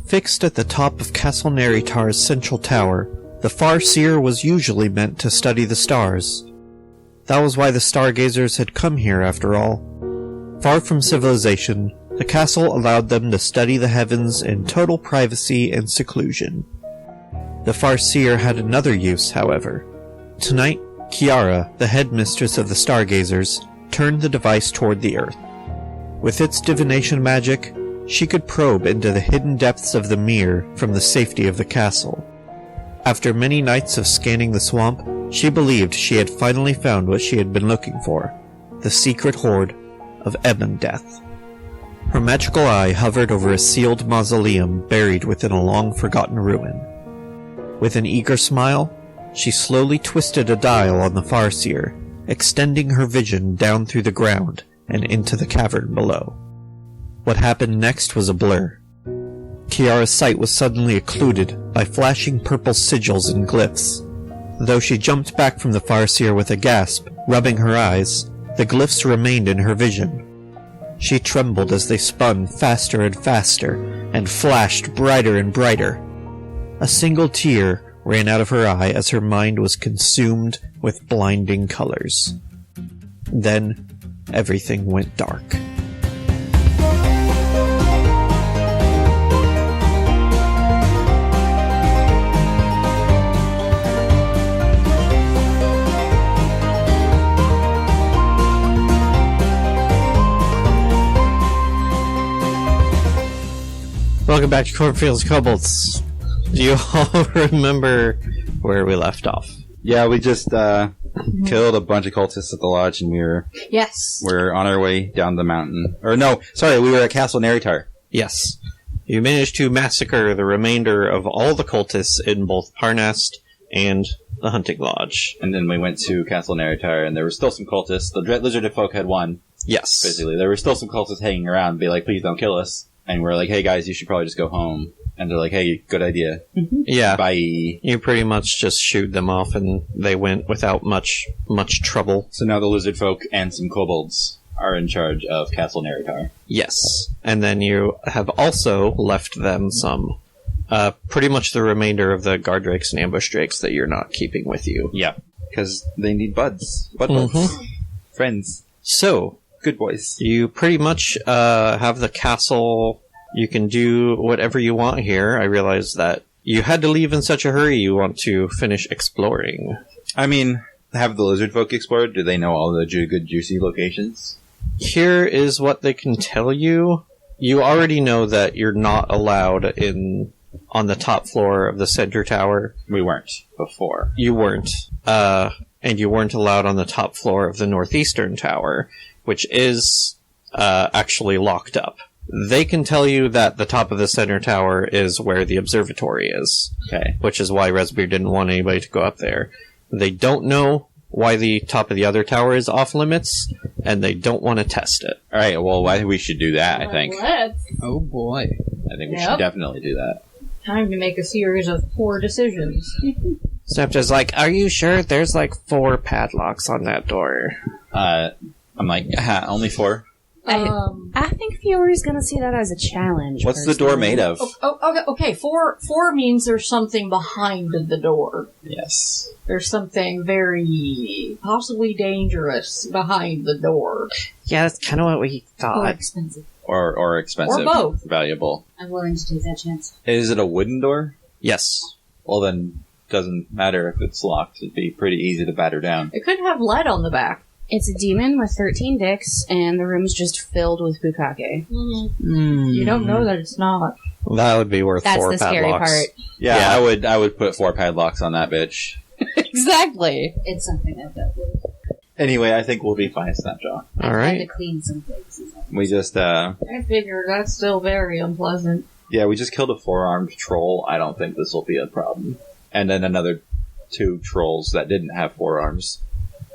Fixed at the top of Castle Naerytar's central tower, the Farseer was usually meant to study the stars. That was why the Stargazers had come here, after all. Far from civilization, the castle allowed them to study the heavens in total privacy and seclusion. The Farseer had another use, however. Tonight, Kiara, the headmistress of the Stargazers, turned the device toward the earth. With its divination magic, she could probe into the hidden depths of the mere from the safety of the castle. After many nights of scanning the swamp, she believed she had finally found what she had been looking for, the secret hoard of Ebon Death. Her magical eye hovered over a sealed mausoleum buried within a long-forgotten ruin. With an eager smile, she slowly twisted a dial on the Farseer, extending her vision down through the ground and into the cavern below. What happened next was a blur. Kiara's sight was suddenly occluded by flashing purple sigils and glyphs. Though she jumped back from the Farseer with a gasp, rubbing her eyes, the glyphs remained in her vision. She trembled as they spun faster and faster, and flashed brighter and brighter. A single tear ran out of her eye as her mind was consumed with blinding colors. Then, everything went dark. Welcome back to Cornfields Kobolds. Do you all remember where we left off? Yeah, we just killed a bunch of cultists at the lodge, and we're on our way down the mountain. Or no, sorry, we were at Castle Naerytar. Yes. You managed to massacre the remainder of all the cultists in both Parnast and the hunting lodge. And then we went to Castle Naerytar, and there were still some cultists. The lizard folk had won. Yes. Basically, there were still some cultists hanging around, be like, please don't kill us. And we're like, hey guys, you should probably just go home. And they're like, hey, good idea. Mm-hmm. Yeah. Bye. You pretty much just shoot them off, and they went without much trouble. So now the lizard folk and some kobolds are in charge of Castle Naerytar. Yes. And then you have also left them some, pretty much the remainder of the guard drakes and ambush drakes that you're not keeping with you. Yeah. Because they need buds. Buds. Friends. So, good boys. You pretty much have the castle. You can do whatever you want here. I realize that you had to leave in such a hurry. You want to finish exploring. I mean, have the lizard folk explored? Do they know all the good, juicy locations? Here is what they can tell you. You already know that you're not allowed on the top floor of the center tower. We weren't before. You weren't. And you weren't allowed on the top floor of the northeastern tower, which is actually locked up. They can tell you that the top of the center tower is where the observatory is. Okay. Which is why Resbeard didn't want anybody to go up there. They don't know why the top of the other tower is off limits, and they don't want to test it. Alright, well, I think we should do that, I think. Let's. Oh boy. I think we should definitely do that. Time to make a series of poor decisions. Snapchat's like, are you sure there's like 4 padlocks on that door? I'm like, only 4. I think Fiore's gonna see that as a challenge. What's the door made of? Okay. Four means there's something behind the door. Yes. There's something very possibly dangerous behind the door. Yeah, that's kind of what we Or thought. expensive. Or expensive. Or both. Valuable. I'm willing to take that chance. Is it a wooden door? Yes. Well, then, doesn't matter if it's locked. It'd be pretty easy to batter down. It could have lead on the back. It's a demon with 13 dicks, and the room's just filled with bukkake. You don't know that it's not. That would be worth That's 4 the scary padlocks. part. Yeah, I would put 4 padlocks on that bitch. Exactly. It's something I've dealt with. Anyway, I think we'll be fine, Snapjaw. All I had right. to clean some things. We just, I figure that's still very unpleasant. yeah, we just killed a 4-armed troll. I don't think this will be a problem. And then another 2 trolls that didn't have 4 arms.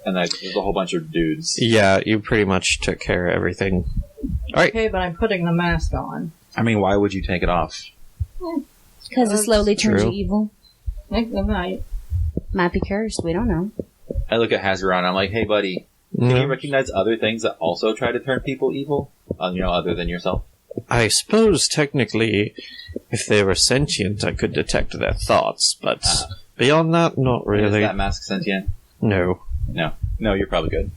And there's a whole bunch of dudes. Yeah, you pretty much took care of everything. All right. Okay, but I'm putting the mask on. I mean, why would you take it off? Because it slowly turns True. you evil. I think they might. Might be cursed, we don't know. I look at Hazaron, I'm like, hey buddy, can you recognize other things that also try to turn people evil? Other than yourself? I suppose technically If they were sentient, I could detect their thoughts, but beyond that, not Is really. that mask sentient? No. No, you're probably good.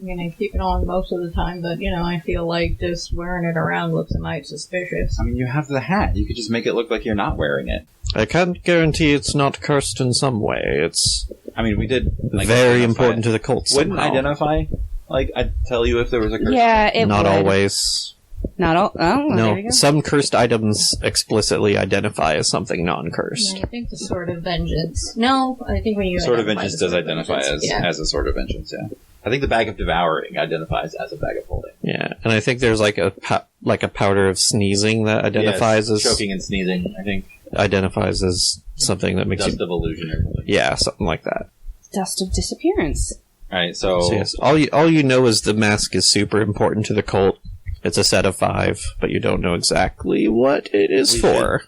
I'm gonna keep it on most of the time, but, I feel like just wearing it around looks a mite suspicious. I mean, you have the hat. You could just make it look like you're not wearing it. I can't guarantee it's not cursed in some way. It's I mean, we did very important to the cult Wouldn't somehow. identify? Like, I'd tell you if there was a curse. Yeah, it Not would. always. Not all. Oh, well, there we No, go. some cursed items explicitly identify as something non-cursed. I think the Sword of Vengeance. No, I think when you Sword of identify Vengeance the does Sword of identify Vengeance, as a Sword of Vengeance, yeah. I think the Bag of Devouring identifies as a Bag of Holding. Yeah, and I think there's like a powder of sneezing that identifies Yes, as choking and sneezing, I think. identifies as something that makes Dust you of Illusion or something. yeah, something like that. Dust of disappearance. Alright, so... So yes, all you know is the mask is super important to the cult. It's a set of 5, but you don't know exactly what it is We for.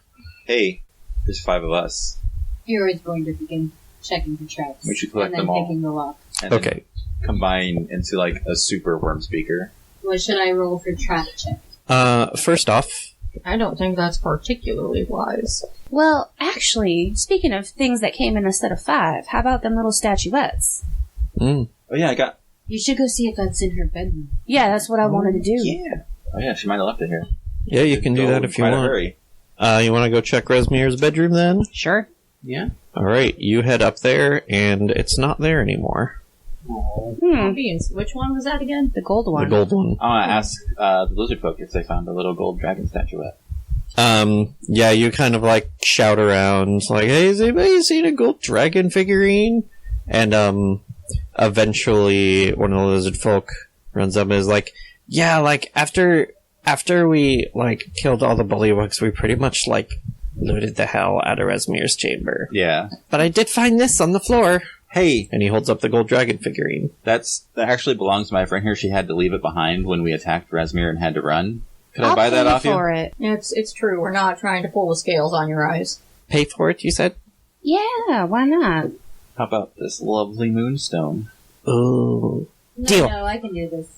Hey, there's 5 of us. You're always going to begin checking for traps. We should collect and then them all. picking the lock. And then Okay. combine into like a super worm speaker. What should I roll for trap check? First off, I don't think that's particularly wise. Well, actually, speaking of things that came in a set of 5, how about them little statuettes? Oh yeah, I got... You should go see if that's in her bedroom. Yeah, that's what I wanted to do. Yeah. Oh yeah, she might have left it here. yeah, you can do Go that if you quite a want. hurry. You want to go check Resmir's bedroom then? Sure. Yeah. Alright, you head up there, and it's not there anymore. Beans. Which one was that again? The gold one. The gold one. I want to ask the lizard folk if they found a little gold dragon statuette. Yeah, you kind of like shout around, like, hey, has anybody seen a gold dragon figurine? And, eventually one of the lizard folk runs up and is like, yeah, like, after we, like, killed all the bullywugs, we pretty much, like, looted the hell out of Resmir's chamber. Yeah. But I did find this on the floor. Hey, And he holds up the gold dragon figurine. that actually belongs to my friend here. She had to leave it behind when we attacked Resmir and had to run. Could I I'll buy that pay off you? for it. It's true. We're not trying to pull the scales on your eyes. Pay for it, you said? Yeah, why not? How about this lovely moonstone? Ooh. No, Deal. no, I can do this.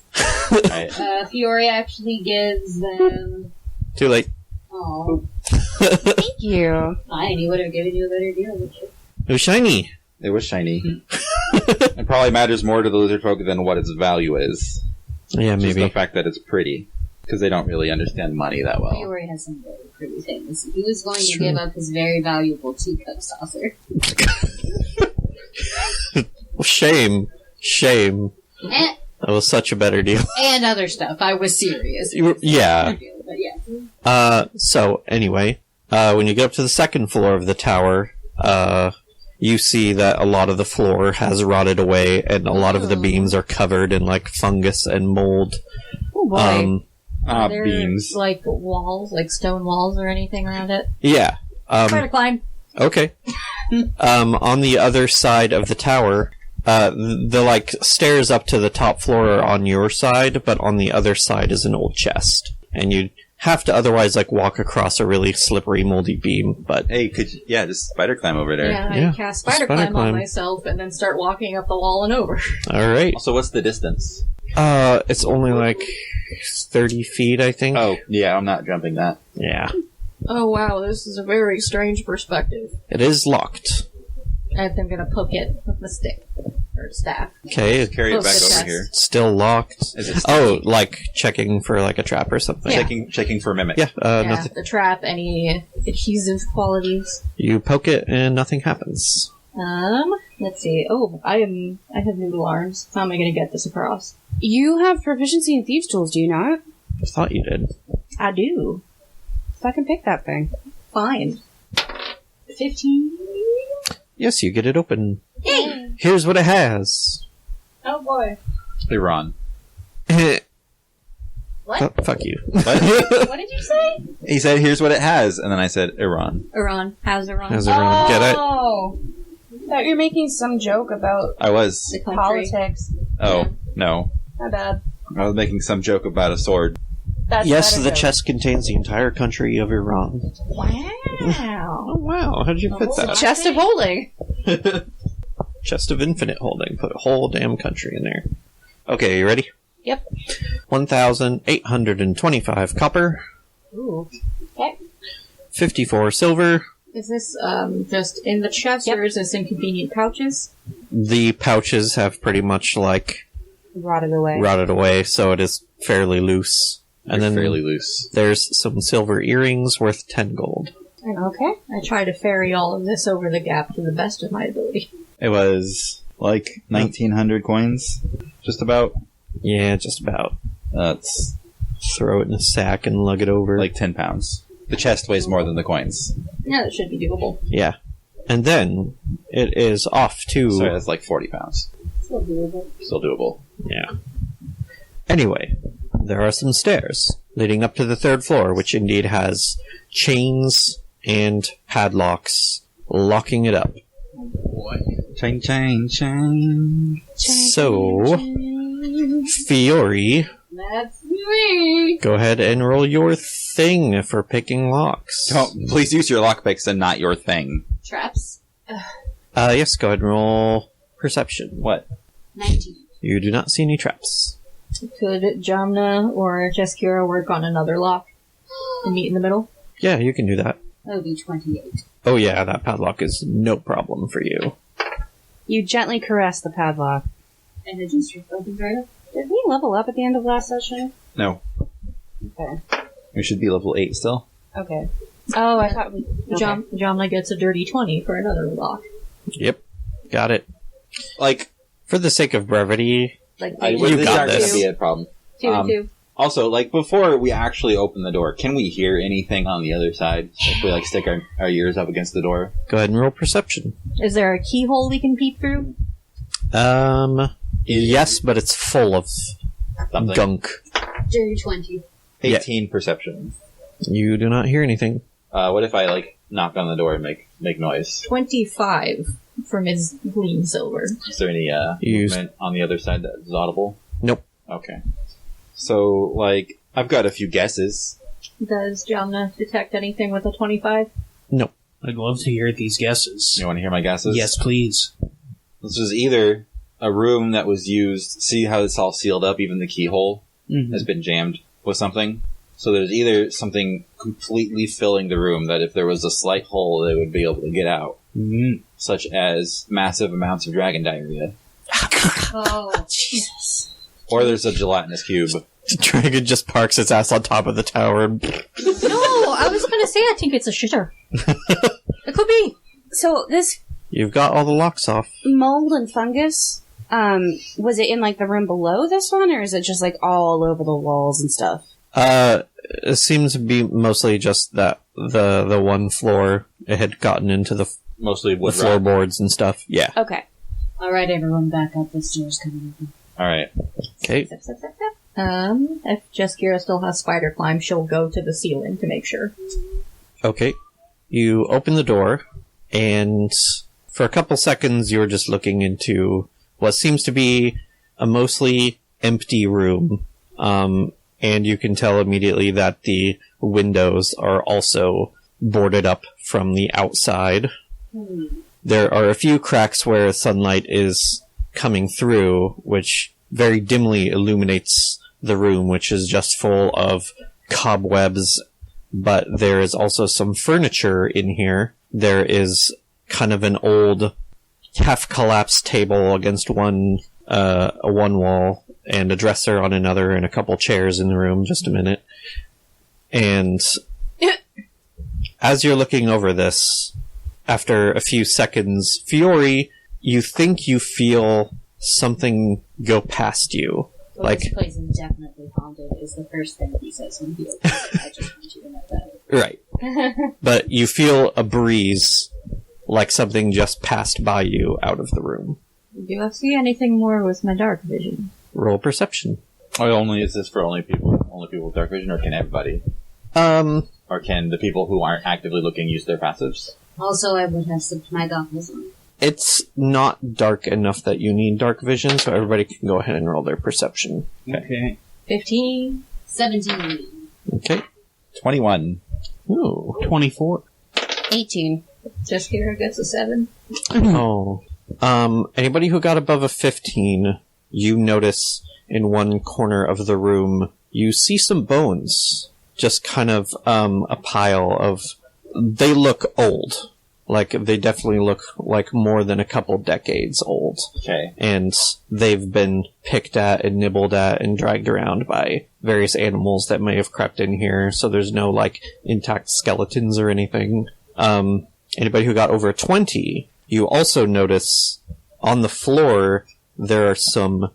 Right. Fiore actually gives them... Too late. Oh, Thank you. fine, he would have given you a better deal. But It was shiny. It was shiny. It probably matters more to the lizard folk than what its value is. Yeah, Just the maybe. fact that it's pretty. Because they don't really understand money that well. Fiore has some very pretty things. He was going It's to true. give up his very valuable teacup saucer. Shame. Shame. And, That was such a better deal. and other stuff. I was serious. Yeah. But yeah. So, anyway, when you get up to the second floor of the tower, you see that a lot of the floor has rotted away, and a lot of the beams are covered in, like, fungus and mold. Oh boy. Are there, beams. like, walls, like stone walls or anything around it? Yeah. Try to climb. Okay. On the other side of the tower, the like stairs up to the top floor are on your side, but on the other side is an old chest, and you have to otherwise like walk across a really slippery, moldy beam. But Hey, just spider climb over there. Yeah, Yeah, I cast spider climb on myself and then start walking up the wall and over. all right, Also, what's the distance? it's only like 30 feet, I think. Oh, yeah, I'm not jumping that. Yeah, Oh wow, this is a very strange perspective. it is locked. I think I'm gonna poke it with my stick. Or staff. Okay, Just carry it Close back the over chest. here. it's still locked. Is it Oh, like checking for like a trap or something. Yeah. checking for mimic? Yeah, Yeah, nothing. the trap, any adhesive qualities. You poke it and nothing happens. Let's see. Oh, I have noodle arms. How am I gonna get this across? You have proficiency in thieves' tools, do you not? I thought you did. I do. Fucking pick that thing. Fine. 15. Yes, you get it open. Yay! Here's what it has. Oh boy. Iran. What? Fuck you. What? What did you say? He said, here's what it has, and then I said, Iran. Iran. How's Iran? How's everyone? Get it? Oh! I thought you were making some joke about I was. The country. politics. Oh, no. My bad. I was making some joke about a sword. That's Yes, not a the joke. chest contains the entire country of Iran. Wow. Oh, wow. How did you fit that? Chest of holding. Chest of infinite holding. Put a whole damn country in there. Okay, you ready? Yep. 1,825 copper. Ooh. 54 silver. Is this just in the chest, Yep. or is this in convenient pouches? The pouches have pretty much, like, Rotted away. rotted away, so it is fairly loose. And then fairly loose. there's some silver earrings worth 10 gold. Okay. I try to ferry all of this over the gap to the best of my ability. It was like 1,900 coins, just about. Yeah, just about. That's Throw it in a sack and lug it over. like 10 pounds. The chest weighs more than the coins. Yeah, that should be doable. Yeah. And then it is off to... So that's like 40 pounds. Still doable. Still doable. Yeah. Anyway, there are some stairs leading up to the 3rd floor, which indeed has chains and padlocks locking it up. Chain, chain, chain. So, Fiore, That's me. go ahead and roll your thing for picking locks. Don't, please use your lockpicks and not your thing. Traps. Yes, go ahead and roll perception. What? 19. You do not see any traps. Could Jamna or Jeskira work on another lock and meet in the middle? Yeah, you can do that. That would be 28. Oh yeah, that padlock is no problem for you. You gently caress the padlock. And it just opens right up. Did we level up at the end of last session? No. Okay. We should be level 8 still. Okay. Oh, I thought we... Okay. Jamna gets a dirty 20 for another lock. Yep, got it. Like, For the sake of brevity, Like You This got aren't going this. to be a problem. 2 and 2. also, like, before we actually open the door, can we hear anything on the other side? If we, like, stick our ears up against the door? go ahead and roll perception. Is there a keyhole we can peep through? Yes, but it's full of Something. gunk. Dirty 20. 18 perception. You do not hear anything. What if I, like, knock on the door and make noise? 25 for Ms. Gleam Silver. Is there any, Use- movement on the other side that is audible? Nope. Okay. So, like, I've got a few guesses. Does Jamna detect anything with a 25? Nope. I'd love to hear these guesses. You want to hear my guesses? Yes, please. This is either a room that was used, see how it's all sealed up, even the keyhole Mhm. has been jammed with something. So there's either something completely filling the room that if there was a slight hole, they would be able to get out. Mm. Such as massive amounts of dragon diarrhea. Oh, Jesus. Or there's a gelatinous cube. The dragon just parks its ass on top of the tower and... No, I was gonna say I think it's a shitter. It could be. So, this You've got all the locks off. mold and fungus, was it in, like, the room below this one, or is it just, like, all over the walls and stuff? It seems to be mostly just that the one floor. It had gotten into the Mostly wood rot. floorboards and stuff. Yeah. Okay. Alright, everyone, back up. The stairs coming open. Alright. Okay. Zip, zip, zip, zip. If Jeskira still has spider climb, she'll go to the ceiling to make sure. Okay. You open the door, and for a couple seconds, you're just looking into what seems to be a mostly empty room. And you can tell immediately that the windows are also boarded up from the outside. There are a few cracks where sunlight is coming through, which very dimly illuminates the room, which is just full of cobwebs, but there is also some furniture in here. There is kind of an old half-collapsed table against one wall, and a dresser on another, and a couple chairs in the room. Just a minute. And as you're looking over this, after a few seconds, Fiore, you think you feel something go past you. Well, Like- this place is definitely haunted, is the first thing he says when he opens it. I just want you to know that. Right. But you feel a breeze, like something just passed by you out of the room. Do I see anything more with my dark vision? Roll perception. Is this for only people with dark vision, or can everybody? Or can the people who aren't actively looking use their passives? Also, I would have slipped my goggles on. It's not dark enough that you need dark vision, so everybody can go ahead and roll their perception. Okay. 15. 17. Okay. 21. Ooh. 24. 18. Jeskira gets a 7. Oh. Anybody who got above a 15, you notice in one corner of the room, you see some bones. Just kind of, a pile of They look old. Like, they definitely look like more than a couple decades old. Okay. And they've been picked at and nibbled at and dragged around by various animals that may have crept in here, so there's no, like, intact skeletons or anything. Anybody who got over 20, you also notice on the floor there are some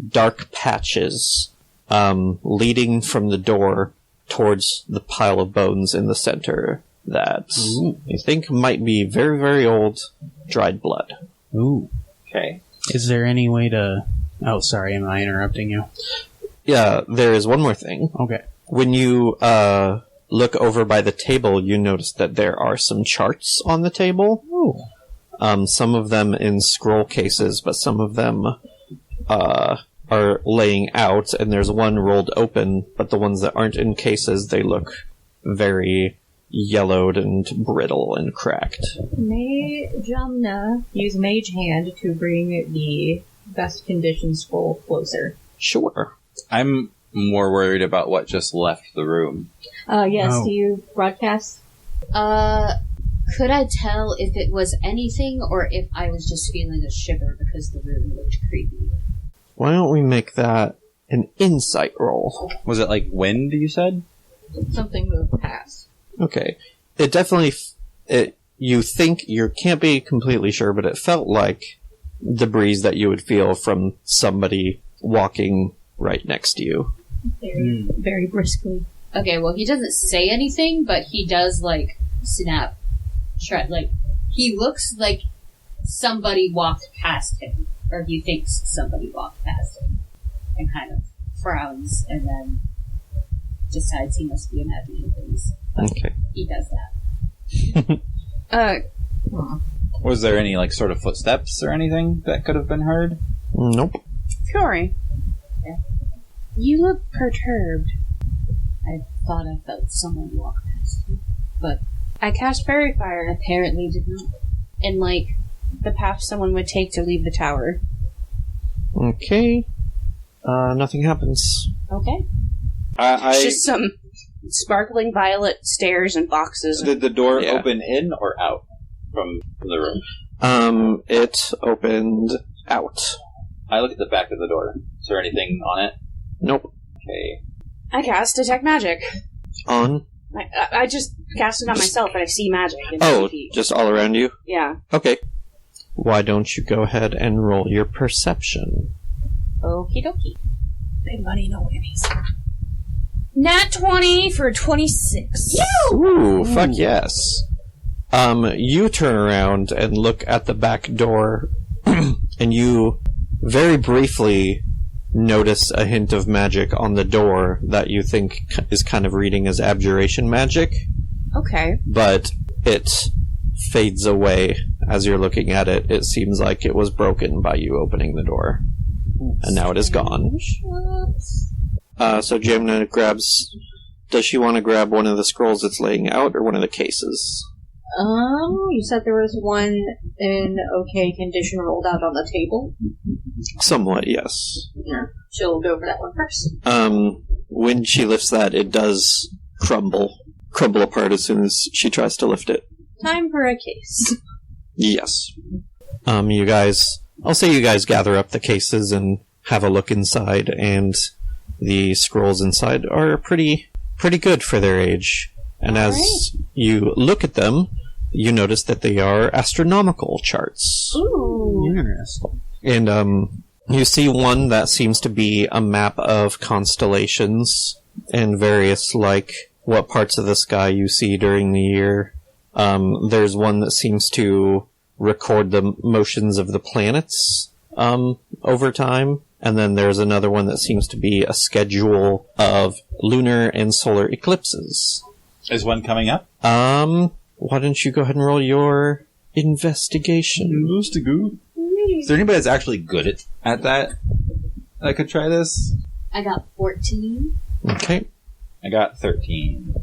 dark patches leading from the door towards the pile of bones in the center that you think might be very, very old dried blood. Ooh. Okay. Is there any way to... Oh, sorry, am I interrupting you? Yeah, there is one more thing. Okay. When you look over by the table, you notice that there are some charts on the table. Ooh. Some of them in scroll cases, but some of them are laying out, and there's one rolled open, but the ones that aren't in cases, they look very yellowed and brittle and cracked. May Jamna use Mage Hand to bring the best condition scroll closer? Sure. I'm more worried about what just left the room. Yes, Oh. do you broadcast? Could I tell if it was anything or if I was just feeling a shiver because the room looked creepy? Why don't we make that an insight roll? Was it like wind, you said? Something moved past. Okay. It definitely... you think... You can't be completely sure, but it felt like the breeze that you would feel from somebody walking right next to you. Very, very briskly. Okay, well, he doesn't say anything, but he does, like, snap. Like, he looks like somebody walked past him, or he thinks somebody walked past him, and kind of frowns, and then decides he must be imagining things. Okay. He does that. Was there any, like, sort of footsteps or anything that could have been heard? Nope. Fiore. Yeah. You look perturbed. I thought I felt someone walk past me, but I cast Fairy Fire apparently did not. in, like, the path someone would take to leave the tower. Okay. Nothing happens. Okay. I Just some sparkling violet stairs and boxes. Did the door Yeah. open in or out from the room? It opened out. I look at the back of the door. Is there anything on it? Nope. Okay. I cast Detect Magic. On. I just cast it on myself, and I see magic. In Oh, 2 feet. just all around you? Yeah. Okay. Why don't you go ahead and roll your perception? Okie dokie. Big money, no whammies. Nat 20 for 26. Ooh, fuck yes. You turn around and look at the back door, and you very briefly notice a hint of magic on the door that you think is kind of reading as abjuration magic, Okay. but it fades away as you're looking at it. It seems like it was broken by you opening the door, and now it is gone. So Jamna grabs... Does she want to grab one of the scrolls that's laying out, or one of the cases? You said there was one in okay condition rolled out on the table. Somewhat, yes. Yeah. She'll go for that one first. When she lifts that, it does crumble apart as soon as she tries to lift it. Time for a case. Yes. You guys... I'll say you guys gather up the cases and have a look inside, and the scrolls inside are pretty good for their age. And as you look at them, you notice that they are astronomical charts. Ooh. Interesting. And you see one that seems to be a map of constellations and various, like, what parts of the sky you see during the year. There's one that seems to record the motions of the planets over time. And then there's another one that seems to be a schedule of lunar and solar eclipses. Is one coming up? Why don't you go ahead and roll your investigation? Is there anybody that's actually good at that? That could try this? I got 14. Okay. I got 13.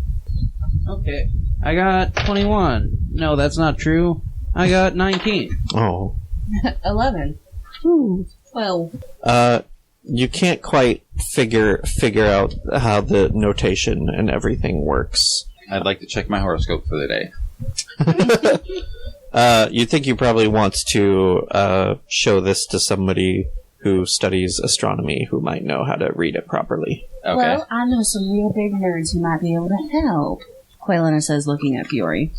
Okay. I got 21. No, that's not true. I got 19. Oh. 11. 12. You can't quite figure out how the notation and everything works. I'd like to check my horoscope for the day. You think you probably want to show this to somebody who studies astronomy who might know how to read it properly. Okay. Well, I know some real big nerds who might be able to help. Quaylina says, looking at Fiore.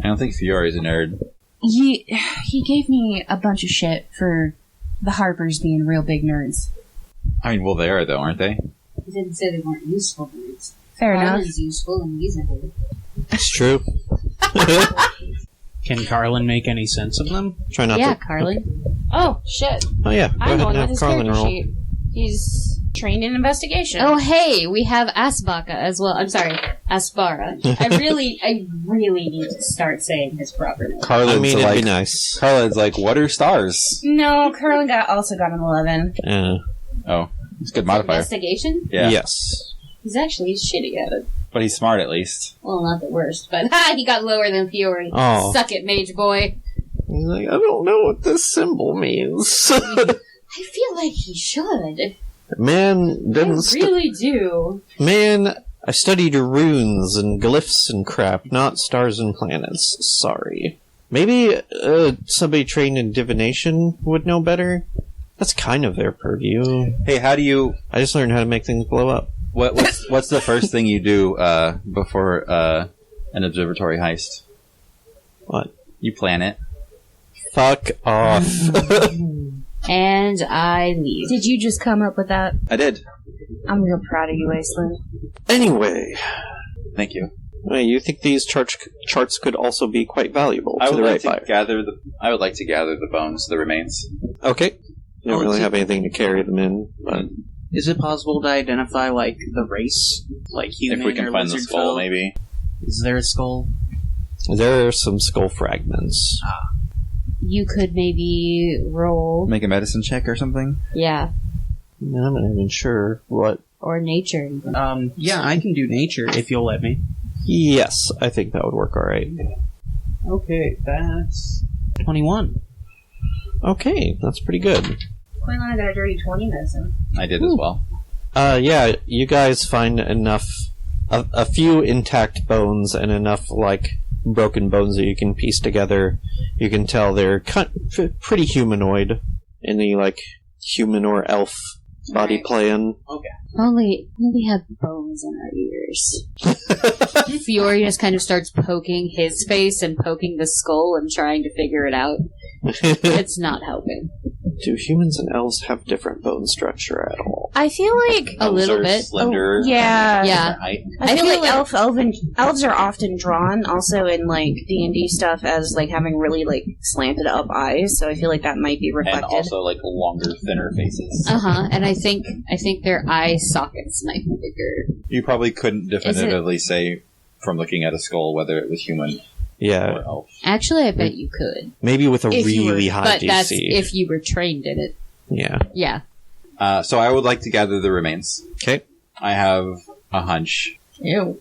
I don't think Fiore's a nerd. He gave me a bunch of shit for the Harpers being real big nerds. I mean, well, they are, though, aren't they? He didn't say they weren't useful nerds. Fair enough. Carlin's useful and reasonable. It's true. Can Carlin make any sense of them? Try not Yeah, to. Carlin. Oh, shit. Oh yeah, go I'm ahead going and with have his Carlin character roll. sheet. He's trained in investigation. Oh, hey, we have Asbaka as well. I'm sorry, Aspara. I really need to start saying his proper name. Carlin's I mean, it'd like, be nice. Carlin's like, what are stars? No, Carlin also got an 11. Oh, it's a good modifier. Investigation? Yeah. Yes. He's actually shitty at it. But he's smart, at least. Well, not the worst, but he got lower than Fiore. Oh. Suck it, mage boy. He's like, I don't know what this symbol means. I feel like he should. Man, didn't I really do. Man, I studied runes and glyphs and crap, not stars and planets. Sorry. Maybe somebody trained in divination would know better? That's kind of their purview. Hey, how do you... I just learned how to make things blow up. What's the first thing you do before an observatory heist? What? You plan it. Fuck off. And I leave. Did you just come up with that? I did. I'm real proud of you, Aislinn. Anyway, Thank you. you think these charts could also be quite valuable to the right buyer? I would like to gather the bones, the remains. Okay. You don't really have anything to carry them in, but... Is it possible to identify, like, the race? Like human If we can or find the lizard skull, folk? maybe. Is there a skull? There are some skull fragments. You could maybe roll. Make a medicine check or something? Yeah. I'm not even sure what... Or nature, even. Yeah, I can do nature if you'll let me. Yes, I think that would work alright. Okay, that's 21. Okay, that's pretty good. Quaylina got a dirty 20 medicine. I did as well. Yeah, you guys find enough... A few intact bones and enough, like, broken bones that you can piece together. You can tell they're pretty humanoid in the, like, human or elf body plan. Okay. Only have bones in our ears. Fiore just kind of starts poking his face and poking the skull and trying to figure it out. It's not helping. Do humans and elves have different bone structure at all? I feel like A little bit. Slender. yeah. Yeah. Height. I feel like elves are often drawn also in like D&D stuff as like having really like slanted up eyes, so I feel like that might be And reflected. also, like, longer, thinner faces. And I think their eye sockets might be bigger. You probably couldn't definitively say from looking at a skull whether it was human Yeah, or elf. Actually, I bet you could. maybe with a If you were- really high But DC. that's if you were trained in it. Yeah. Yeah. So I would like to gather the remains. Okay. I have a hunch. Ew.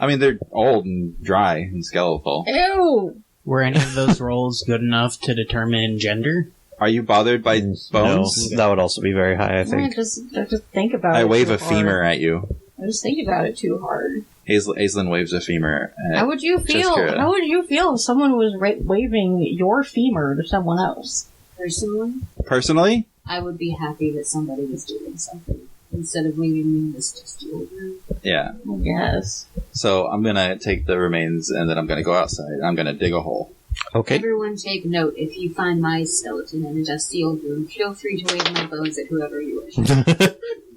I mean, they're old and dry and skeletal. Ew. Were any of those rolls good enough to determine gender? Are you bothered by bones? No, that would also be very high, I think. Just think about it. I wave too a femur hard. at you. I just think about it too hard. Aislinn waves a femur. How would you feel? Jessica. How would you feel if someone was waving your femur to someone else? Personally, Personally, I would be happy that somebody was doing something instead of leaving me this dusty old room. yeah. Yes. So I'm gonna take the remains and then I'm gonna go outside. I'm gonna dig a hole. Okay. Everyone take note. If you find my skeleton in a dusty old room, feel free to wave my bones at whoever you wish.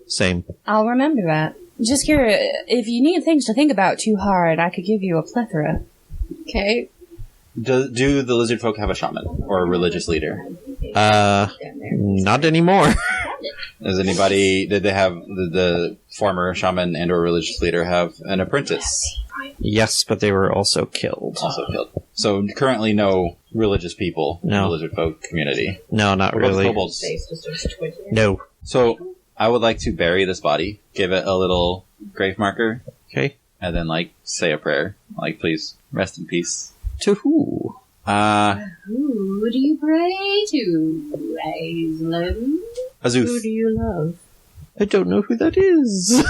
Same. I'll remember that. Just curious, if you need things to think about too hard, I could give you a plethora. Okay. Do the lizard folk have a shaman or a religious leader? Not anymore. Did they have the former shaman and or religious leader have an apprentice? Yes, but they were also killed. Also killed. So currently no religious people in No. the lizard folk community. No, not What about the really. kobolds? Face just starts twitching. No. So I would like to bury this body, give it a little grave marker, Okay. and then like say a prayer. Like, please rest in peace. To who? Who do you pray to, Aislinn? Who Azuf. do you love? I don't know who that is.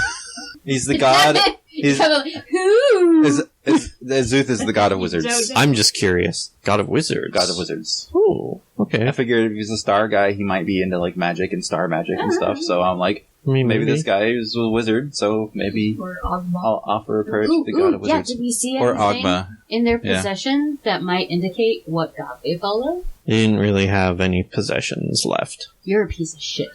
He's the god. He's Who? is Zuth is the god of wizards. I'm just curious. God of Wizards. God of wizards. Ooh, okay. I figured if he's a star guy, he might be into like magic and star magic and stuff. So I'm like, I mean, maybe this guy is a wizard. So maybe Or Ogma. I'll offer a prayer to the god of yeah, wizards. did we see Or anything Ogma. in their Yeah. possession that might indicate what god they follow? They didn't really have any possessions left. You're a piece of shit.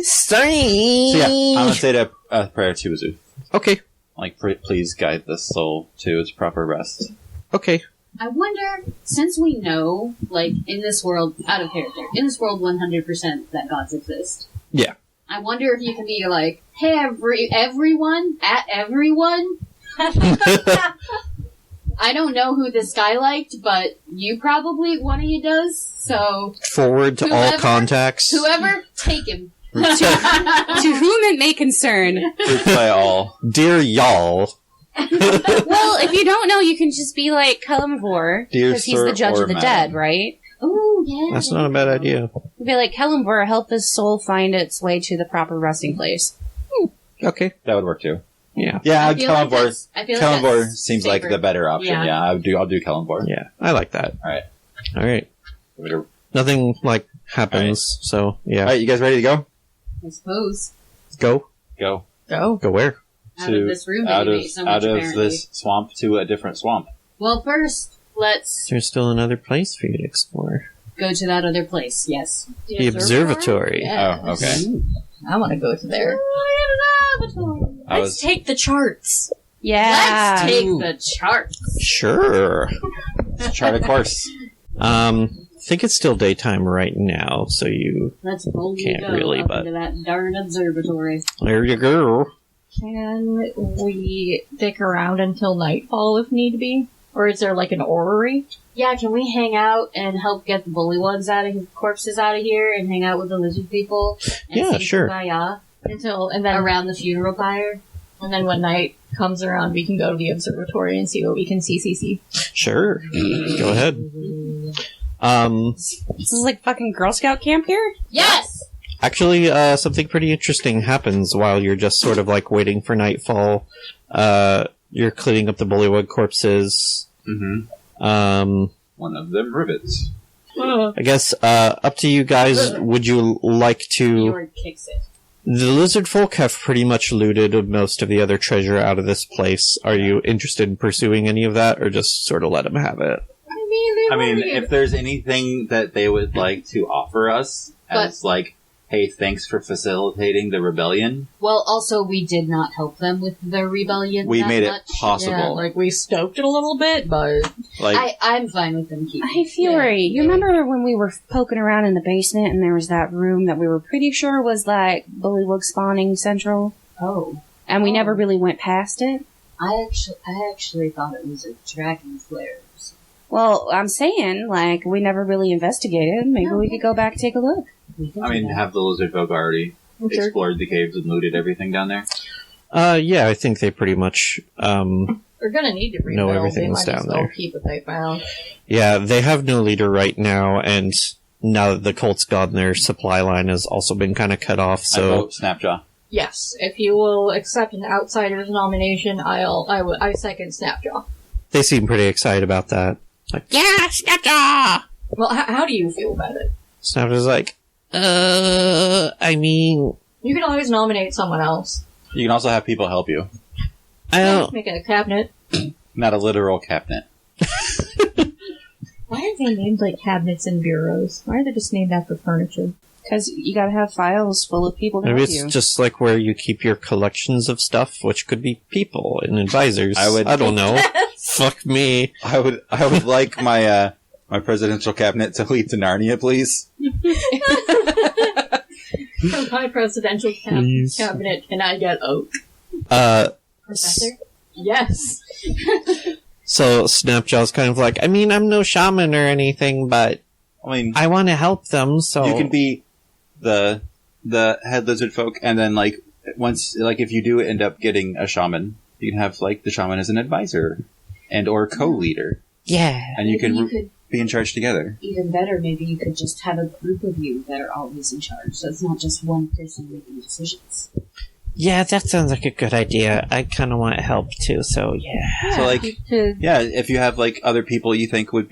Sorry. So yeah, I'm gonna say a prayer to Zuth. Okay. Like, please guide this soul to its proper rest. Okay. I wonder, since we know, like, in this world, out of character, in this world 100% that gods exist. Yeah. I wonder if you can be like, hey, everyone, I don't know who this guy liked, but you probably, one of you does, so Forward to all contacts. whoever, take him. To whom it may concern. Reply all. Dear y'all. Well, if you don't know, you can just be like Kalimvor, Dear because he's sir the judge or of the madam. dead, right? Ooh, yeah. That's not a bad idea. You'd be like, Kalimvor, help this soul find its way to the proper resting place. Okay. That would work too. Yeah. Yeah, I feel like Kalimvor. Kalimvor Seems like the better option. Yeah. Yeah, I'll do Kalimvor. Yeah. I like that. Alright. Alright. All Nothing, happens, so, yeah. right, you guys ready to go? I suppose. Go. Go. Go. Go where? Out of this room that out you of made so much, out of apparently. this swamp to a different swamp. Well, first, let's There's still another place for you to explore. go to that other place, yes. The observatory. Yes. Oh, okay. I want to go to there. I Let's was take the charts. Yeah. Let's take the charts. Sure. chart a course. I think it's still daytime right now, so you... Let's boldly Can't go really, up but- into that darn observatory. There you go. Can we dick around until nightfall if need be? Or is there like an orrery? Yeah, can we hang out and help get the bullywugs corpses out of here and hang out with the lizard people? And Yeah, sing sure. Kumbaya And then around the funeral pyre? and then when night comes around, we can go to the observatory and see what we can see. Sure. Go ahead. This is like fucking Girl Scout camp here? Yes! Actually, something pretty interesting happens while you're just sort of waiting for nightfall. You're cleaning up the bullywug corpses. Mm-hmm. One of them rivets. I guess, up to you guys. Would you like to... York kicks it. The lizard folk have pretty much looted most of the other treasure out of this place. Are you interested in pursuing any of that, or just sort of let them have it? I mean, if there's anything that they would like to offer us as hey, thanks for facilitating the rebellion. Well, also, we did not help them with the rebellion. We that made it much. possible. Yeah, we stoked it a little bit, but I'm fine with them keeping Hey, Fury, you remember when we were poking around in the basement and there was that room that we were pretty sure was bullywug spawning central? Oh. And we never really went past it? I actually thought it was a dragon's lair. Well, I'm saying, we never really investigated. Maybe we could go back and take a look. I mean, have the lizard folk already explored the caves and looted everything down there? Yeah, I think they pretty much, we're gonna need to rebuild. No, They everything's might down as well there. keep what they found. Yeah, they have no leader right now, and now that the cult's gone, their supply line has also been kind of cut off, I so... vote Snapjaw. Yes, if you will accept an outsider's nomination, I second Snapjaw. They seem pretty excited about that. Yeah, Snapjaw! Well, how do you feel about it? Snapjaw's I mean... You can always nominate someone else. You can also have people help you. I don't... Make it a cabinet. Not a literal cabinet. Why are they named like cabinets and bureaus? Why are they just named after furniture? Because you gotta have files full of people to Maybe help it's you. just where you keep your collections of stuff, which could be people and advisors. I don't know. Fuck me. I would like my my presidential cabinet to lead to Narnia, please. For my presidential Please. cabinet, can I get oak? Professor? Yes. So Snapjaw's kind of I mean, I'm no shaman or anything, but I mean, I want to help them, so... you can be the head lizard folk, and then once if you do end up getting a shaman, you can have the shaman as an advisor and or co-leader, Yeah. and you Maybe can you could, be in charge together. even better, maybe you could just have a group of you that are always in charge, so it's not just one person making decisions. Yeah, that sounds like a good idea. I kind of want help too, so yeah. So, like, you could- yeah, if you have like other people you think would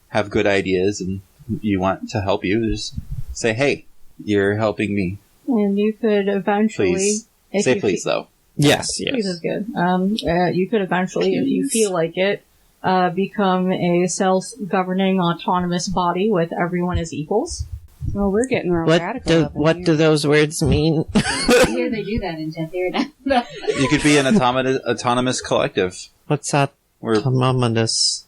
have good ideas and you want to help you, just say, "Hey, you're helping me." And you could eventually... Please. if Say you please, though. Yes, Please yes. is good. You could eventually, if you feel like it, become a self-governing autonomous body with everyone as equals. Well, we're getting real radical. up in What here. do those words mean? I hear they do that in Castle Naerytar. You could be an autonomous collective. What's that? Where Autonomous.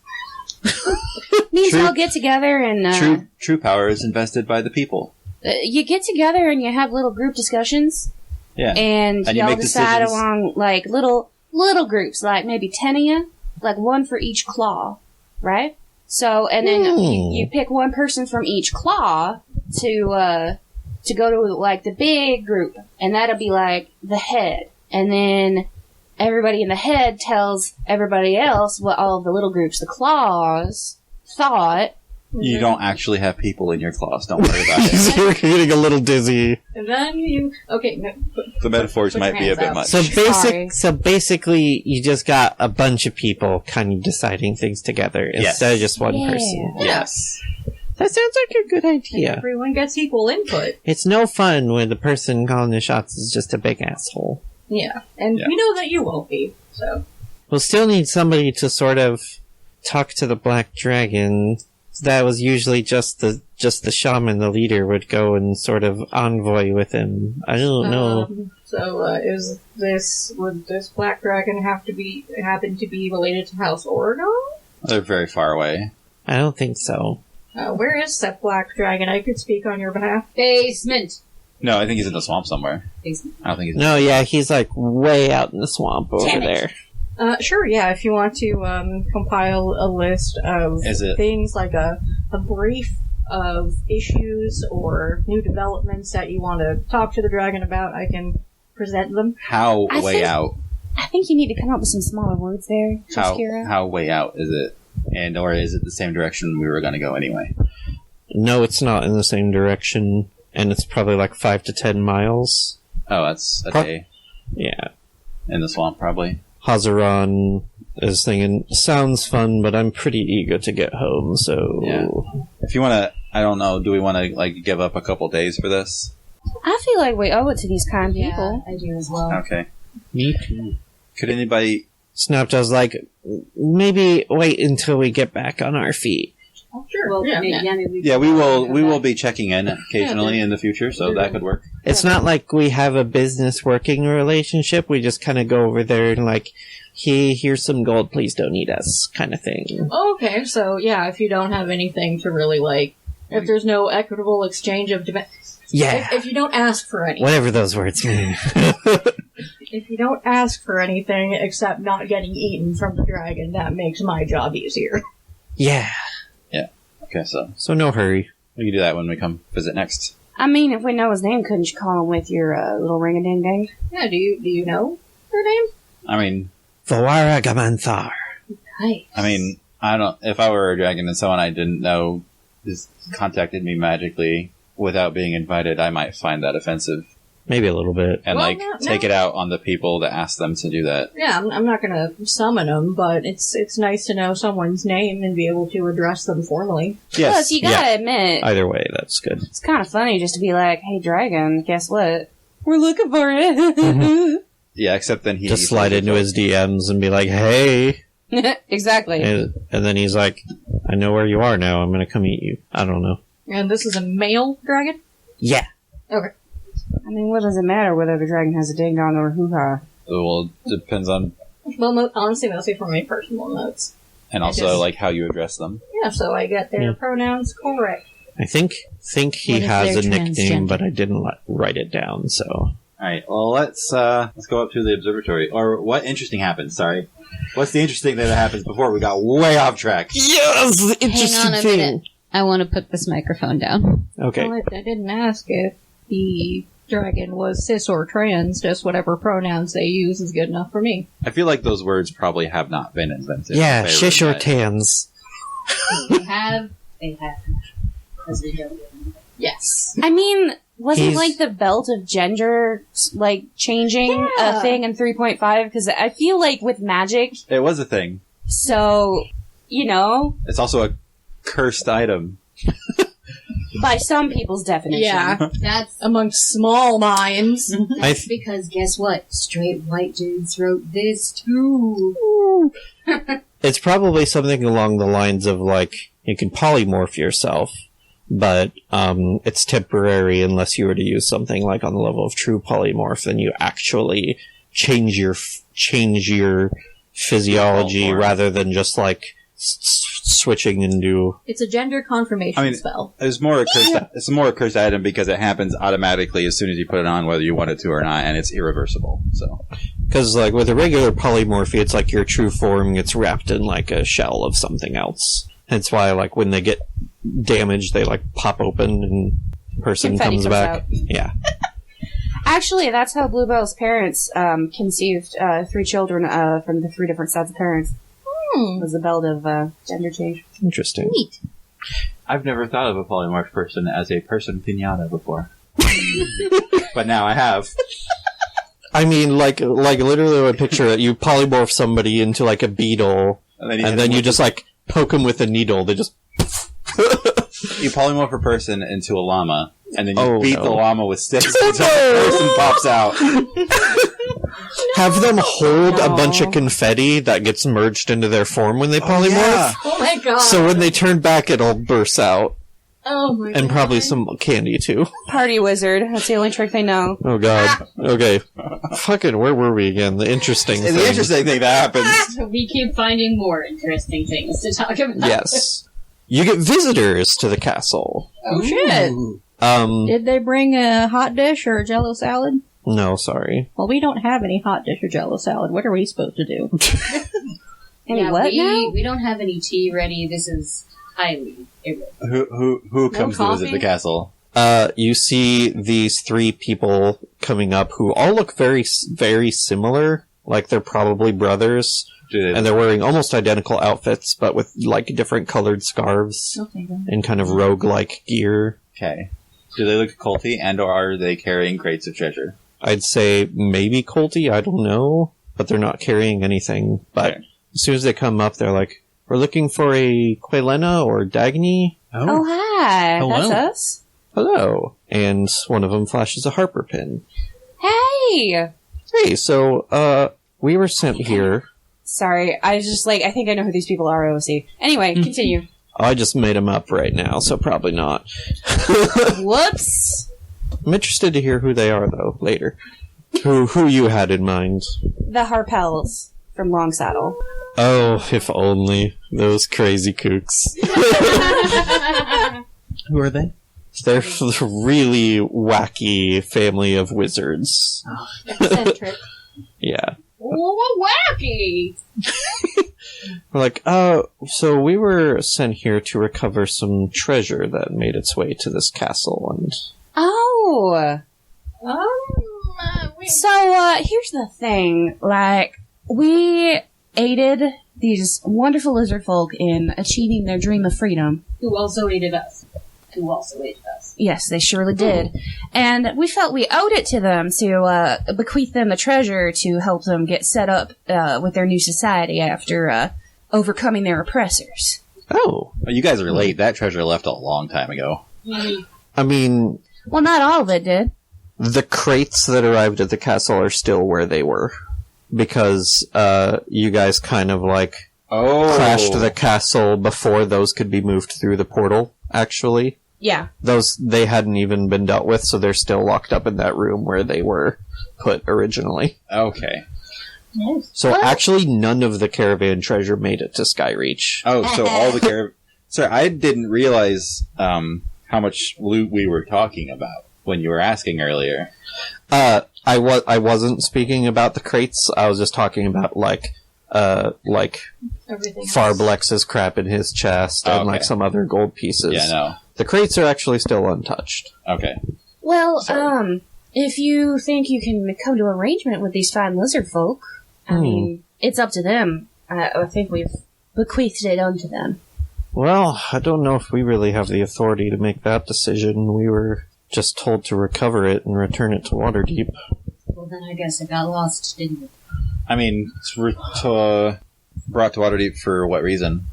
means True- y'all get together and true power is invested by the people. you get together and you have little group discussions. Yeah. And And you y'all make decide decisions. along like little groups, like maybe 10 of you, like one for each claw, right? So, and then you pick one person from each claw to go to like the big group, and that'll be like the head, and then everybody in the head tells everybody else what all of the little groups, the claws, thought. You don't actually have people in your claws. Don't worry about it. You're getting a little dizzy. And then you... Okay, no, The metaphors Put might your be a hands bit out. much. Sorry. So basically, you just got a bunch of people kind of deciding things together instead of just one Yeah. person. Yes. That sounds like a good idea. everyone gets equal input. It's no fun when the person calling the shots is just a big asshole. Yeah. And Yeah. we know that you won't be, so... We'll still need somebody to sort of talk to the Black Dragon. That was usually just the shaman, the leader, would go and sort of envoy with him. I don't know. Would this black dragon happen to be related to House Oregon? They're very far away. I don't think so. Where is that black dragon? I could speak on your behalf. Basement. No, I think he's in the swamp somewhere. Basement. I don't think he's. No, yeah, he's like way out in the swamp over Damn it. there. Sure, yeah, if you want to compile a list of Is it- things like a brief of issues or new developments that you want to talk to the dragon about, I can present them. How I way think- out? I think you need to come up with some smaller words there, Kira. How way out is it? And or is it the same direction we were going to go anyway? No, it's not in the same direction, and it's probably like 5 to 10 miles. Oh, that's a Pro- day Yeah. in the swamp, probably. Hazaran is thinking, sounds fun, but I'm pretty eager to get home, so... Yeah. If you want to, I don't know, do we want to like give up a couple days for this? I feel like we owe it to these kind people. I do as well. Okay. Me too. Could anybody? Snapjaw's like, maybe wait until we get back on our feet. Oh, sure. Well, yeah. maybe Yeah, we will. come We will back. be checking in occasionally in the future, so that could work. It's not like we have a business working relationship. We just kind of go over there and like, hey, here's some gold, please don't eat us, kind of thing. Okay, so yeah, if you don't have anything to really like, if there's no equitable exchange of Yeah, if you don't ask for anything, whatever those words mean. if you don't ask for anything except not getting eaten from the dragon, that makes my job easier. Yeah, Okay, so no hurry. we can do that when we come visit next. I mean, if we know his name, couldn't you call him with your little ring-a-ding-ding? Yeah, do you know her name? I mean, Vawara Gamanthar. Nice. I mean, I don't. If I were a dragon and someone I didn't know just contacted me magically without being invited, I might find that offensive Maybe a little bit. and Well, take it out on the people that asked them to do that. Yeah, I'm not gonna summon them, but it's nice to know someone's name and be able to address them formally. Yes. Plus, you gotta admit, Either way, that's good. it's kind of funny just to be like, hey, dragon, guess what? We're looking for it. Yeah, except then he Just slide into his DMs and be like, hey. Exactly. And then he's like, I know where you are now. I'm going to come eat you. I don't know. And this is a male dragon? Yeah. Okay. I mean, what does it matter whether the dragon has a ding-dong or hoo-ha? Well, depends on, Well, honestly, mostly for my personal notes. and also just- like how you address them. Yeah, so I get their Yeah. pronouns correct. I think he What if has a they're nickname, transgender? but but I didn't write it down, so. All right. Well, let's go up to the observatory. Or what interesting happened? Sorry. What's the interesting thing that happens before we got way off track? Yes! Hang on a minute. I want to put this microphone down. Okay. Well, I didn't ask if the dragon was cis or trans, just whatever pronouns they use is good enough for me. I feel like those words probably have not been invented. Yeah, They were shish or invented. tans. They have. Because we don't. Yes. I mean, Wasn't He's- like the belt of gender like changing a thing in 3.5? Because I feel like with magic, It was a thing. so you know, It's also a cursed item. by some people's definition. Yeah, That's amongst small minds. I because guess what? Straight white dudes wrote this too. It's probably something along the lines of, like, you can polymorph yourself, but it's temporary unless you were to use something like on the level of true polymorph, then you actually change your physiology Polymorph. rather than just, like, switching into... It's a gender confirmation I mean, spell. It's more a cursed item because it happens automatically as soon as you put it on, whether you want it to or not, and it's irreversible. So Because, like, with a regular polymorphy, it's like your true form gets wrapped in, like, a shell of something else. That's why, like, when they get damaged, they, like, pop open and the person Confetti comes comes back. out. Yeah. Actually, that's how Bluebell's parents conceived 3 children from the 3 different sets of parents. It was a belt of gender change. Interesting. Neat. I've never thought of a polymorph person as a person pinata before, but now I have. I mean, like literally I would picture it. You polymorph somebody into, like, a beetle, and then you just, like, poke them with a needle. They just... You polymorph a person into a llama, and then you Oh, beat no. the llama with sticks until the person pops out. Have them hold a No. bunch of confetti that gets merged into their form when they polymorph. yeah. Oh my god. So when they turn back, it all bursts out. oh my god. And probably some candy, too. Party wizard. That's the only trick they know. Oh, God. Okay. Fucking, where were we again? The interesting And thing. the interesting thing that happens. We keep finding more interesting things to talk about. Yes. You get visitors to the castle. Oh shit. Did they bring a hot dish or a jello salad? No, sorry. Well, we don't have any hot dish or jello salad. What are we supposed to do? Any Yeah, what now? we don't have any tea ready. This is highly irregular. Who comes to visit coffee? the castle? You see these 3 people coming up who all look very, very similar. Like they're probably brothers. And they're wearing almost identical outfits, but with, like, different colored scarves Okay, then. and kind of rogue-like gear. Okay. Do they look culty, and or are they carrying crates of treasure? I'd say maybe culty, I don't know. But they're not carrying anything. But Okay. as soon as they come up, they're like, we're looking for a Quelena or Dagny. Oh, hi. Hello. That's us. Hello. And one of them flashes a Harper pin. Hey! Hey, so, we were sent here. Sorry, I was just like, I think I know who these people are, OC. Anyway, continue. I just made them up right now, so probably not. Whoops! I'm interested to hear who they are, though, later. Who you had in mind. The Harpels from Long Saddle. Oh, if only. Those crazy kooks. Who are they? They're a really wacky family of wizards. Eccentric. Yeah. Oh, wacky! We're like, so we were sent here to recover some treasure that made its way to this castle, and... Oh! So, here's the thing. Like, we aided these wonderful lizard folk in achieving their dream of freedom. Who also aided us. Yes, they surely did. And we felt we owed it to them to bequeath them the treasure to help them get set up with their new society after overcoming their oppressors. Oh. Well, you guys are late. That treasure left a long time ago. I mean, Well, not all of it did. the crates that arrived at the castle are still where they were. Because, you guys kind of, like, crashed the castle before those could be moved through the portal, actually. Yeah. Those, they hadn't even been dealt with, so they're still locked up in that room where they were put originally. Okay. So actually none of the caravan treasure made it to Skyreach. Oh, so all the Sorry, I didn't realize how much loot we were talking about when you were asking earlier. I wasn't speaking about the crates, I was just talking about, like Everything else. Farblex's crap in his chest and, Okay. like, some other gold pieces. Yeah, no. The crates are actually still untouched. Okay. Well, if you think you can come to arrangement with these fine lizard folk, I mean, it's up to them. I think we've bequeathed it unto them. Well, I don't know if we really have the authority to make that decision. We were just told to recover it and return it to Waterdeep. Well, then I guess it got lost, didn't it? I mean, it's brought to Waterdeep for what reason?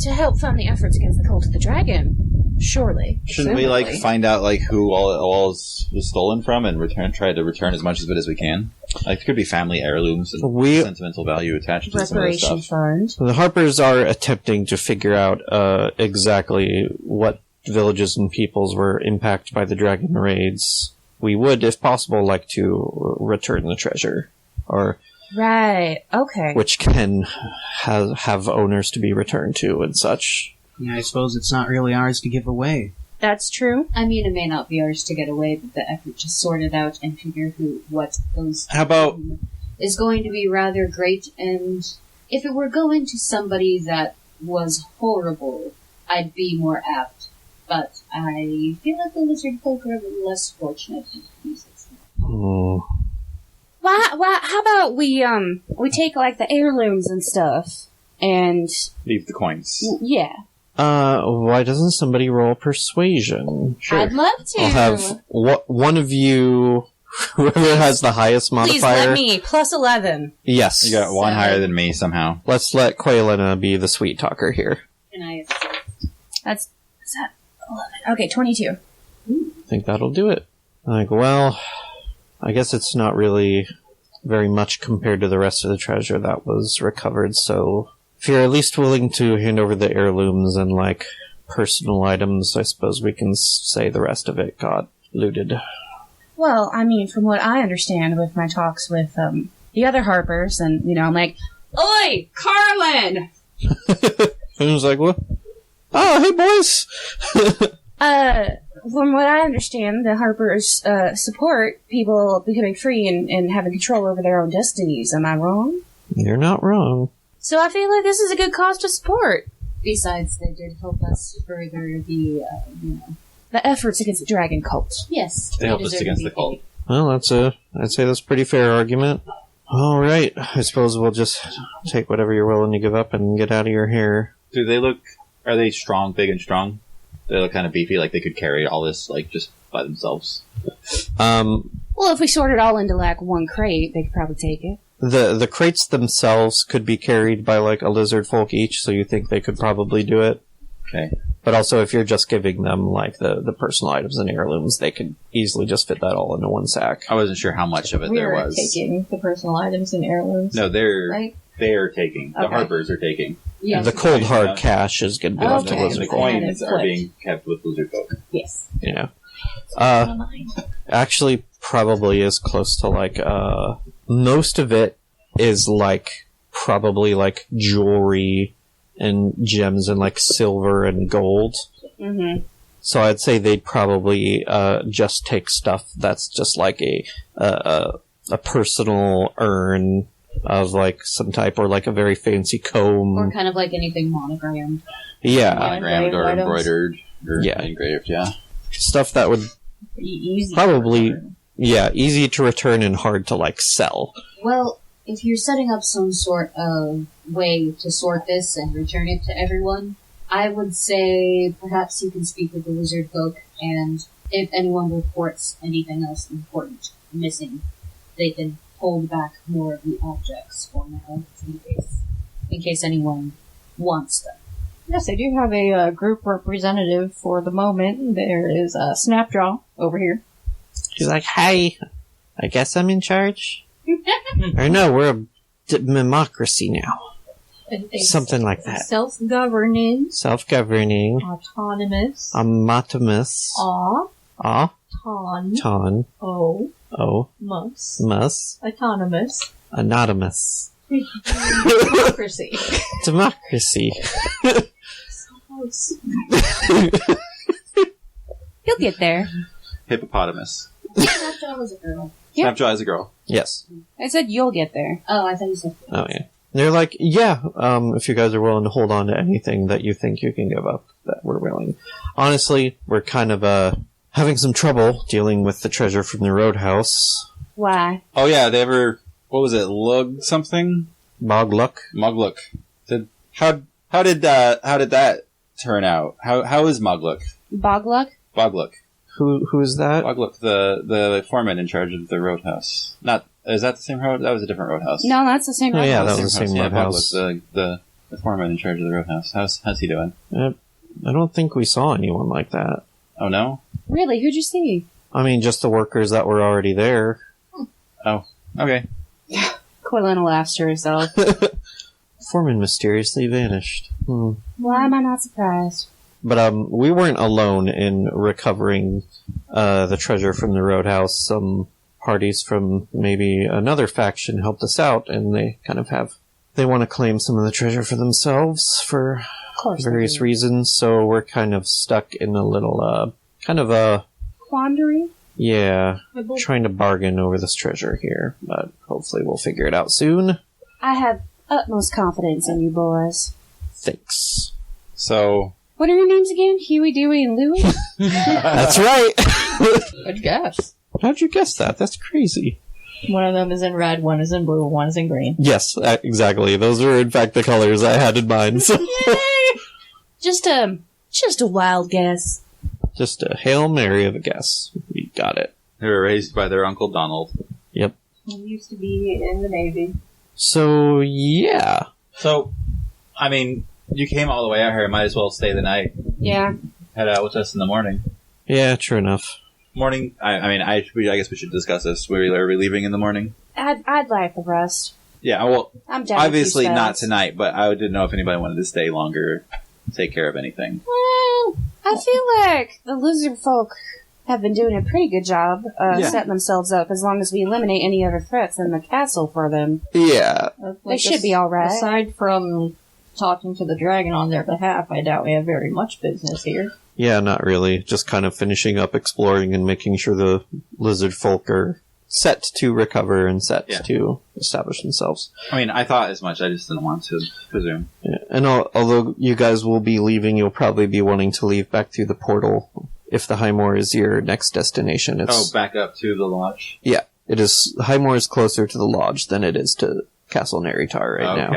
To help fund the efforts against the cult of the dragon. Surely. Shouldn't we, like, find out, like, who all was stolen from and try to return as much of it as we can? Like, there could be family heirlooms and sentimental value attached to some of this Reparation stuff. fund. The Harpers are attempting to figure out exactly what villages and peoples were impacted by the dragon raids. We would, if possible, like to return the treasure, or Right. Okay. which can have owners to be returned to and such. Yeah, I suppose it's not really ours to give away. That's true. I mean, it may not be ours to get away, but the effort to sort it out and figure what those How about... is going to be rather great. And if it were going to somebody that was horrible, I'd be more apt. But I feel like the lizard folk are a little less fortunate in these instances. Hmm. Why, how about we take, like, the heirlooms and stuff, and, Leave the coins. yeah. Why doesn't somebody roll persuasion? Sure. I'd love to. I'll have one of you, whoever has the highest Please modifier. let me. Plus 11. Yes. You got one higher than me somehow. Let's let Quailina be the sweet talker here. Can I Is that 11? Okay, 22. I think that'll do it. Like, well, I guess it's not really very much compared to the rest of the treasure that was recovered, so if you're at least willing to hand over the heirlooms and, like, personal items, I suppose we can say the rest of it got looted. Well, I mean, from what I understand with my talks with the other Harpers, and, you know, I'm like, Oi, Carlin! And I was like, what? Oh, hey, boys! From what I understand, the Harpers support people becoming free and having control over their own destinies. Am I wrong? You're not wrong. So I feel like this is a good cause to support. Besides, they did help us further the, The efforts against the dragon cult. Yes. They helped us deserve against to the be cult. paid. Well, I'd say that's a pretty fair argument. Alright, I suppose we'll just take whatever you're willing to give up and get out of your hair. Are they strong, big and strong? They look kind of beefy, like they could carry all this, like, just by themselves. Well, if we sort it all into, like, one crate, they could probably take it. The crates themselves could be carried by, like, a lizard folk each, so you think they could probably do it. Okay. But also, if you're just giving them, like, the personal items and heirlooms, they could easily just fit that all into one sack. I wasn't sure how much of it there We're was. taking the personal items and heirlooms. No, they're Right? taking. The Okay. Harpers are taking. Yeah. The cold hard cash is going to be left to Okay. lizard The folk. coins are Flipped. being kept with lizard folk. Yes. Yeah. Actually, probably is close to, like, most of it is, like, probably, like, jewelry and gems and, like, silver and gold. Mm-hmm. So I'd say they'd probably just take stuff that's just like a personal urn of, like, some type, or like a very fancy comb. Or kind of like anything monogrammed. Yeah, Monogrammed or items. embroidered or Yeah. engraved, yeah. stuff that would Easy. probably, easy to return and hard to, like, sell. Well, if you're setting up some sort of way to sort this and return it to everyone, I would say perhaps you can speak with the lizard folk, and if anyone reports anything else important missing, they can hold back more of the objects for now, in case anyone wants them. Yes, I do have a group representative for the moment. There is Snapjaw over here. She's like, hey, I guess I'm in charge? Or no, we're a democracy now. Something like that. Self-governing, Self-governing, autonomous, autonomous, ton, ton, mus, autonomous, anonymous. democracy. Democracy. Close. You'll get there. Hippopotamus. Snapjaw was a girl. Yeah. Snapjaw is a girl. Yes. I said you'll get there. Oh, I thought you said. Oh, yeah. They're like, yeah, if you guys are willing to hold on to anything that you think you can give up, that we're willing. Honestly, we're kind of, having some trouble dealing with the treasure from the roadhouse. Why? Oh yeah, they ever, what was it, Lug something? Mogluck. Mogluk. How did that turn out? How is Mogluk? Bogluck? Bogluk. Who's that? Oglook, the foreman in charge of the roadhouse. Is that the same road? That was a different roadhouse. No, that's the same. Oh, yeah, roadhouse. that was the same roadhouse. Oglook, the foreman in charge of the roadhouse. How's he doing? I don't think we saw anyone like that. Oh, no? Really? Who'd you see? I mean, just the workers that were already there. Oh, okay. Quillina laughs to herself. Foreman mysteriously vanished. Why am I not surprised? But we weren't alone in recovering the treasure from the roadhouse. Some parties from maybe another faction helped us out, and they want to claim some of the treasure for themselves for various reasons. So we're kind of stuck in a little Quandary? Yeah, trying to bargain over this treasure here, but hopefully we'll figure it out soon. I have utmost confidence in you boys. Thanks. So... What are your names again? Huey, Dewey, and Louie? That's right! Good guess. How'd you guess that? That's crazy. One of them is in red, one is in blue, one is in green. Yes, exactly. Those are in fact the colors I had in mind. So. Just a wild guess. Just a Hail Mary of a guess. We got it. They were raised by their Uncle Donald. Yep. He used to be in the Navy. So, yeah. So, I mean, you came all the way out here. Might as well stay the night. Yeah. Head out with us in the morning. Yeah, true enough. Morning. I guess we should discuss this. Are we leaving in the morning? I'd like the rest. Yeah. Well, I'm down. obviously not tonight, but I didn't know if anybody wanted to stay longer, take care of anything. Well, I feel like the lizard folk have been doing a pretty good job setting themselves up. As long as we eliminate any other threats in the castle for them, Yeah. they should be all right. Aside from talking to the dragon on their behalf, I doubt we have very much business here. Yeah, not really. Just kind of finishing up exploring and making sure the lizard folk are set to recover and set to establish themselves. I mean, I thought as much. I just didn't want to presume. Yeah. And although you guys will be leaving, you'll probably be wanting to leave back through the portal. If the Highmoor is your next destination, it's... Oh, back up to the lodge? Yeah. It is... Highmoor is closer to the lodge than it is to Castle Naerytar right now.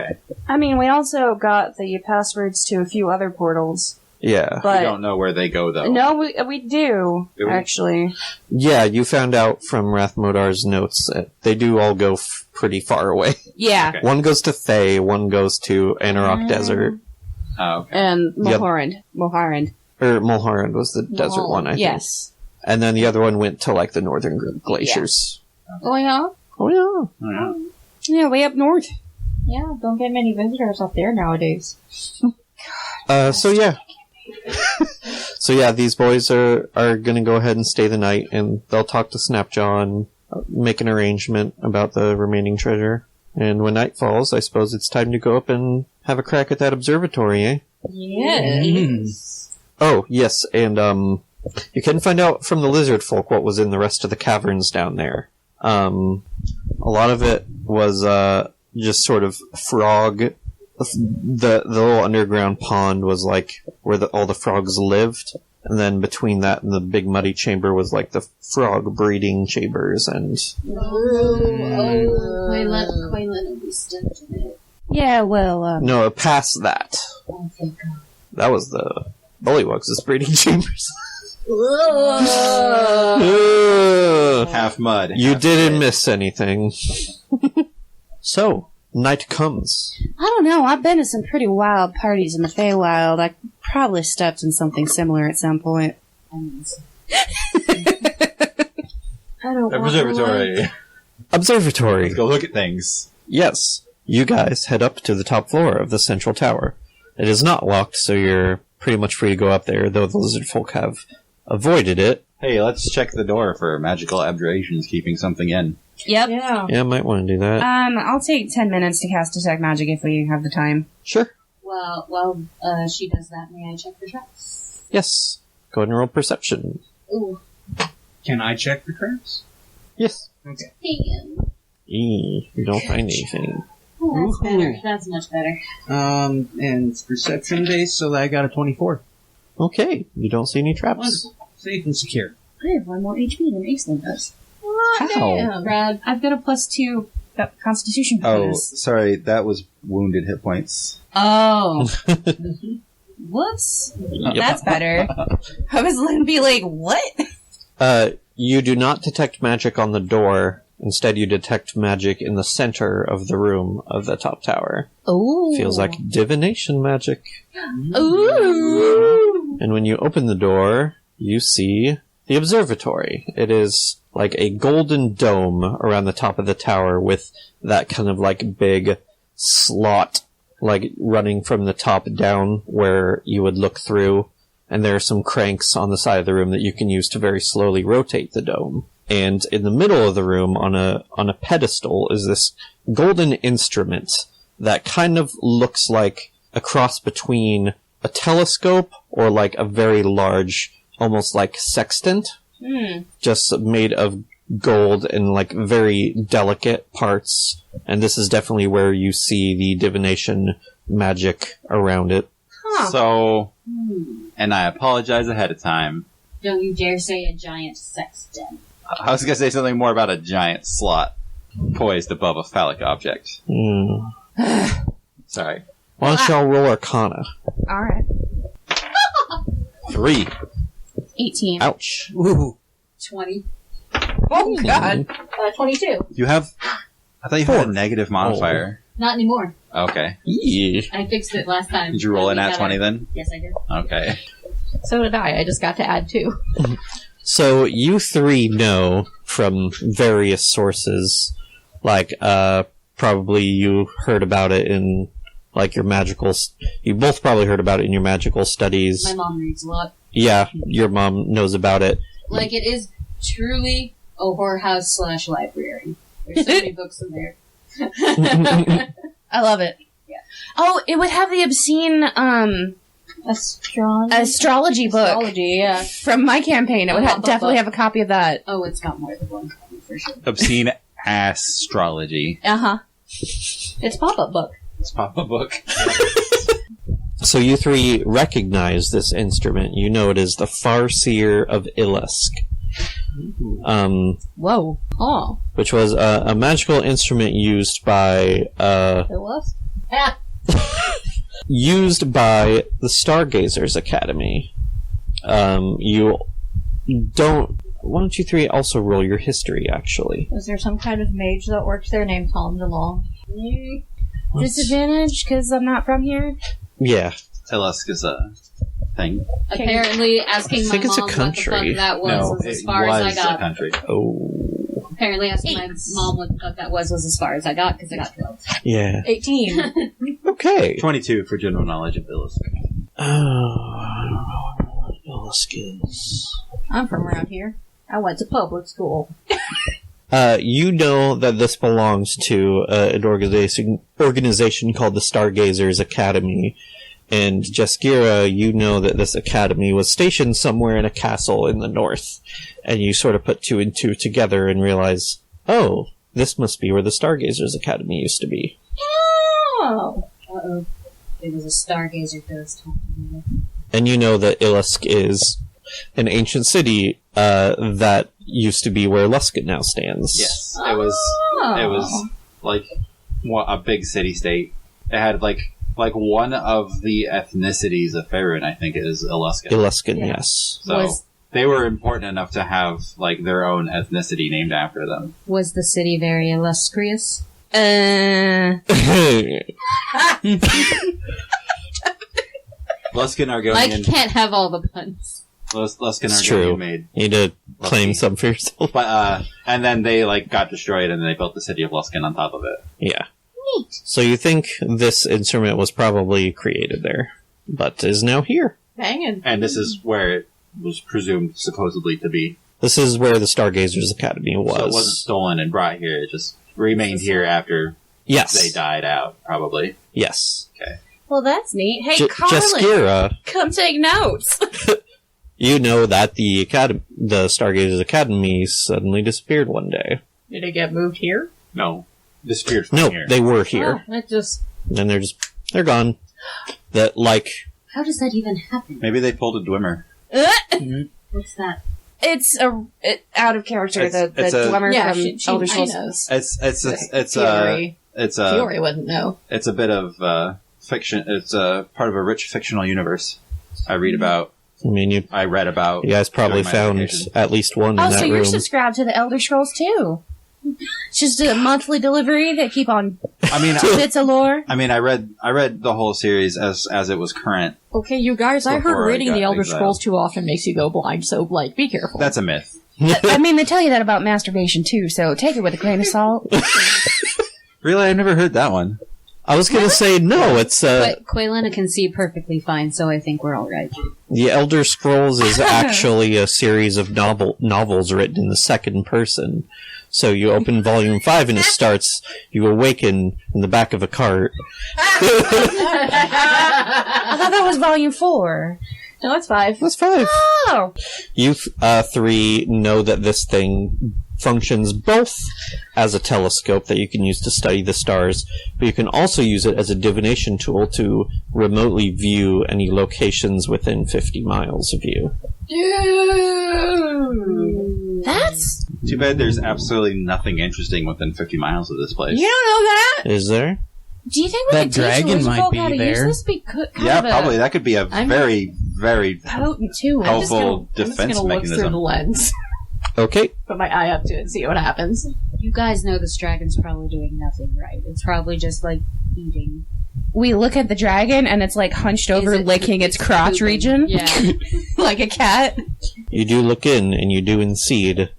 I mean, we also got the passwords to a few other portals. Yeah. But we don't know where they go, though. No, we do, actually. Yeah, you found out from Rathmodar's notes that they do all go pretty far away. Yeah. Okay. One goes to Thay, one goes to Anarok Desert. Oh, okay. And Mulhorand. Or Mulhorand was the desert one, I think. Yes. And then the other one went to, like, the northern glaciers. Oh, yeah? Oh, yeah. Oh, yeah. Yeah, way up north. Yeah, don't get many visitors up there nowadays. So yeah. So yeah, these boys are gonna go ahead and stay the night, and they'll talk to Snapjaw and make an arrangement about the remaining treasure. And when night falls, I suppose it's time to go up and have a crack at that observatory, eh? Yes. Oh, yes, and you can find out from the lizard folk what was in the rest of the caverns down there. A lot of it was just sort of frog. The little underground pond was like where all the frogs lived, and then between that and the big muddy chamber was like the frog breeding chambers and... Quaylen will be stuck in it. Yeah, well, No, past that. Oh, thank God. That was the Bullywugs' breeding chambers. Half mud. You half didn't mud. miss anything. So, night comes. I don't know. I've been to some pretty wild parties in the Feywild. I probably stepped in something similar at some point. I don't Observatory. Observatory. Let's go look at things. Yes. You guys head up to the top floor of the central tower. It is not locked, so you're pretty much free to go up there, though the lizard folk have avoided it. Hey, let's check the door for magical abjurations keeping something in. Yep. Yeah. Yeah, might want to do that. I'll take 10 minutes to cast Detect Magic if we have the time. Sure. Well, while she does that, may I check for traps? Yes. Go ahead and roll perception. Ooh. Can I check for traps? Yes. Okay. Damn. You don't find anything. Oh, that's Woohoo. better. That's much better. And it's perception based, so I got a 24. Okay. You don't see any traps. Wonderful. Safe and secure. I have 1 more HP than Aislinn does. How? Brad. I've got a +2 Constitution Oh, bonus. sorry, that was wounded hit points. Oh. Whoops. Yep. That's better. I was going to be like, what? You do not detect magic on the door. Instead, you detect magic in the center of the room of the top tower. Ooh. Feels like divination magic. Ooh. And when you open the door, you see the observatory. It is like a golden dome around the top of the tower with that kind of like big slot like running from the top down where you would look through. And there are some cranks on the side of the room that you can use to very slowly rotate the dome. And in the middle of the room, on a pedestal, is this golden instrument that kind of looks like a cross between a telescope or like a very large, almost like sextant, just made of gold and like very delicate parts. And this is definitely where you see the divination magic around it. So, and I apologize ahead of time. Don't you dare say a giant sextant. I was going to say something more about a giant slot poised above a phallic object. Sorry. Why don't y'all roll Arcana? Alright. 3. 18. Ouch. Ooh. 20. Oh, God. 22. You have... I thought you had a negative modifier. Not anymore. Okay. Yeah. I fixed it last time. Did you roll We in at got 20 it. then? Yes, I did. Okay. So did I. I just got to add 2. So you three know from various sources, like, probably you heard about it in, like, your magical... You both probably heard about it in your magical studies. My mom reads a lot. Yeah, your mom knows about it. Like, it is truly a whorehouse / library. There's so many books in there. I love it. Yeah. Oh, it would have the obscene, astrology book. Astrology, yeah. From my campaign. It would definitely have a copy of that. Oh, it's got more than one copy for sure. Obscene astrology. Uh-huh. It's pop-up book. It's pop-up book. So you three recognize this instrument. You know it is the Farseer of Illusk. Whoa. Oh. Which was a magical instrument used by It was? Yeah. used by the Stargazers Academy. You don't... Why don't you three also roll your history, actually? Is there some kind of mage that works there named Tom DeLong? Disadvantage because I'm not from here? Yeah. Illusk is a thing. Apparently, asking I my think it's a mom what the country. fuck that was No, was as it far as I was a got. country. Oh. Apparently, asking my mom what the fuck that was as far as I got, because I got 12. Yeah. 18. Okay. 22 for general knowledge of Illusk. Oh, I don't know what Illusk is. I'm from around here. I went to public school. You know that this belongs to an organization called the Stargazers Academy. And Jaskira, you know that this academy was stationed somewhere in a castle in the north. And you sort of put 2 and 2 together and realize, oh, this must be where the Stargazers Academy used to be. Oh. Uh-oh. It was a stargazer ghost talking to me. And you know that Illusk is an ancient city that used to be where Luskin now stands. Yes. It was like a big city-state. It had like one of the ethnicities of Faerun, I think, is Illuskin. Illuskin, Yeah. yes. So they were important enough to have like their own ethnicity named after them. Was the city very illustrious? Luskin I Argonian. can't have all the puns. Luskin It's Argonian true. made. You need to claim Lucky. some for yourself. But and then they like got destroyed, and they built the city of Luskin on top of it. Yeah. So you think this instrument was probably created there, but is now here. Banging. And this is where it was presumed supposedly to be. This is where the Stargazers Academy was. So it wasn't stolen and brought here. It just remained here after Yes. they died out, probably. Yes. Well, that's neat. Hey, Carlin, Jaskira, come take notes. you know that the Stargazers Academy suddenly disappeared one day. Did it get moved here? No. Disappeared from No, here. they were here. Oh, it just... And they're gone. That, like, How does that even happen? Maybe they pulled a Dwemer. What's that? It's out of character. It's The a- Dwemer Yeah, from she Elder might Scrolls. It's Fiore. a Fiore wouldn't know. bit of fiction. It's part of a rich fictional universe I read about I mean, I read about. you guys probably during my found vacation. at least one in Oh, that so you're room. subscribed to the Elder Scrolls too? It's just a monthly delivery that keep on I mean, bits of lore. I read the whole series as it was current. Okay, you guys, I Before heard I reading got the Elder exiled. Scrolls too often makes you go blind, so, like, be careful. That's a myth. I mean, they tell you that about masturbation too, so take it with a grain of salt. Really, I've never heard that one. I was gonna say, no, it's, But Quaylina can see perfectly fine, so I think we're all right. The Elder Scrolls is actually a series of novels written in the second person. So you open volume 5 and it starts, you awaken in the back of a cart. I thought that was volume 4. No, it's 5. That's 5. Oh! You 3 know that this thing functions both as a telescope that you can use to study the stars, but you can also use it as a divination tool to remotely view any locations within 50 miles of you. That's... Too bad there's absolutely nothing interesting within 50 miles of this place. You don't know that? Is there? Do you think we That could dragon teach might folk be how to there. use this? Because Yeah, probably. That could be a I'm very, very potent too. Help. I'm just gonna defense look mechanism. through the lens. Okay. Put my eye up to it and see what happens. You guys know this dragon's probably doing nothing right. It's probably just, like, eating. We look at the dragon and it's like hunched over, Is it- licking its it's crotch pooping. region, Yeah. like a cat. You do look in, and you do indeed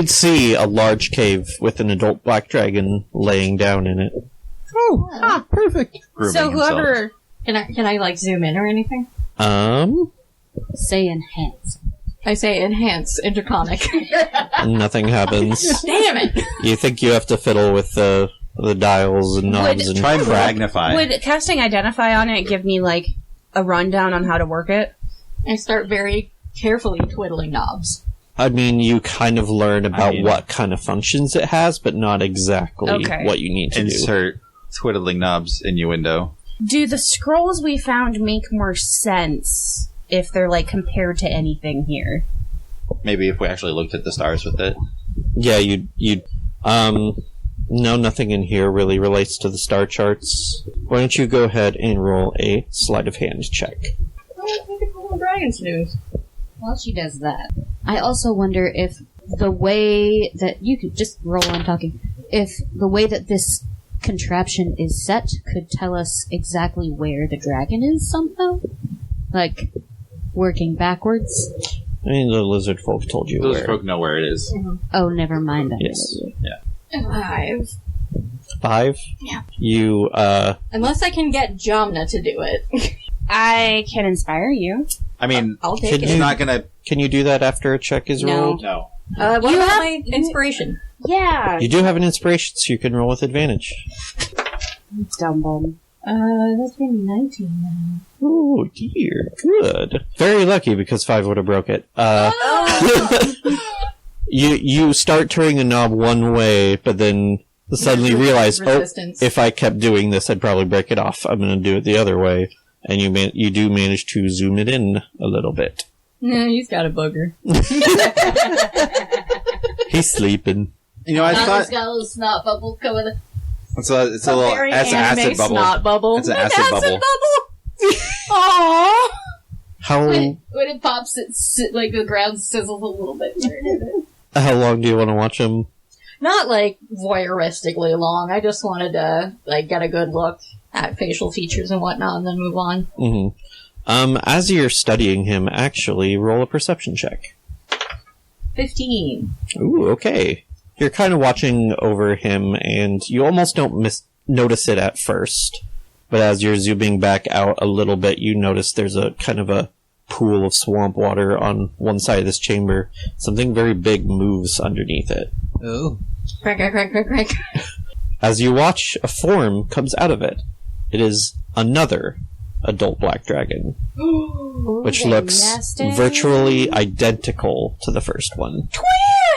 see a large cave with an adult black dragon laying down in it. Oh, perfect. grooming So himself. whoever, Can I like zoom in or anything? Say enhance. I say enhance interconic. Nothing happens. Damn it! You think you have to fiddle with the dials and knobs and Try crap. magnify. would casting identify on it give me like a rundown on how to work it? I start very carefully twiddling knobs. I mean, you kind of learn about mean- what kind of functions it has, but not exactly Okay. what you need to do. Insert twiddling knobs innuendo. Do the scrolls we found make more sense if they're like compared to anything here? Maybe if we actually looked at the stars with it. Yeah, no, nothing in here really relates to the star charts. Why don't you go ahead and roll a sleight of hand check? Dragon's news. While she does that, I also wonder if the way that you could just roll on talking, if the way that this contraption is set could tell us exactly where the dragon is somehow, like working backwards. I mean, the lizard folk told you Those where. folk know where it is. Oh, never mind that. Yes. 5. 5? Yeah. You, Unless I can get Jamna to do it. I can inspire you. I mean, I'll take Can it's it. not gonna. can you do that after a check is No. rolled? No. What You about have- my inspiration? Yeah. You do have an inspiration, so you can roll with advantage. Dumb bum. That's gonna be 19 now. Oh dear, good. Very lucky because 5 would have broke it. You start turning the knob one way, but then suddenly realize, Resistance. if I kept doing this, I'd probably break it off. I'm going to do it the other way, and you do manage to zoom it in a little bit. Nah, he's got a booger. He's sleeping. You know, I Now thought it's got a little snot bubble coming. it's a little Very that's an anime acid bubble. snot bubble. It's an acid bubble. Aww. How When it pops, like the ground sizzles a little bit. how long do you want to watch him? Not like voyeuristically long. I just wanted to like get a good look at facial features and whatnot, and then move on. Mm-hmm. As you're studying him, actually roll a perception check. 15. Ooh, okay. You're kind of watching over him, and you almost don't notice it at first. But as you're zooming back out a little bit, you notice there's a kind of a pool of swamp water on one side of this chamber. Something very big moves underneath it. Oh. Crack, crack, crack, crack, crack. As you watch, a form comes out of it. It is another adult black dragon, which looks nasty. virtually identical to the first one.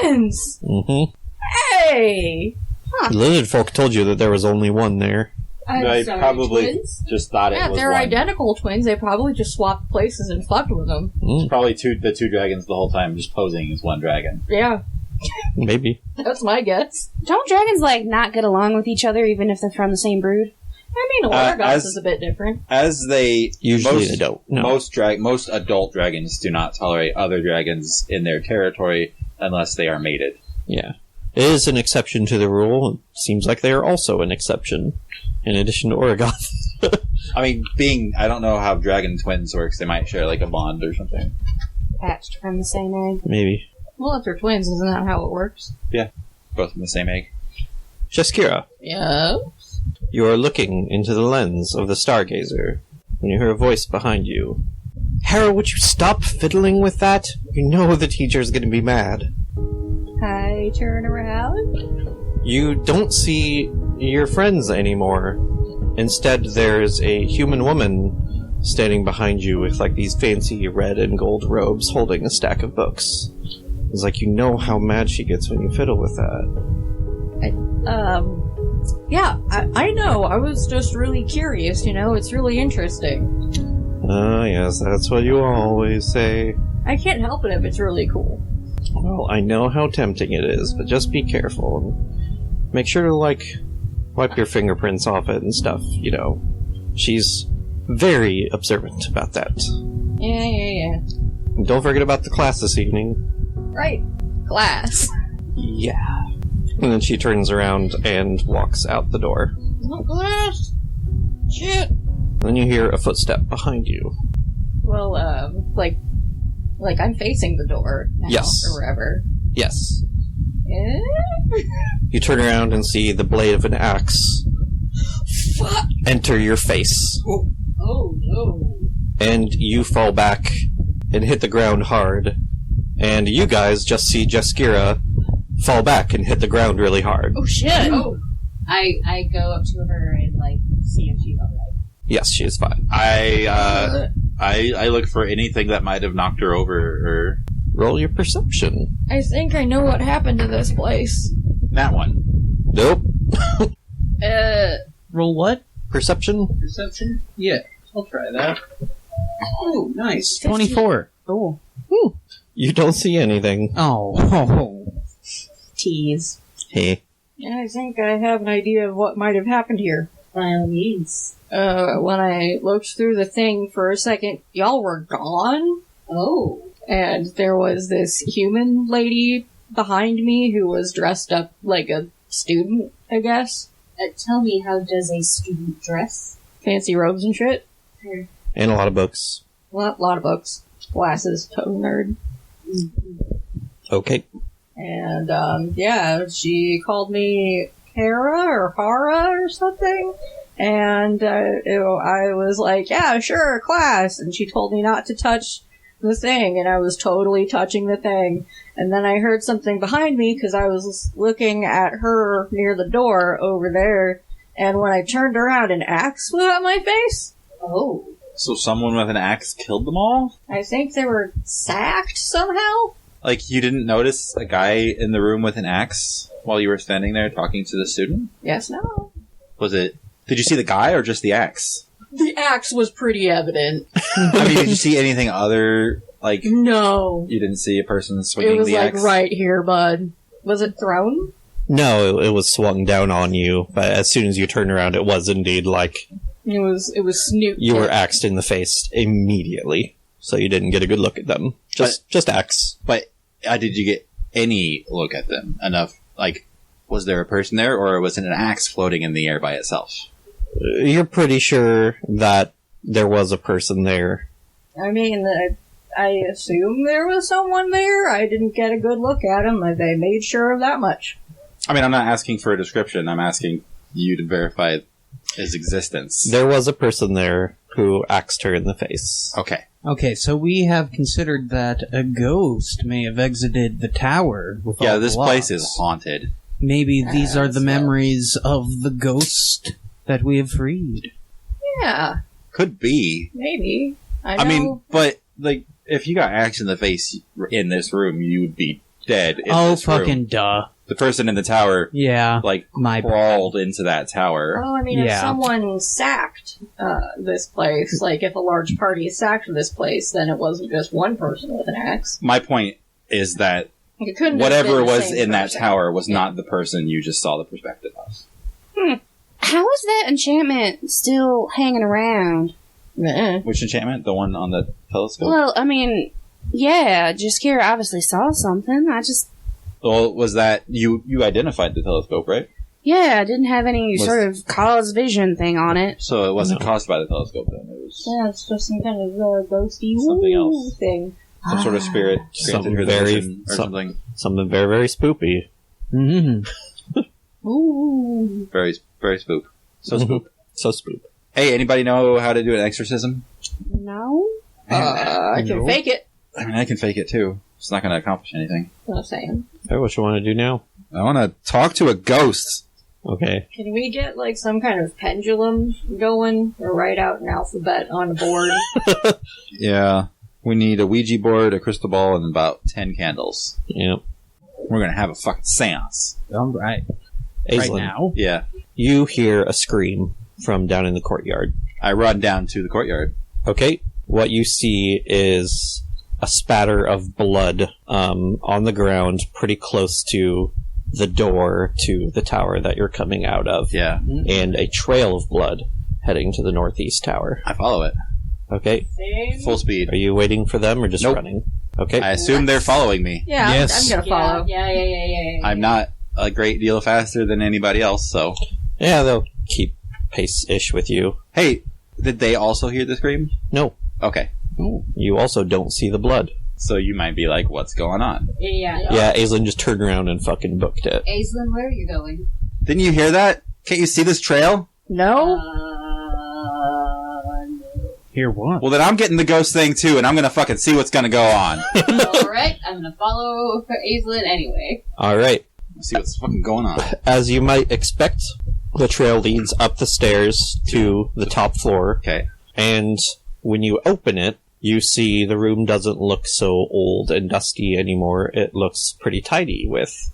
Twins! Mm-hmm. Hey! The lizard folk told you that there was only one there. I probably just thought Yeah, it if was they're one. identical twins, they probably just swapped places and fucked with them. Probably the two dragons the whole time, just posing as one dragon. Yeah, Maybe. that's my guess. Don't dragons like not get along with each other even if they're from the same brood? I mean, Oregon is a bit different. As they Usually they don't. No. Most adult dragons do not tolerate other dragons in their territory unless they are mated. Yeah. It is an exception to the rule. It seems like they are also an exception, in addition to Oregon. I mean, I don't know how dragon twins works. They might share like a bond or something. Hatched from the same egg. Maybe. Well, if they're twins, isn't that how it works? Yeah, both from the same egg. Jaskira, Yeah. you are looking into the lens of the Stargazer when you hear a voice behind you. Hera, would you stop fiddling with that? You know the teacher's going to be mad. I turn around. You don't see your friends anymore. Instead, there's a human woman standing behind you with like these fancy red and gold robes holding a stack of books. It's like you know how mad she gets when you fiddle with that. Yeah, I know. I was just really curious, it's really interesting. Ah, yes, that's what you always say. I can't help it if it's really cool. Well, I know how tempting it is, but just be careful and make sure to, wipe your fingerprints off it and stuff, She's very observant about that. Yeah. And don't forget about the class this evening. Right. Glass. Yeah. And then she turns around and walks out the door. Glass! Shit! Then you hear a footstep behind you. Well, like I'm facing the door now, Yes. or wherever. Yes. Eh? You turn around and see the blade of an axe enter your face. Oh, no. And you fall back and hit the ground hard. And you guys just see Jaskira fall back and hit the ground really hard. Oh, shit! Oh. I go up to her and, see if she's alright. Yes, she is fine. I look for anything that might have knocked her over or Roll your perception. I think I know what happened to this place. that one. Nope. Roll what? Perception? Perception? Yeah, I'll try that. Oh, nice. 24. Cool. You don't see anything. Oh. Tease. Hey. I think I have an idea of what might have happened here. By all means. When I looked through the thing for a second, y'all were gone. Oh. And there was this human lady behind me who was dressed up like a student, I guess. Tell me, how does a student dress? Fancy robes and shit. And a lot of books. A lot of books. Glasses. Total nerd. Okay. And, she called me Kara or Hara or something. And, I was like, yeah, sure, class. And she told me not to touch the thing, and I was totally touching the thing. And then I heard something behind me because I was looking at her near the door over there. And when I turned around, an axe flew at my face. Oh. So someone with an axe killed them all? I think they were sacked somehow. Like, you didn't notice a guy in the room with an axe while you were standing there talking to the student? Yes, no. Did you see the guy or just the axe? The axe was pretty evident. I mean, did you see anything other, No. you didn't see a person It swinging was the axe? right here, bud. Was it thrown? No, it was swung down on you, but as soon as you turned around, it was indeed It was snooped. you were axed in the face immediately, so you didn't get a good look at them. Just axe. But did you get any look at them? Enough? Was there a person there, or was it an axe floating in the air by itself? You're pretty sure that there was a person there. I mean, I assume there was someone there. I didn't get a good look at him. They made sure of that much. I mean, I'm not asking for a description. I'm asking you to verify his existence. There was a person there who axed her in the face. Okay. Okay, so we have considered that a ghost may have exited the tower with all Yeah, the this locks. place is haunted. Maybe these are the That's memories of the ghost that we have freed. Yeah, Could be. maybe. I mean, but, if you got axed in the face in this room, you would be dead in this room. Fucking duh. The person in the tower, Yeah. My crawled into that tower. Well, I mean, if Yeah. someone sacked this place, if a large party sacked this place, then it wasn't just one person with an axe. My point is that It couldn't have whatever been the was same in that person. tower was not the person you just saw the perspective of. How is that enchantment still hanging around? Which enchantment? The one on the telescope? Well, I mean, yeah, just Kira obviously saw something. Well, was that... You identified the telescope, right? Yeah, I didn't have any sort of cause vision thing on it. So it wasn't caused by the telescope, then? It was Yeah, it's just some kind of ghosty something else. thing. Some sort of spirit. Something granted her the very- vision or something. Something very, very spoopy. Mm-hmm. Ooh. Very, very spoop. So spoop. So spoop. Hey, anybody know how to do an exorcism? No? I can fake it. I mean, I can fake it too. It's not going to accomplish anything. That's what I'm saying. Hey, what you want to do now? I want to talk to a ghost. Okay. Can we get like some kind of pendulum going or write out an alphabet on a board? Yeah. We need a Ouija board, a crystal ball, and about 10 candles. Yep. We're going to have a fucking seance. All right. Right Aislinn, now. Yeah. you hear a scream from down in the courtyard. I run down to the courtyard. Okay. What you see is a spatter of blood on the ground pretty close to the door to the tower that you're coming out of. Yeah. And a trail of blood heading to the northeast tower. I follow it. Okay. Same. Full speed. Are you waiting for them or just Nope. running? Okay. I assume they're following me. Yeah, Yes. I'm gonna follow. Yeah. I'm not a great deal faster than anybody else, so... Yeah, they'll keep pace-ish with you. Hey, did they also hear the scream? No. Okay. You also don't see the blood. So you might be like, what's going on? Yeah. Yeah, Aislinn just turned around and fucking booked it. Aislinn, where are you going? Didn't you hear that? Can't you see this trail? No? No. Hear what? Well, then I'm getting the ghost thing too, and I'm gonna fucking see what's gonna go on. Alright, I'm gonna follow Aislinn anyway. Alright. See what's fucking going on. As you might expect, the trail leads up the stairs to the top floor. Okay. And when you open it, you see the room doesn't look so old and dusty anymore. It looks pretty tidy with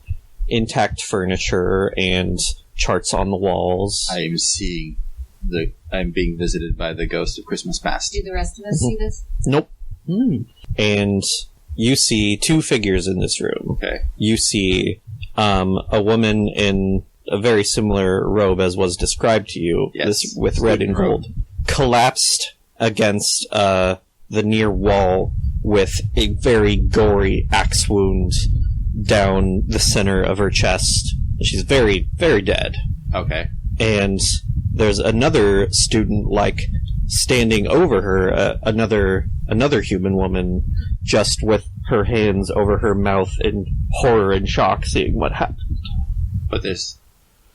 intact furniture and charts on the walls. I am seeing I'm being visited by the ghost of Christmas past. Do the rest of us see this? Nope. And you see two figures in this room. Okay. You see a woman in a very similar robe as was described to you, Yes. this with red and gold, collapsed against the near wall with a very gory axe wound down the center of her chest. She's very, very dead. Okay. And there's another student, like, standing over her, another human woman, just with her hands over her mouth in horror and shock, seeing what happened. But there's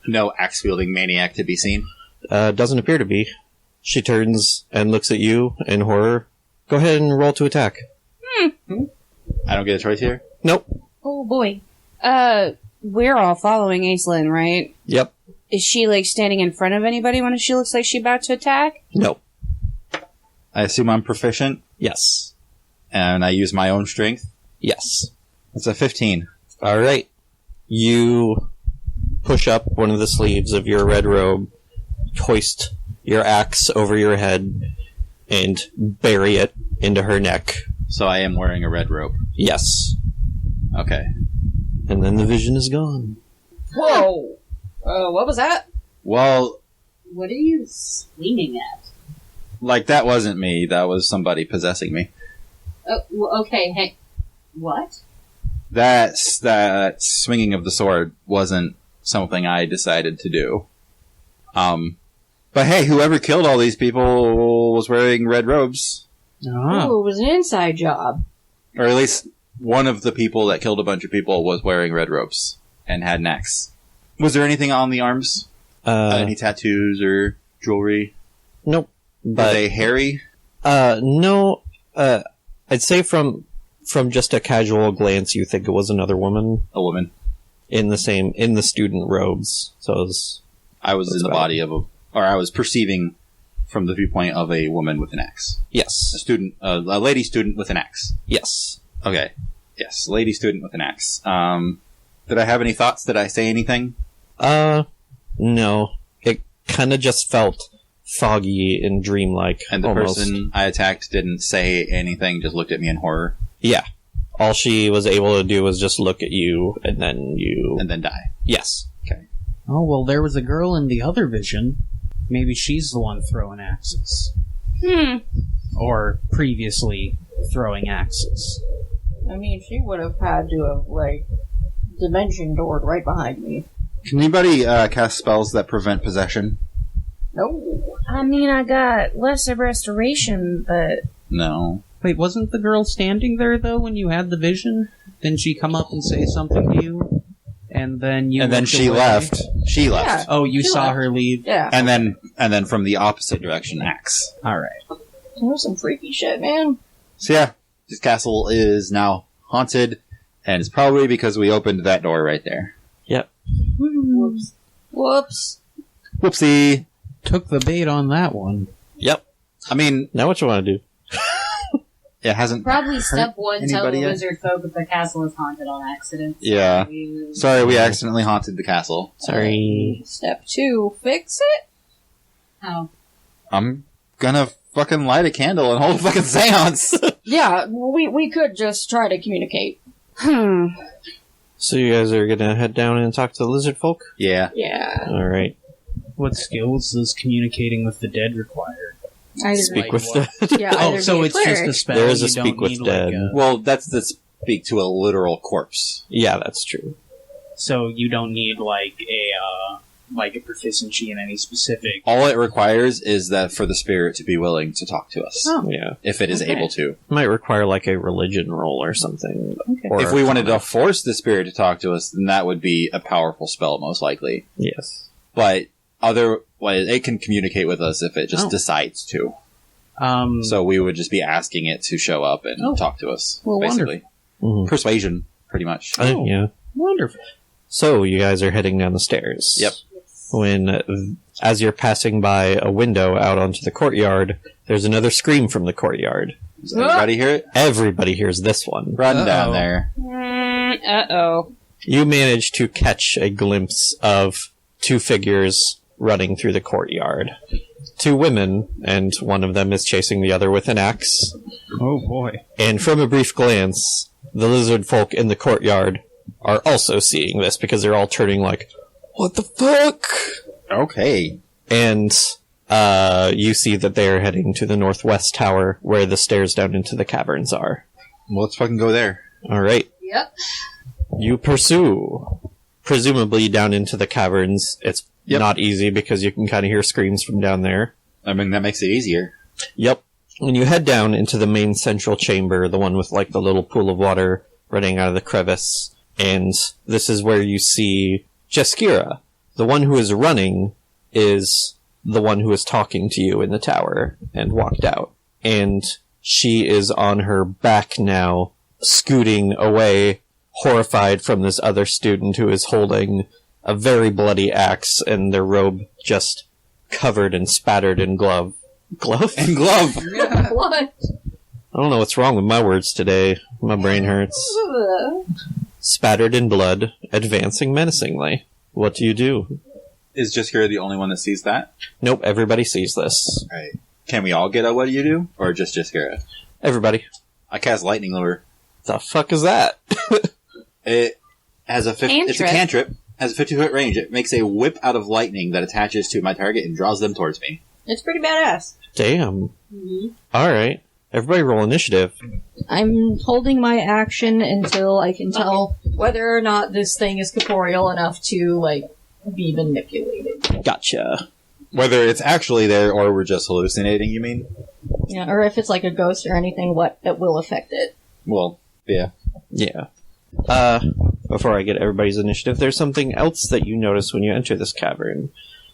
no axe-wielding maniac to be seen. Doesn't appear to be. She turns and looks at you in horror. Go ahead and roll to attack. I don't get a choice here? Nope. Oh boy. We're all following Aislinn, right? Yep. Is she, like, standing in front of anybody when she looks like she's about to attack? Nope. I assume I'm proficient, Yes. and I use my own strength. Yes. It's a 15. Alright. You push up one of the sleeves of your red robe, hoist your axe over your head, and bury it into her neck. So I am wearing a red robe. Yes. Okay. And then the vision is gone. Whoa! What was that? Well, What are you swinging at? like, that wasn't me. That was somebody possessing me. Oh, well, okay, hey. What? That swinging of the sword wasn't something I decided to do. But hey, whoever killed all these people was wearing red robes. Ah. Ooh, it was an inside job. Or at least one of the people that killed a bunch of people was wearing red robes and had an axe. Was there anything on the arms? Any tattoos or jewelry? Nope. Were But they hairy? no. I'd say from just a casual glance, you think it was another woman A woman. in the student robes. So it was, I was That's in the about body of or I was perceiving from the viewpoint of a woman with an axe. yes, A lady student with an axe. yes. Okay. Yes, lady student with an axe. Did I have any thoughts? Did I say anything? No. It kind of just felt foggy and dreamlike. And the almost. person I attacked didn't say anything, just looked at me in horror, Yeah. All she was able to do was just look at you, and then you... and then die. Yes. Oh, well, there was a girl in the other vision. Maybe she's the one throwing axes. Or previously throwing axes. I mean, she would have had to have, like, dimension doored right behind me. Can anybody cast spells that prevent possession? No. I mean, I got lesser restoration, but... No. Wait, wasn't the girl standing there, though, when you had the vision? Didn't she come up and say something to you? And then you And then looked she away? left. She left. Yeah. Oh, you She saw left. her leave? Yeah. And then from the opposite direction, axe. Alright. That was some freaky shit, man. So yeah, this castle is now haunted, and it's probably because we opened that door right there. Whoops. Whoops. Whoopsie. Took the bait on that one. Yep. I mean, Now what you want to do? it hasn't. Probably step one, tell the anybody yet? lizard folk that the castle is haunted on accident. Yeah. You- Sorry, we accidentally haunted the castle. Sorry. Step 2, fix it? How? I'm gonna fucking light a candle and hold a fucking seance. Yeah, we could just try to communicate. So you guys are gonna head down and talk to the lizard folk? Yeah. Yeah. Alright. What skills does communicating with the dead require? Speak with what? the... Yeah, Oh, either so be it's just a cleric. spell. There is a you don't speak with need, dead. Well, that's to speak to a literal corpse. Yeah, that's true. So you don't need like a proficiency in any specific. All it requires is that for the spirit to be willing to talk to us, Yeah. if it is Okay. able to. Might require like a religion roll or something. Or If we wanted to force the spirit to talk to us, then that would be a powerful spell, most likely. Yes. But otherwise, it can communicate with us if it just Oh. decides to. So So we would just be asking it to show up and talk to us, Well, basically. Mhm. Persuasion, pretty much. Yeah. wonderful. So you guys are heading down the stairs. Yep. When, as you're passing by a window out onto the courtyard, there's another scream from the courtyard. Does everybody hear it? Everybody hears this one. Run down there. Uh-oh. You manage to catch a glimpse of two figures running through the courtyard. Two women, and one of them is chasing the other with an axe. Oh boy. And from a brief glance, the lizard folk in the courtyard are also seeing this because they're all turning like, what the fuck? Okay. And you see that they are heading to the northwest tower where the stairs down into the caverns are. Well, let's fucking go there. Alright. Yep. You pursue. Presumably down into the caverns. It's Yep. not easy because you can kind of hear screams from down there. I mean, that makes it easier. Yep. When you head down into the main central chamber, the one with like the little pool of water running out of the crevice, and this is where you see Jeskira. The one who is running is the one who is talking to you in the tower and walked out. And she is on her back now, scooting away, horrified from this other student who is holding a very bloody axe and their robe just covered and spattered in glove. Glove? And glove. What? I don't know what's wrong with my words today. My brain hurts. Spattered in blood, advancing menacingly. What do you do? Is Jeskira the only one that sees that? Nope, everybody sees this. Right. Can we all get a what do you do? Or just Jeskira? Everybody. I cast lightning lure. The fuck is that? It has a it's a Cantrip. cantrip. Has a 50-foot range. It makes a whip out of lightning that attaches to my target and draws them towards me. It's pretty badass. Damn. Alright. Everybody roll initiative. I'm holding my action until I can tell whether or not this thing is corporeal enough to, like, be manipulated. Gotcha. Whether it's actually there or we're just hallucinating, you mean? Yeah, or if it's like a ghost or anything, what it will affect it. Well, yeah. Yeah. Before I get everybody's initiative, there's something else that you notice when you enter this cavern.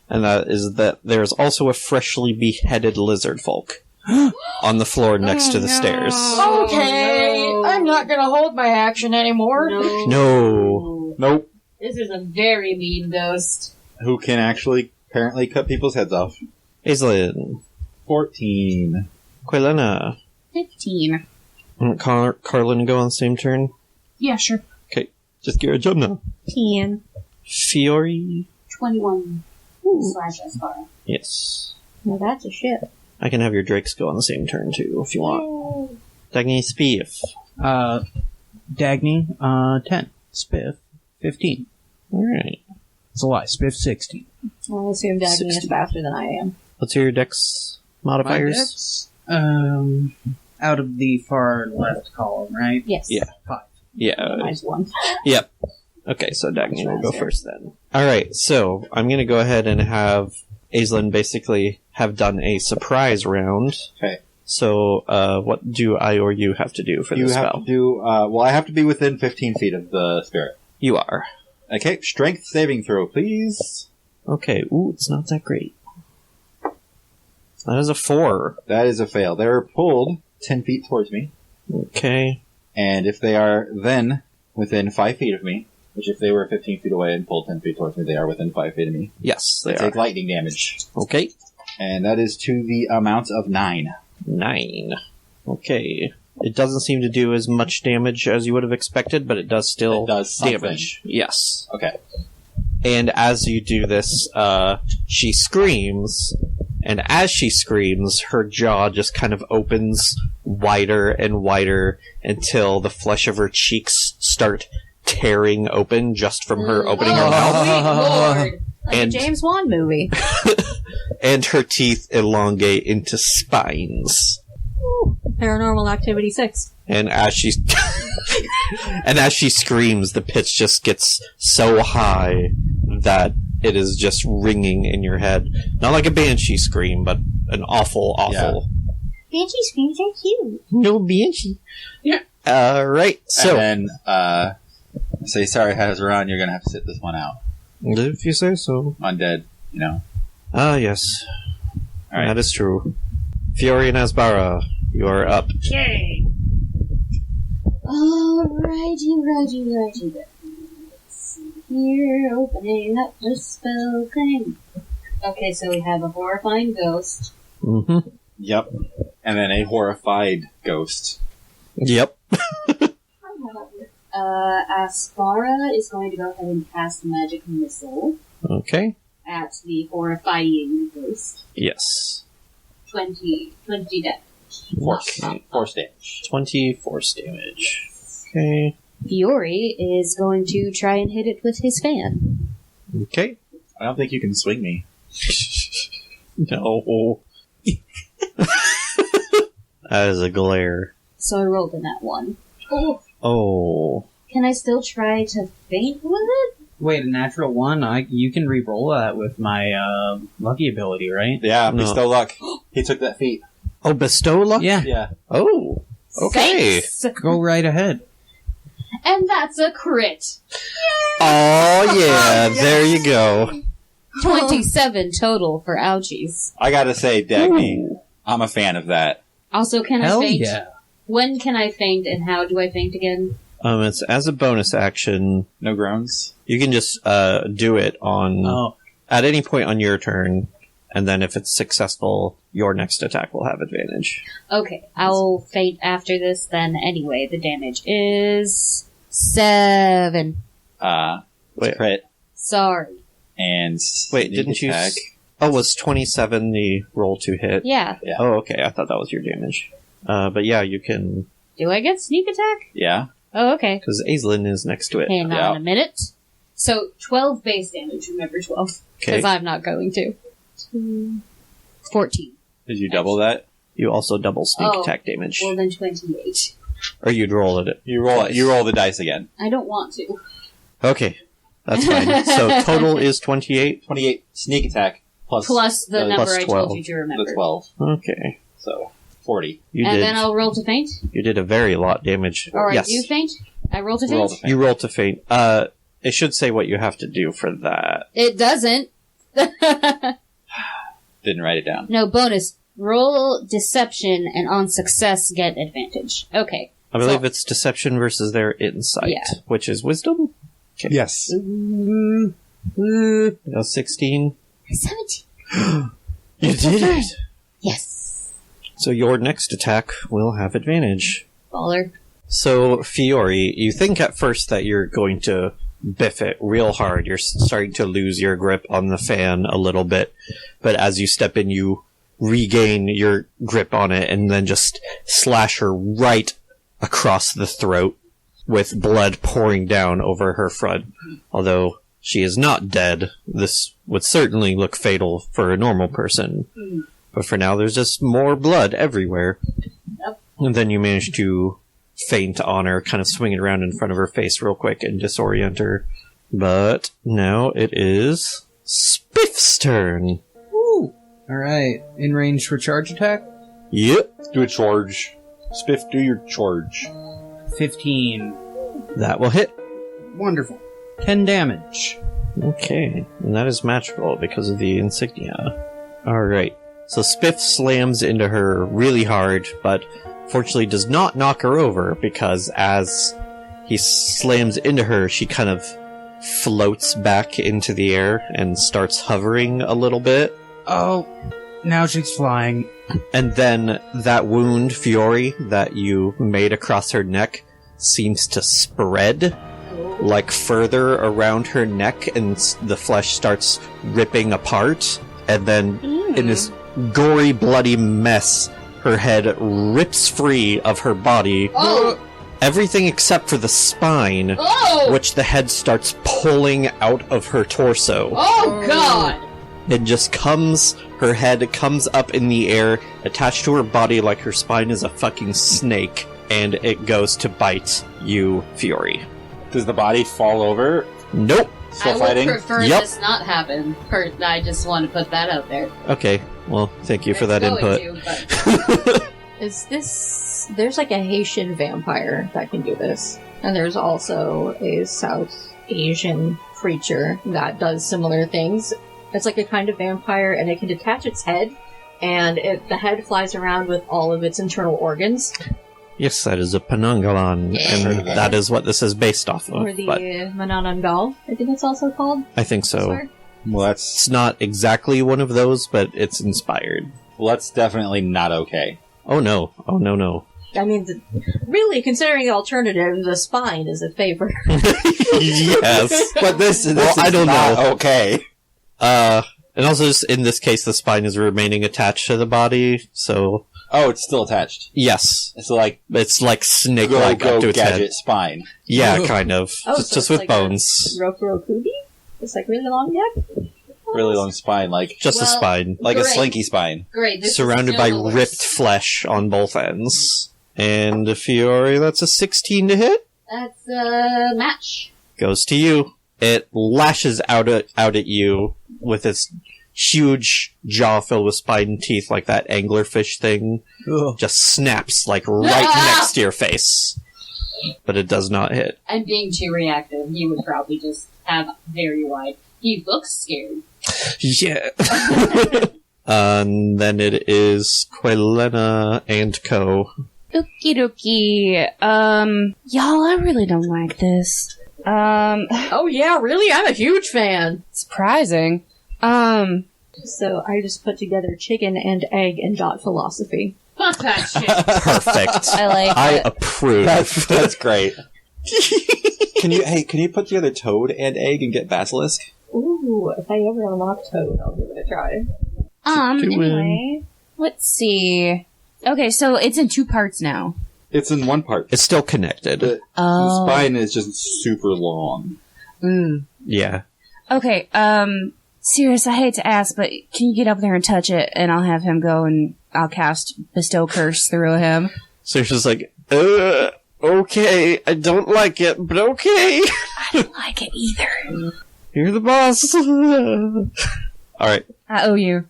And that is that there's also a freshly beheaded lizard folk on the floor next to the stairs. Okay, no. I'm not gonna hold my action anymore. No. No. Nope. This is a very mean ghost. Who can actually apparently cut people's heads off? Aislinn. 14. Quelena. 15. Carlin go on the same turn. Yeah, sure. Okay. Just get a jump now. 10. Fiori. 21 slash Aspara. Yes. Well, that's a shit. I can have your drakes go on the same turn too, if you want. Dagny Spiff. Dagny, 10. Spiff, 15. Alright. It's a lie. Spiff 16. I'll assume Dagny is 60. faster than I am. What's your dex modifiers? Out of the far left column, right? Yes. Yeah. 5. Yeah. Minus 1. Yep. Okay, so Dagny will go first then. Alright, so I'm going to go ahead and have Aislinn basically have done a surprise round. Okay. So, what do I or you have to do for You this have spell? to do, well, I have to be within 15 feet of the spirit. You are. Okay, strength saving throw, please. Okay, ooh, it's not that great. That is a 4. That is a fail. They're pulled 10 feet towards me, Okay. and if they are then within 5 feet of me, which if they were 15 feet away and pulled 10 feet towards me, they are within 5 feet of me, Yes, they they are. take lightning damage. Okay. And that is to the amount of 9. 9. Okay. It doesn't seem to do as much damage as you would have expected, but it does still It does something. damage. Yes. Okay. And as you do this, she screams, and as she screams, her jaw just kind of opens wider and wider until the flesh of her cheeks start tearing open just from her opening her mouth. Sweet Lord. Like And- a James Wan movie. And her teeth elongate into spines. Paranormal Activity 6. And as she and as she screams, the pitch just gets so high that it is just ringing in your head. Not like a banshee scream, but an awful. Banshee screams are cute. No banshee. Yeah. Right. So And then, say, sorry, Hazaran, you're gonna have to sit this one out. if you say so. Undead, you know. Ah, yes. All right. That is true. Fiori and Asbara, you are up. Okay. Alrighty. Let's see here, opening up the spell thing. Okay, so we have a horrifying ghost. Mm-hmm. Yep. And then a horrified ghost. Yep. Aspara is going to go ahead and cast Magic Missile Okay. at the horrifying ghost. Yes. 20 damage. Force. Okay. Force damage. 20 force damage. Okay. Fury is going to try and hit it with his fan. Okay. I don't think you can swing me. No. That is a glare. So I rolled in that one. Oh. Can I still try to feint with it? Wait, a natural 1? You can re-roll that with my lucky ability, right? Yeah, No. bestow luck. He took that feat. Oh, bestow luck? Yeah. Yeah. Oh. Okay. Thanks. Go right ahead. And that's a crit. Oh, yeah. There you go. 27 total for ouchies. I gotta say, Dagny, I'm a fan of that. Also, can Hell I feint? yeah. When can I feint and how do I feint again? It's as a bonus action. No groans? You can just do it on Oh, at any point on your turn, and then if it's successful, your next attack will have advantage. Okay, I'll feint after this then. Anyway, the damage is 7. Wait. Crit. Sorry. And Wait, sneak didn't you? attack. Oh, was 27 the roll to hit? Yeah. Yeah. Oh, okay. I thought that was your damage. But yeah, you can, Do I get sneak attack? Yeah. Oh, okay. because Aislinn is next to it. Hang Yeah. on a minute. So, 12 base damage, remember 12. Okay. Because I'm not going to. 14. Did you double that? You also double sneak Oh. attack damage. Well, then 28. Or you'd roll it. You roll Twice. You roll the dice again. I don't want to. Okay. That's fine. So total is 28. 28 sneak attack plus Plus the number plus I 12. told you to remember. the 12. Okay. So 40. You And did. then I'll roll to feint? You did a very lot damage. Or yes. I do feint? I roll to feint? Roll the feint. You roll to faint. It should say what you have to do for that. It doesn't. Didn't write it down. No, bonus. Roll deception and on success get advantage. Okay. I believe it's deception versus their insight, Yeah. which is wisdom. Yes. 16. 17. You did it. Yes. So your next attack will have advantage. Baller. So, Fiori, you think at first that you're going to biff it real hard. You're starting to lose your grip on the fan a little bit. But as you step in, you regain your grip on it and then just slash her right across the throat with blood pouring down over her front. Although she is not dead. This would certainly look fatal for a normal person. But for now, there's just more blood everywhere. Yep. And then you manage to feint on her, kind of swing it around in front of her face real quick and disorient her. But now it is Spiff's turn. Woo! Alright, in range for charge attack? Yep. Do a charge. Spiff, do your charge. 15. That will hit. Wonderful. 10 damage. Okay, and that is magical because of the insignia. Alright, so Spiff slams into her really hard, but fortunately does not knock her over, because as he slams into her, she kind of floats back into the air and starts hovering a little bit. Oh, now she's flying. And then that wound, Fiore, that you made across her neck seems to spread like further around her neck, and the flesh starts ripping apart. And then in this gory, bloody mess, her head rips free of her body. Oh! Everything except for the spine, Oh! which the head starts pulling out of her torso. Oh, God! It just her head comes up in the air, attached to her body like her spine is a fucking snake, and it goes to bite you, Fiore. Does the body fall over? Nope. Still I fighting? would prefer Yep. this not happen. I just want to put that out there. Okay, well, thank you for that It's going input. to, but- Is this... There's like a Haitian vampire that can do this. And there's also a South Asian creature that does similar things. It's like a kind of vampire, and it can detach its head, and the head flies around with all of its internal organs. Yes, that is a Penangalan, and that is what this is based off of. Or the But Manananggal, I think it's also called. I think so. Sorry. Well, It's not exactly one of those, but it's inspired. that's definitely not okay. Oh no. Oh no, no. I mean, really, considering the alternative, the spine is a favor. Yes. But this Well, is I don't not know. okay. And also, in this case, the spine is remaining attached to the body, so Oh, it's still attached. yes. It's like It's like snake-like up to its gadget head. spine. Yeah, kind of. Oh, just so just it's with like bones. Rokurokubi? It's like really long neck? Really long spine, like Just a Well, spine. a Great. slinky spine. Great. This is Surrounded still by the worst. ripped flesh on both ends. And Fiore, that's a 16 to hit. That's a match. Goes to you. It lashes out at you with its huge jaw filled with spine teeth, like that anglerfish thing. Ugh. Just snaps like right next to your face. But it does not hit. I'm being too reactive. He would probably just have very wide. He looks scared. Yeah. And then it is Quelena and Co. Okie dokie. Y'all, I really don't like this. Oh yeah, really? I'm a huge fan! Surprising. So I just put together chicken and egg and dot philosophy. Fuck that shit. Perfect. I like I it. approve. That's great. Can you put together toad and egg and get basilisk? Ooh, if I ever unlock Toad, I'll give it a try. Anyway, let's see. Okay, so it's in 2 parts now. It's in one part. It's still connected. The Oh. spine is just super long. Yeah. Okay, Sirius, I hate to ask, but can you get up there and touch it, and I'll have him go and I'll cast Bestow Curse through him. So she's just like, okay, I don't like it, but okay. I don't like it either. You're the boss. Alright. I owe you.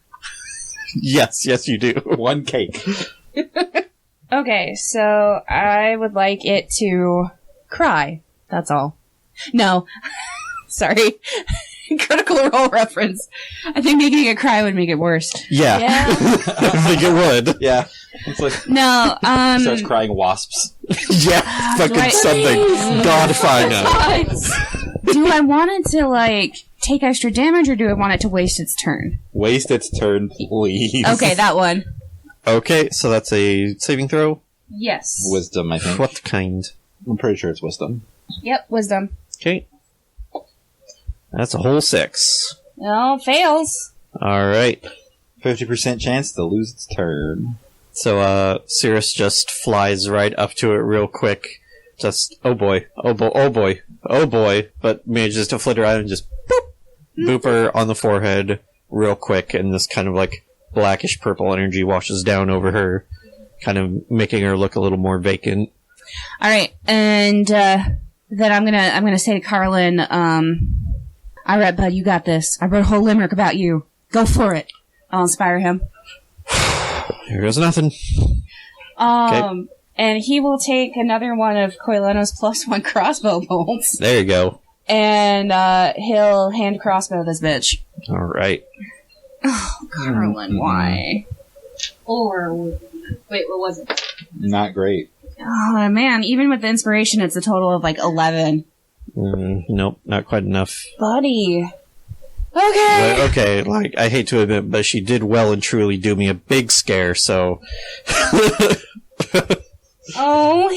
Yes, you do. One cake. Okay, so I would like it to cry. That's all. No. Sorry. Critical Role reference. I think making it cry would make it worse. Yeah. Yeah. I think it would. Yeah. It's like No, starts crying wasps. Yeah, fucking Right. something. God if I know. do I want it to, like, take extra damage, or do I want it to waste its turn? Waste its turn, please. Okay, that one. Okay, so that's a saving throw. Yes. Wisdom, I think. What kind? I'm pretty sure it's wisdom. Yep, wisdom. Okay. That's a whole 6. No, fails. Alright. 50% chance to lose its turn. So, Cirrus just flies right up to it real quick, just, oh boy, oh boy, oh boy, oh boy, but manages to flit her out and just boop her on the forehead real quick, and this kind of like blackish purple energy washes down over her, kind of making her look a little more vacant. All right, and then I'm gonna say to Carlin, all right, bud, you got this. I wrote a whole limerick about you. Go for it. I'll inspire him. Here goes nothing. And he will take another one of Koilena's +1 crossbow bolts, There you go. and he'll hand crossbow this bitch. All right. Carlin, why? Or, wait, what was it? Not great. Oh man, even with the inspiration, it's a total of like 11. Nope, not quite enough. Buddy. Okay. But, okay, like, I hate to admit, but she did well and truly do me a big scare, so... Oh,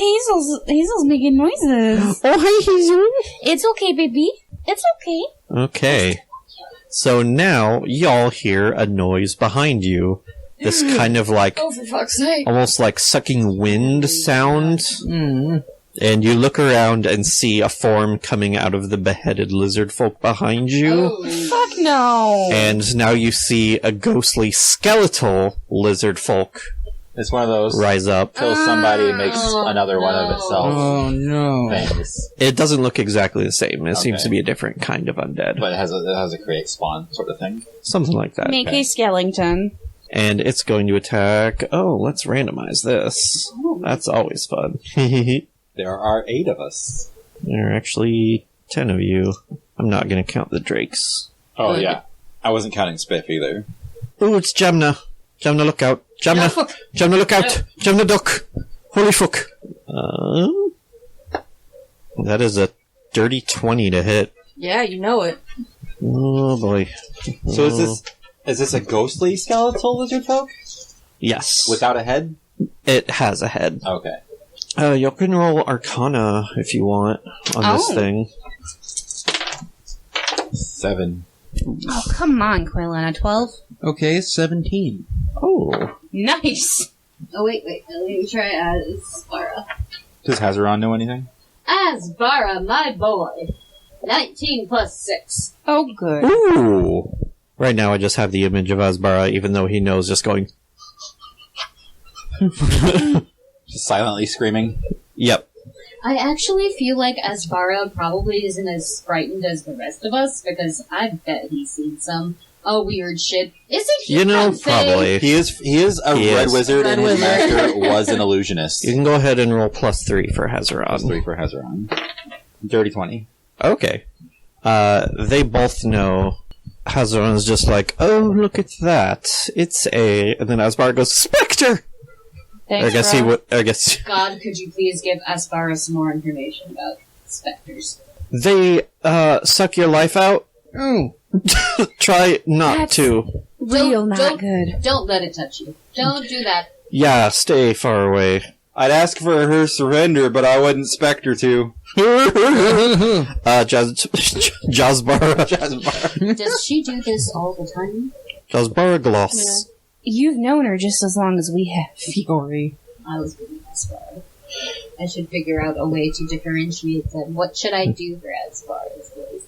Hazel's making noises. Oh, hi, Hazel. It's okay, baby. It's okay. Okay. So now, y'all hear a noise behind you. This kind of like... Oh, for fuck's sake. almost like sucking wind sound. And you look around and see a form coming out of the beheaded lizard folk behind you. Oh. Fuck no. And now you see a ghostly skeletal lizard folk It's one of those rise up. till somebody makes another one of no. itself Oh no. things. It doesn't look exactly the same. It seems Okay. to be a different kind of undead. But it has a create spawn sort of thing. Something like that. Make a skeleton. And it's going to attack... Oh, let's randomize this. That's always fun. There are 8 of us. There are actually 10 of you. I'm not going to count the drakes. Oh yeah. I wasn't counting Spiff either. Oh, it's Jamna. Jamna, look out. Jamna. Jamna, look out. Jamna, duck. Holy fuck. That is a dirty 20 to hit. Yeah, you know it. Oh, boy. So is this a ghostly skeletal lizard folk? Yes. Without a head? It has a head. Okay. You can roll Arcana if you want on this thing. 7. Oh, come on, Quilena. 12? Okay, 17. Oh. Nice. Oh, wait, let me try Asbara. Does Hazaron know anything? Asbara, my boy. 19 plus 6. Oh, good. Ooh. Right now I just have the image of Asbara, even though he knows just going... Just silently screaming. Yep. I actually feel like Asbara probably isn't as frightened as the rest of us, because I bet he's seen some weird shit. Isn't he? You know, something? probably. He is a He red is. wizard, Red and his wizard. master was an illusionist. You can go ahead and roll +3 for Hazaron. Plus 3 for Hazaron. Dirty 20. Okay. They both know. Hazaron's just like, oh, look at that. It's a... And then Asbara goes, Spectre! Thanks, I guess bro. he would... I guess... God, could you please give Asbara some more information about specters? They, suck your life out? Oh. Try not That's- to. Real not don't- good. Don't let it touch you. Don't do that. Yeah, stay far away. I'd ask for her surrender, but I wouldn't expect her to. Jazbara. Does she do this all the time? Jazbara Gloss. You've known her just as long as we have, Fiori. I was being Asbara. I should figure out a way to differentiate them. What should I do for Asbara's voice?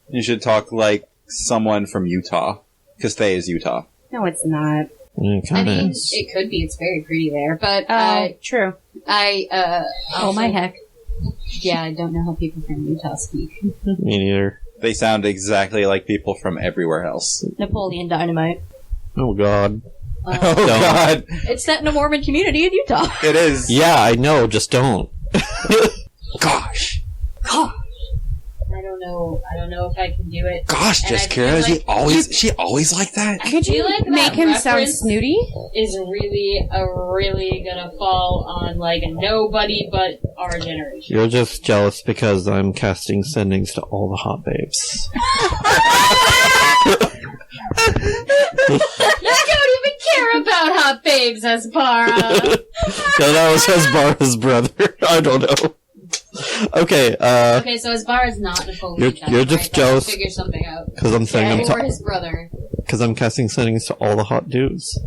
You should talk like someone from Utah. Because Thay is Utah. No, it's not. I mean, it could be. It's very pretty there, but True. oh my heck. Yeah, I don't know how people from Utah speak. Me neither. They sound exactly like people from everywhere else. Napoleon Dynamite. Oh god. Oh god! It's set in a Mormon community in Utah. It is. Yeah, I know, just don't. Gosh. I don't know if I can do it. Gosh, And I Jessica, feel she always like that? Could you feel like that make him sound reference snooty? is really gonna fall on like nobody but our generation. You're just jealous because I'm casting sendings to all the hot babes. You don't even care about hot babes, Asbara. No, that was Asbara's brother. I don't know. Okay, Okay, so Asbara's not Napoleon. You're just jealous. Figure something out. because I'm saying Or his brother. because I'm casting sendings to all the hot dudes.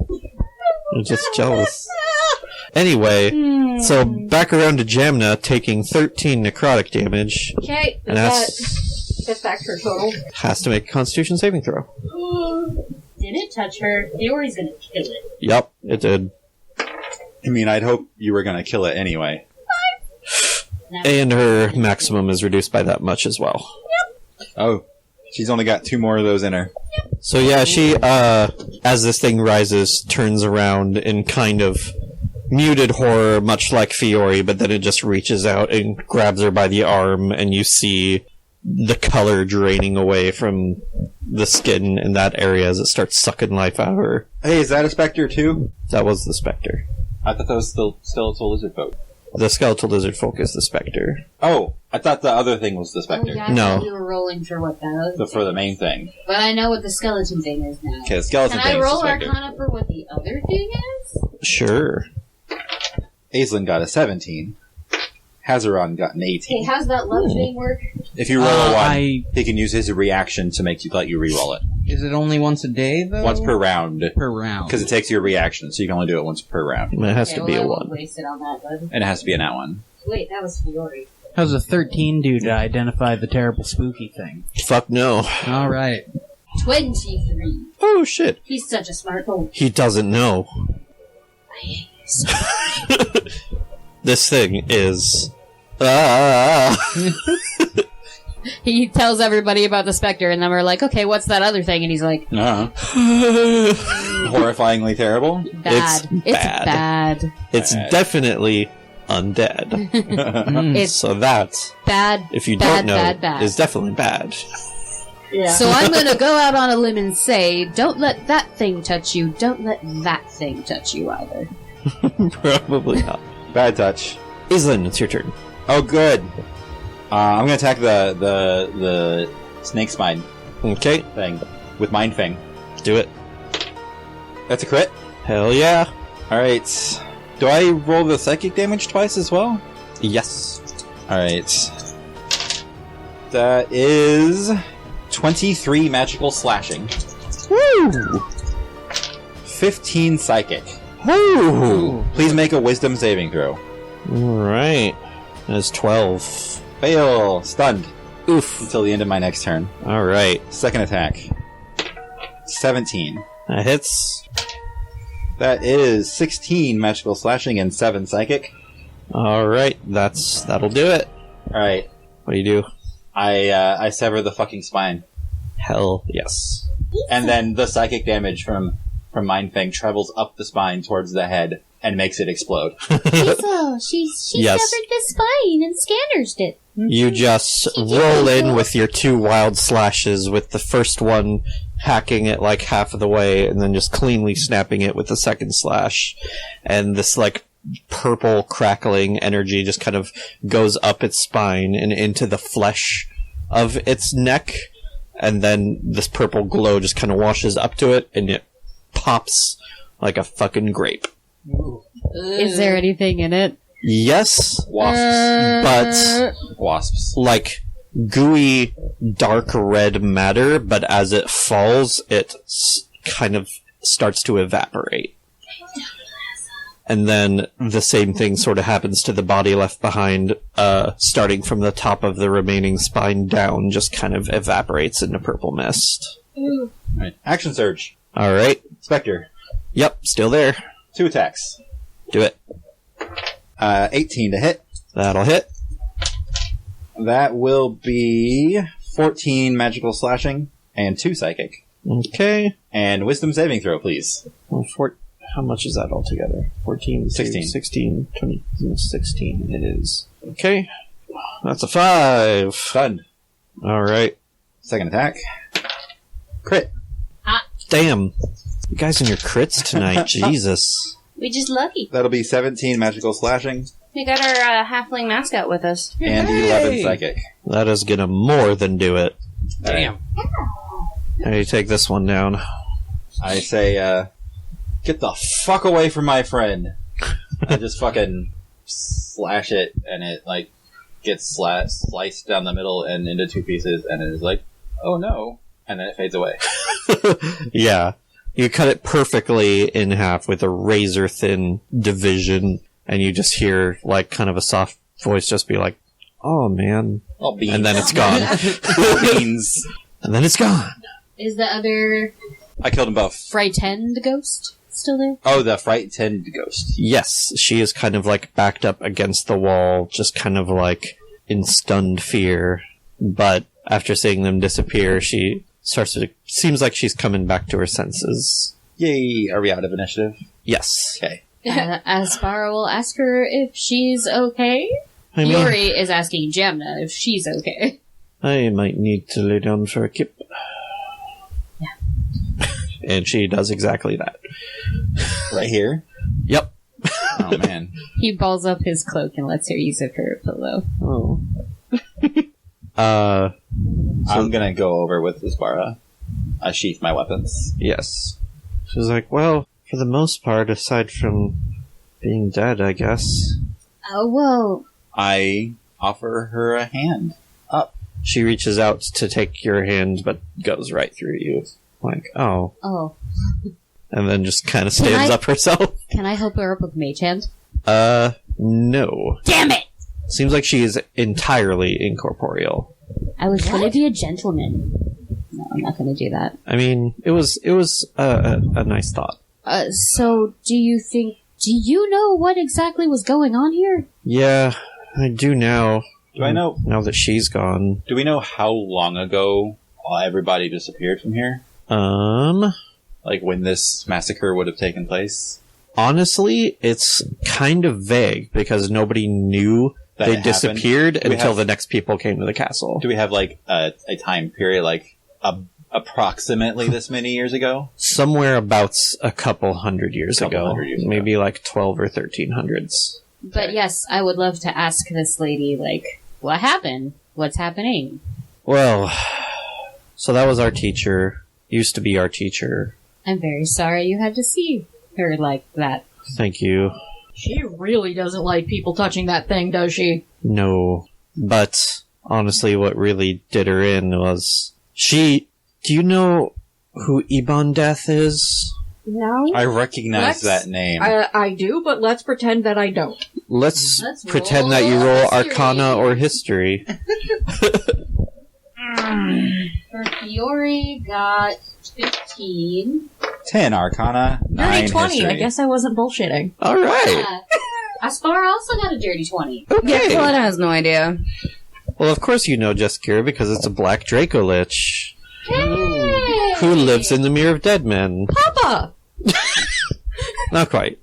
You're just jealous. Anyway, so back around to Jamna, taking 13 necrotic damage. Okay, And that's back to her total. has to make a Constitution saving throw. Did it touch her? Theory's gonna kill it. Yep, it did. I mean, I'd hope you were going to kill it anyway. And her maximum is reduced by that much as well. Oh, she's only got 2 more of those in her. So yeah, she, as this thing rises, turns around in kind of muted horror, much like Fiore, but then it just reaches out and grabs her by the arm, and you see the color draining away from the skin in that area as it starts sucking life out of her. Hey, is that a specter too? That was the Spectre. I thought that was the skeletal lizard folk. The skeletal lizard folk is the Spectre. Oh, I thought the other thing was the specter. Oh, yeah, I No. thought we were rolling for what that was. For the main thing. But I know what the skeleton thing is now. Okay, the skeleton Can thing I is the roll specter. Arcana for what the other thing is? Sure. Aislinn got a 17. Hazaron got an Okay, 18. how's that love thing work? If you roll a 1, I- he can use his reaction to let you re-roll it. Is it only once a day, though? Once per round. Per round. Because it takes your reaction, so you can only do it once per round. It has Okay, to be well, a I won't 1. waste it on that, bud. And it has to be an at one. Wait, that was Fiore. How's a 13 do to identify the terrible spooky thing? Fuck no. Alright. 23. Oh shit. He's such a smart boy. He doesn't know. This thing is... He tells everybody about the Spectre, and then we're like, okay, what's that other thing? And he's like, Horrifyingly terrible. bad. It's bad. It's Bad. definitely undead. It's So that, bad. if you Bad, don't know, bad, bad. is definitely bad. Yeah. So I'm gonna go out on a limb and say, don't let that thing touch you. Don't let that thing touch you either. Probably not. Bad touch. Aislinn, it's your turn. Oh, good. I'm gonna attack the snake spine Okay, thing with Mind Fang. do it. That's a crit. Hell yeah. Alright. Do I roll the psychic damage twice as well? Yes. Alright. That is 23 magical slashing. Woo! 15 psychic. Woo! Please make a wisdom saving throw. Alright. That's 12. Fail. Stunned. Oof. Until the end of my next turn. Alright. Second attack. 17. That hits. That is 16 magical slashing and 7 psychic. Alright, that'll do it. Alright. What do you do? I sever the fucking spine. Hell yes. And then the psychic damage from Mind Fang travels up the spine towards the head and makes it explode. She Yes. severed the spine and scanners it. You just roll in with your 2 wild slashes, with the first one hacking it like half of the way, and then just cleanly snapping it with the second slash. And this, like, purple crackling energy just kind of goes up its spine and into the flesh of its neck. And then this purple glow just kind of washes up to it, and it pops like a fucking grape. Is there anything in it? Yes, Wasps. but Wasps. like gooey dark red matter, but as it falls, it kind of starts to evaporate. And then the same thing sort of happens to the body left behind, starting from the top of the remaining spine down, just kind of evaporates into purple mist. Right. Action surge. Alright. Spectre. Yep, still there. 2 attacks. Do it. 18 to hit. That'll hit. That will be 14 magical slashing and 2 psychic. Okay. And wisdom saving throw, please. Well, how much is that altogether? 14, 16. 16, 20, 16 it is. Okay. That's a 5. Stunned. Alright. Second attack. Crit. Damn. You guys and your crits tonight, Jesus. We just lucky. That'll be 17 magical slashing We got our halfling mascot with us. and 11 psychic. That is gonna more than do it. Damn. How do you take this one down? I say, get the fuck away from my friend. I just fucking slash it, and it, like, gets sliced down the middle and into 2 pieces, and it is like, oh no, and then it fades away. Yeah. You cut it perfectly in half with a razor-thin division, and you just hear, like, kind of a soft voice just be like, oh, man. Oh, beans. And then it's gone. Beans. And then it's gone. Is the other I killed them both. frightened ghost still there? Oh, the frightened ghost. Yes, she is kind of, like, backed up against the wall, just kind of, like, in stunned fear. But after seeing them disappear, she starts to... Seems like she's coming back to her senses. Yay. Are we out of initiative? Yes. Okay. Aspara will ask her if she's okay. I mean, Yuri is asking Jamna if she's okay. I might need to lay down for a kip. Yeah. And she does exactly that. Right here? Yep. Oh, man. He balls up his cloak and lets her use it for a pillow. Oh. I'm gonna go over with Aspara. I sheath my weapons. Yes. She's like, well, for the most part, aside from being dead, I guess. Oh, well. I offer her a hand. She reaches out to take your hand, but goes right through you. Like, oh. Oh. And then just kind of stands I- up herself. Can I help her up with Mage Hand? No. Damn it! Seems like she is entirely incorporeal. I was going to be a gentleman. No, I'm not going to do that. I mean, it was a nice thought. So, do you know what exactly was going on here? Yeah, I do now. Do I know? Now that she's gone. Do we know how long ago everybody disappeared from here? Like when this massacre would have taken place? Honestly, it's kind of vague because nobody knew That they it happened? disappeared Do we until have- the next people came to the castle. Do we have like a time period, like approximately this many years ago? Somewhere about a couple hundred years Couple ago. hundred years ago. Maybe like 12 or 1300s. But yes, I would love to ask this lady, like, what happened? What's happening? Well, so that was our teacher. Used to be our teacher. I'm very sorry you had to see her like that. Thank you. She really doesn't like people touching that thing, does she? No. But honestly, what really did her in was she... Do you know who Ebon Death is? No? I recognize Let's- that name. I do, but let's pretend that I don't. Let's Let's pretend that you roll roll history. Arcana or History. Her Fiore got 15. 10 Arcana, 9 Dirty 20. history. I guess I wasn't bullshitting. All right. Aspar also got a dirty 20. Okay. Coletta has no idea. Well, of course you know Jeskir because it's a black Draco Lich Hey! who lives in the Mirror of Dead Men. Papa! Not quite.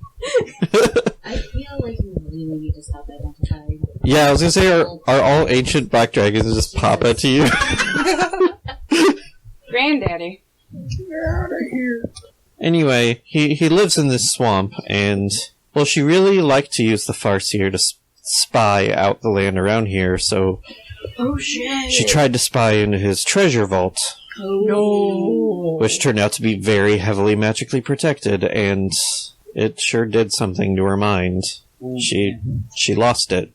I feel like you really need to stop identifying. Yeah, I was gonna say, are all ancient black dragons just Papa to you? Granddaddy. Anyway, he lives in this swamp, and, well, she really liked to use the Farseer to spy out the land around here, so Oh shit! she tried to spy into his treasure vault, No! which turned out to be very heavily magically protected, and it sure did something to her mind. She lost it.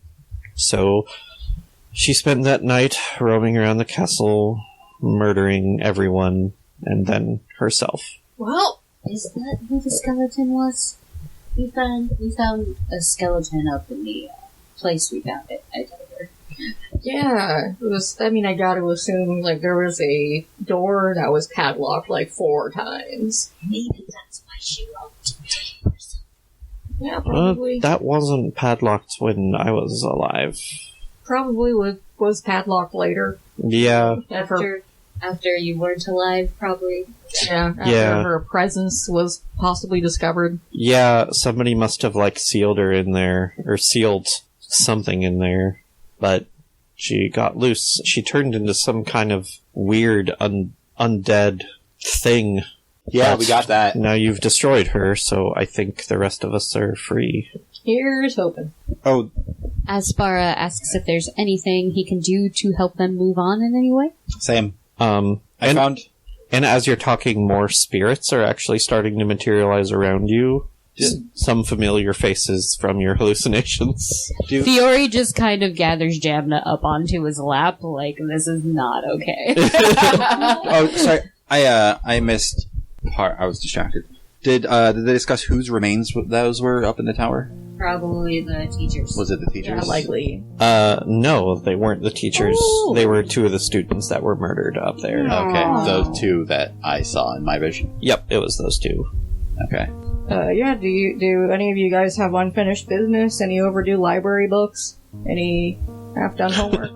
So she spent that night roaming around the castle, murdering everyone, and then herself. Well, Is that who the skeleton was? We found a skeleton up in the place we found it. I told her. yeah, it was, I mean, I gotta assume, like, there was a door that was padlocked, like, 4 times. Maybe that's why she wrote to tame herself. Yeah, probably. That wasn't padlocked when I was alive. Probably was padlocked later. Yeah, After you weren't alive, probably. Yeah, after Yeah. her presence was possibly discovered. yeah, somebody must have, like, sealed her in there, or sealed something in there, but she got loose. She turned into some kind of weird, undead thing. Yeah, But we got that. Now you've destroyed her, so I think the rest of us are free. Here's hoping. Oh, Aspara asks if there's anything he can do to help them move on in any way. same. I I found... And as you're talking, more spirits are actually starting to materialize around you. Some familiar faces from your hallucinations. Fiore just kind of gathers Jamna up onto his lap, like, this is not okay. Oh, sorry. I missed. I was distracted. Did they discuss whose remains those were up in the tower? Probably the teachers. Was it the teachers? Yeah, likely. No, they weren't the teachers. Ooh. They were 2 of the students that were murdered up there. Okay, those 2 that I saw in my vision. Yep, it was those 2. Okay. Yeah, do any of you guys have unfinished business? Any overdue library books? Any half-done homework?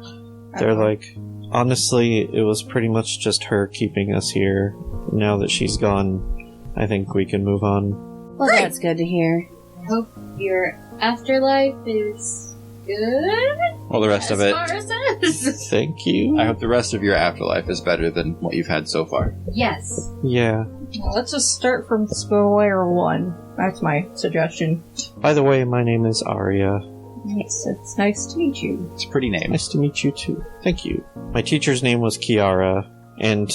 They're like, honestly, it was pretty much just her keeping us here. Now that she's gone, I think we can move on. Well, that's good to hear. I hope your afterlife is good. Well, the rest of it. As far as that is. Thank you. I hope the rest of your afterlife is better than what you've had so far. Yes. Yeah. Well, let's just start from square one. That's my suggestion. By the way, my name is Arya. It's nice to meet you. It's a pretty name. Nice to meet you too. Thank you. My teacher's name was Kiara, and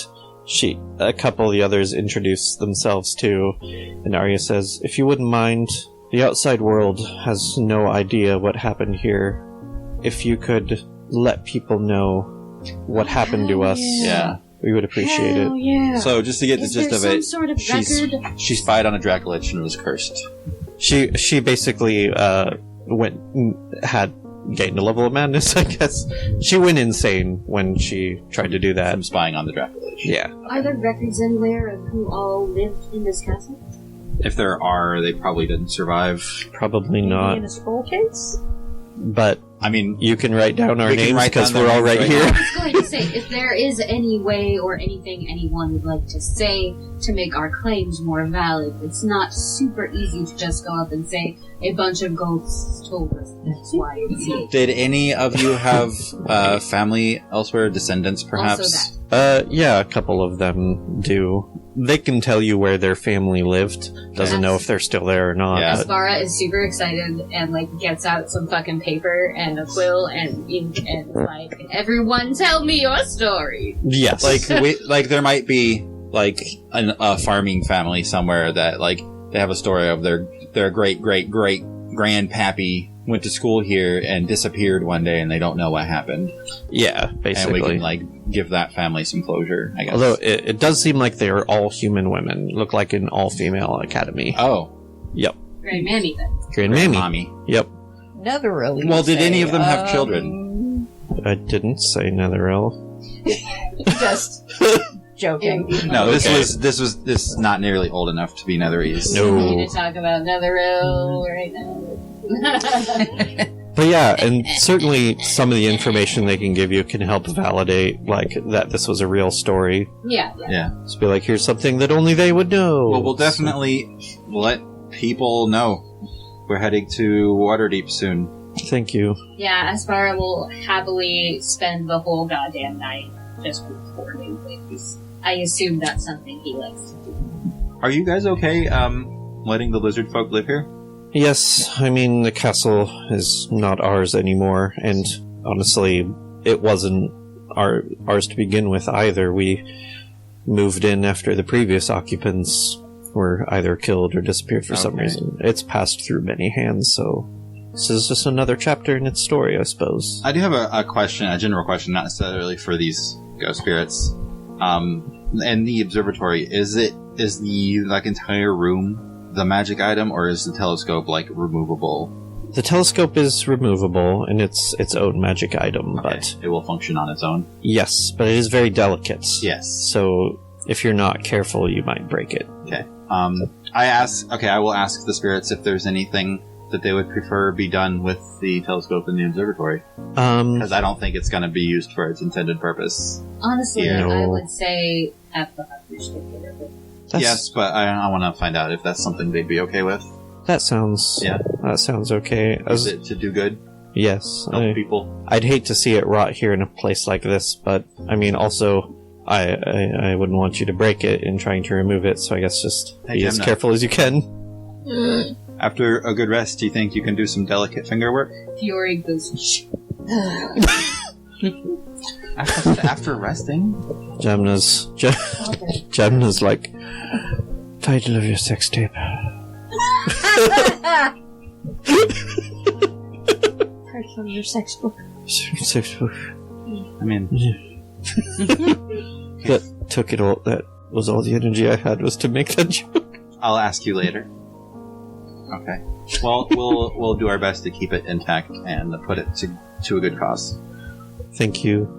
a couple of the others introduced themselves too. And Arya says, if you wouldn't mind, the outside world has no idea what happened here. If you could let people know what happened to us, Yeah. we would appreciate it. Yeah. So, just to get the Is gist there of some it, sort of record? she spied on a Dracolich and was cursed. She basically had gained a level of madness, I guess. She went insane when she tried to do that. From spying on the Dracolich. Yeah. Are there records anywhere of who all lived in this castle? If there are, they probably didn't survive. Probably Maybe not. in a scroll case? But I mean, you can write down our We can names write because down we're their all names right right here. I was going to say, if there is any way or anything anyone would like to say to make our claims more valid, it's not super easy to just go up and say, a bunch of ghosts told us X, Y, and Z. did any of you have family elsewhere, descendants perhaps? Also Yeah, a couple of them do. They can tell you where their family lived. Doesn't know if they're still there or not. Yeah. But Svara is super excited and like gets out some fucking paper and a quill and ink and like, everyone tell me your story. yes. Like there might be like a farming family somewhere that like they have a story of their great grandpappy went to school here and disappeared one day and they don't know what happened. yeah, basically. And we can like give that family some closure, I guess. Although it does seem like they are all human women. Look like an all-female academy. Oh, Yep. Great mammy then. Grand Mammy. mommy. Yep. Netheril. Well, did any of them have children? I didn't say Netheril. Just joking. No, Okay. this is not nearly old enough to be Netherese. No. We need to talk about Netheril right now. But yeah, and certainly some of the information they can give you can help validate, like, that this was a real story. Yeah. Yeah. Just be like, here's something that only they would know. Well, we'll definitely let people know. We're heading to Waterdeep soon. Thank you. Yeah, Aspara will happily spend the whole goddamn night just recording things. I assume that's something he likes to do. Are you guys okay, letting the lizard folk live here? Yes, I mean, the castle is not ours anymore, and honestly, it wasn't ours to begin with either. We moved in after the previous occupants were either killed or disappeared for some Okay. reason. It's passed through many hands, so this is just another chapter in its story, I suppose. I do have a question, a general question, not necessarily for these ghost spirits. And the observatory, is the like entire room the magic item, or is the telescope like removable? The telescope is removable, and it's its own magic item, but It will function on its own. yes, but it is very delicate. Yes. So if you're not careful, you might break it. Okay. I will ask the spirits if there's anything that they would prefer be done with the telescope in the observatory, because I don't think it's going to be used for its intended purpose. Honestly, Yeah. I No. would say have the hunters take care of it. That's, Yes, but I want to find out if that's something they'd be okay with. that sounds okay. Is it to do good, Yes, help people? I'd hate to see it rot here in a place like this, but I mean, also, I wouldn't want you to break it in trying to remove it. So I guess just Hey, be as Gemna. careful as you can. After a good rest, do you think you can do some delicate finger work? Fury goes, After resting? Gemna's like, title of your sex tape. Part from your sex book. Sex book. I mean, That took it all. That was all the energy I had was to make that joke. I'll ask you later. Okay. Well, we'll do our best to keep it intact and put it to a good cause. Thank you.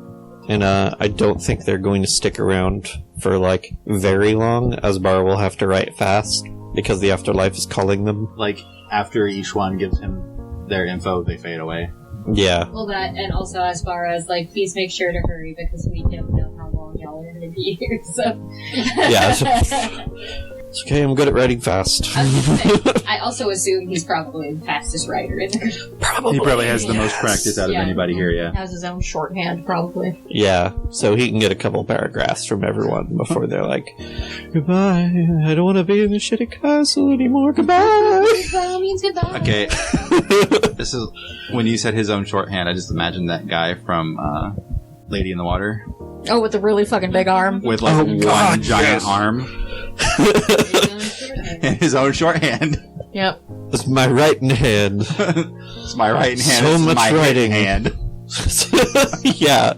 And I don't think they're going to stick around for, like, very long, as Bar will have to write fast, because the afterlife is calling them. Like, after each one gives him their info, they fade away. Yeah. Well, that, and also as far as, like, please make sure to hurry, because we don't know how long y'all are going to be here, so... Yeah. It's okay, I'm good at writing fast. I was gonna say, I also assume he's probably the fastest writer in the group. He probably has the most practice out of anybody here, yeah. Has his own shorthand, probably. Yeah, so he can get a couple paragraphs from everyone before they're like, goodbye, I don't want to be in the shitty castle anymore, goodbye! Goodbye means goodbye. Okay. This is... When you said his own shorthand, I just imagined that guy from Lady in the Water. Oh, with the really fucking big arm. With, like, one giant arm. And his own shorthand. Yep. It's my writing hand. It's my writing hand. So it's much my writing. hand. Yeah.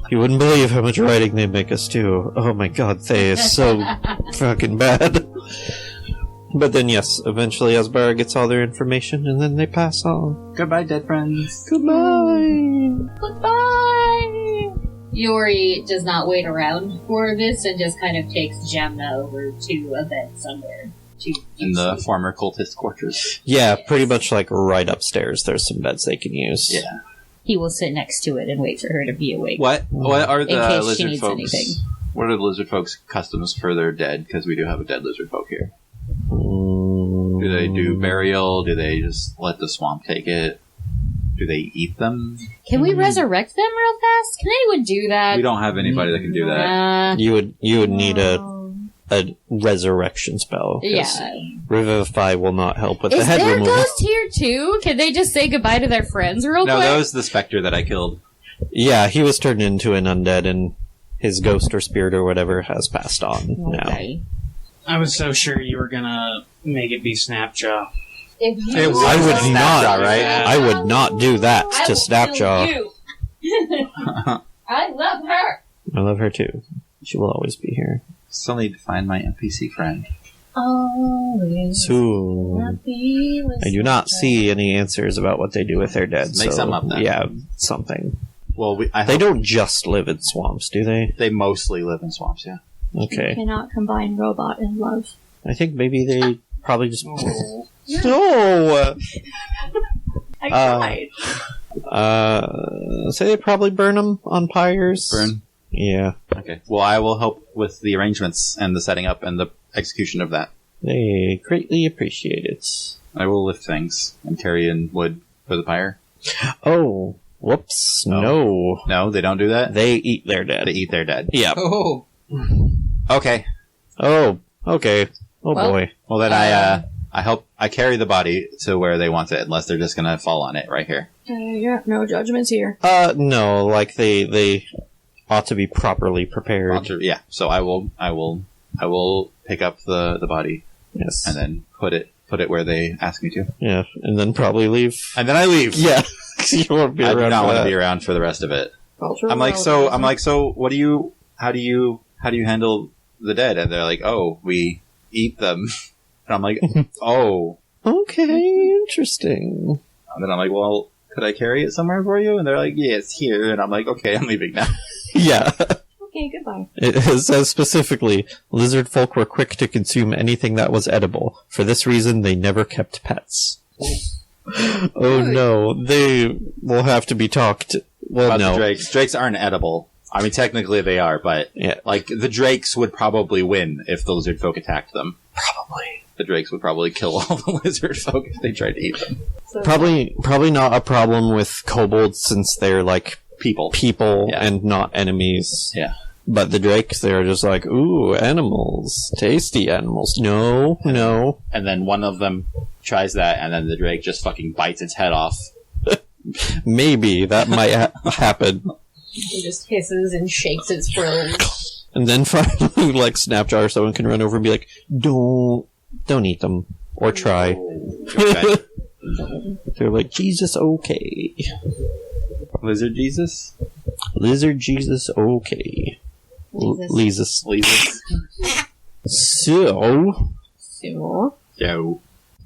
You wouldn't believe how much writing they make us do. Oh my god, they is so fucking bad. But then, yes, eventually Asbara gets all their information, and then they pass on. Goodbye, dead friends. Goodbye! Goodbye! Yori does not wait around for this and just kind of takes Jamna over to a bed somewhere. In the former cultist quarters. Yeah, pretty much like right upstairs. There's some beds they can use. Yeah. He will sit next to it and wait for her to be awake. What are In the case she lizard needs folks? anything. What are the lizard folks' customs for their dead? Because we do have a dead lizard folk here. Mm. Do they do burial? Do they just let the swamp take it? Do they eat them? Can we resurrect them real fast? Can anyone do that? We don't have anybody that can do that. You would need a resurrection spell. 'Cause Yeah. Revivify will not help with the Is head there a removal. ghost here too? Can they just say goodbye to their friends real No, quick? that was the specter that I killed. Yeah, he was turned into an undead, and his ghost or spirit or whatever has passed on now. Okay. I was so sure you were gonna make it be Snapjaw. If you It was I would Snapjaw, not. right? I would not do that I to will Snapjaw. kill you. I love her. I love her too. She will always be here. Still need to find my NPC friend. Always Soon. happy with I do not see any answers about what they do with their dead. Make so, some up then. Yeah, something. Well, They hope don't just live in swamps, do they? they mostly live in swamps, yeah. Okay. Cannot combine robot and love. I think maybe they probably just... Oh. No! I tried. So they probably burn them on pyres. Burn. Yeah. Okay. Well, I will help with the arrangements and the setting up and the execution of that. They greatly appreciate it. I will lift things and carry in wood for the pyre. Oh, whoops. No. No, they don't do that? They eat their dead. They eat their dead. Yeah. Oh. Okay. Oh, okay. Oh Well- boy. Well, then I carry the body to where they want it, unless they're just gonna fall on it right here. Yeah, no judgments here. No, like they ought to be properly prepared. Yeah. So I will pick up the body Yes. and then put it where they ask me to, Yeah, and then probably leave. and then I leave. Yeah. 'Cause you won't be I do around not for want to that. be around for the rest of it. Cultural I'm like, so what do you, how do you handle the dead? And they're like, oh, we eat them. And I'm like, oh. Okay, interesting. And then I'm like, well, could I carry it somewhere for you? And they're like, yeah, it's here. And I'm like, okay, I'm leaving now. Yeah. Okay, goodbye. It says specifically, lizard folk were quick to consume anything that was edible. For this reason, they never kept pets. Oh no, they will have to be talked. Well, About no. the drakes. Drakes aren't edible. I mean, technically they are, but Yeah. like the drakes would probably win if the lizard folk attacked them. Probably. The drakes would probably kill all the lizard folk if they tried to eat them. So, Probably not a problem with kobolds since they're like People. Yeah. And not enemies. Yeah. But the drakes, they're just like, ooh, animals. Tasty animals. No. And then one of them tries that, and then the drake just fucking bites its head off. Maybe that might happen. he just hisses and shakes its frills. And then finally, like, Snapjaw or someone can run over and be like, don't eat them. Or try. Okay. They're like, Jesus, okay. Lizard Jesus? Lizard Jesus, okay. Jesus. Leesus. Leesus? So, So, So,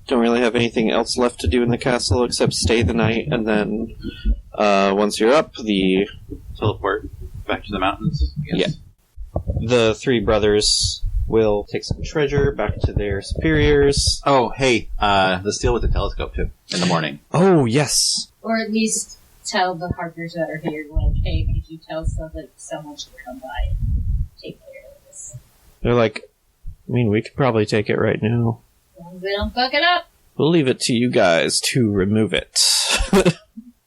don't really have anything else left to do in the castle except stay the night, and then once you're up, teleport back to the mountains. I guess. the three brothers will take some treasure back to their superiors. Oh, hey, the steal with the telescope too in the morning. Oh, yes. Or at least tell the Harpers that are here, like, hey, could you tell someone should come by and take care of this? They're like, I mean, we could probably take it right now. As long as they don't fuck it up. We'll leave it to you guys to remove it.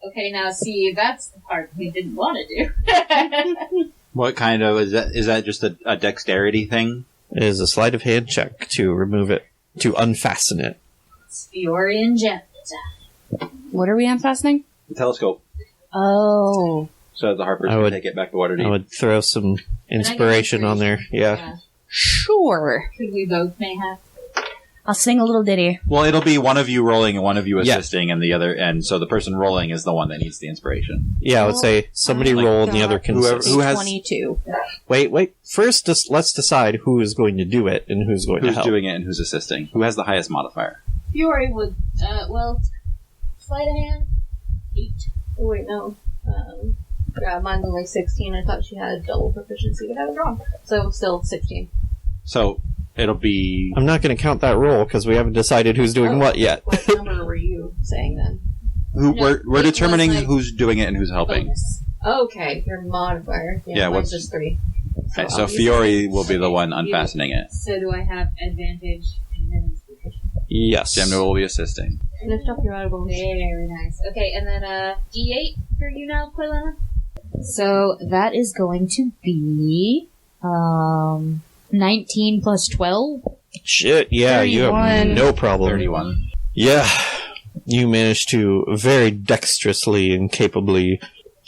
Okay, now see, that's the part we didn't want to do. What kind of is that? Just a dexterity thing? It is a sleight of hand check to remove it, to unfasten it. It's Fiori and Jet. What are we unfastening? The telescope. Oh. So the Harpers I can would- take it back to Waterdeep. I would throw some inspiration on there. Yeah. Sure. Could we both may have? I'll sing a little ditty. Well, it'll be one of you rolling and one of you Yeah. assisting, and the other, and so the person rolling is the one that needs the inspiration. Yeah, I would say somebody Like, roll and the other can whoever- assist. who has- 22. Wait. First, let's decide who is going to do it and who's going to Who's help. doing it and who's assisting? Who has the highest modifier? Fiori would, sleight of hand? 8. Oh, wait, no. Yeah, mine's only 16. I thought she had double proficiency, but I was wrong. So, still 16. So it'll be I'm not going to count that roll because we haven't decided who's doing what yet. What number were you saying then? who No, we're it was determining like- who's doing it and who's helping. Bonus. Okay, your modifier. Yeah, mine's what's- just 3. Okay, so I'll use Fiori will be the one unfastening it. So do I have advantage and then inspiration? Yes. Gemma will be assisting. Lift up your elbows. Very nice. Okay, and then D8 for you now, Quilana? So that is going to be 19 plus 12. Shit, yeah, you have 31. no problem. 31. Yeah, you managed to very dexterously and capably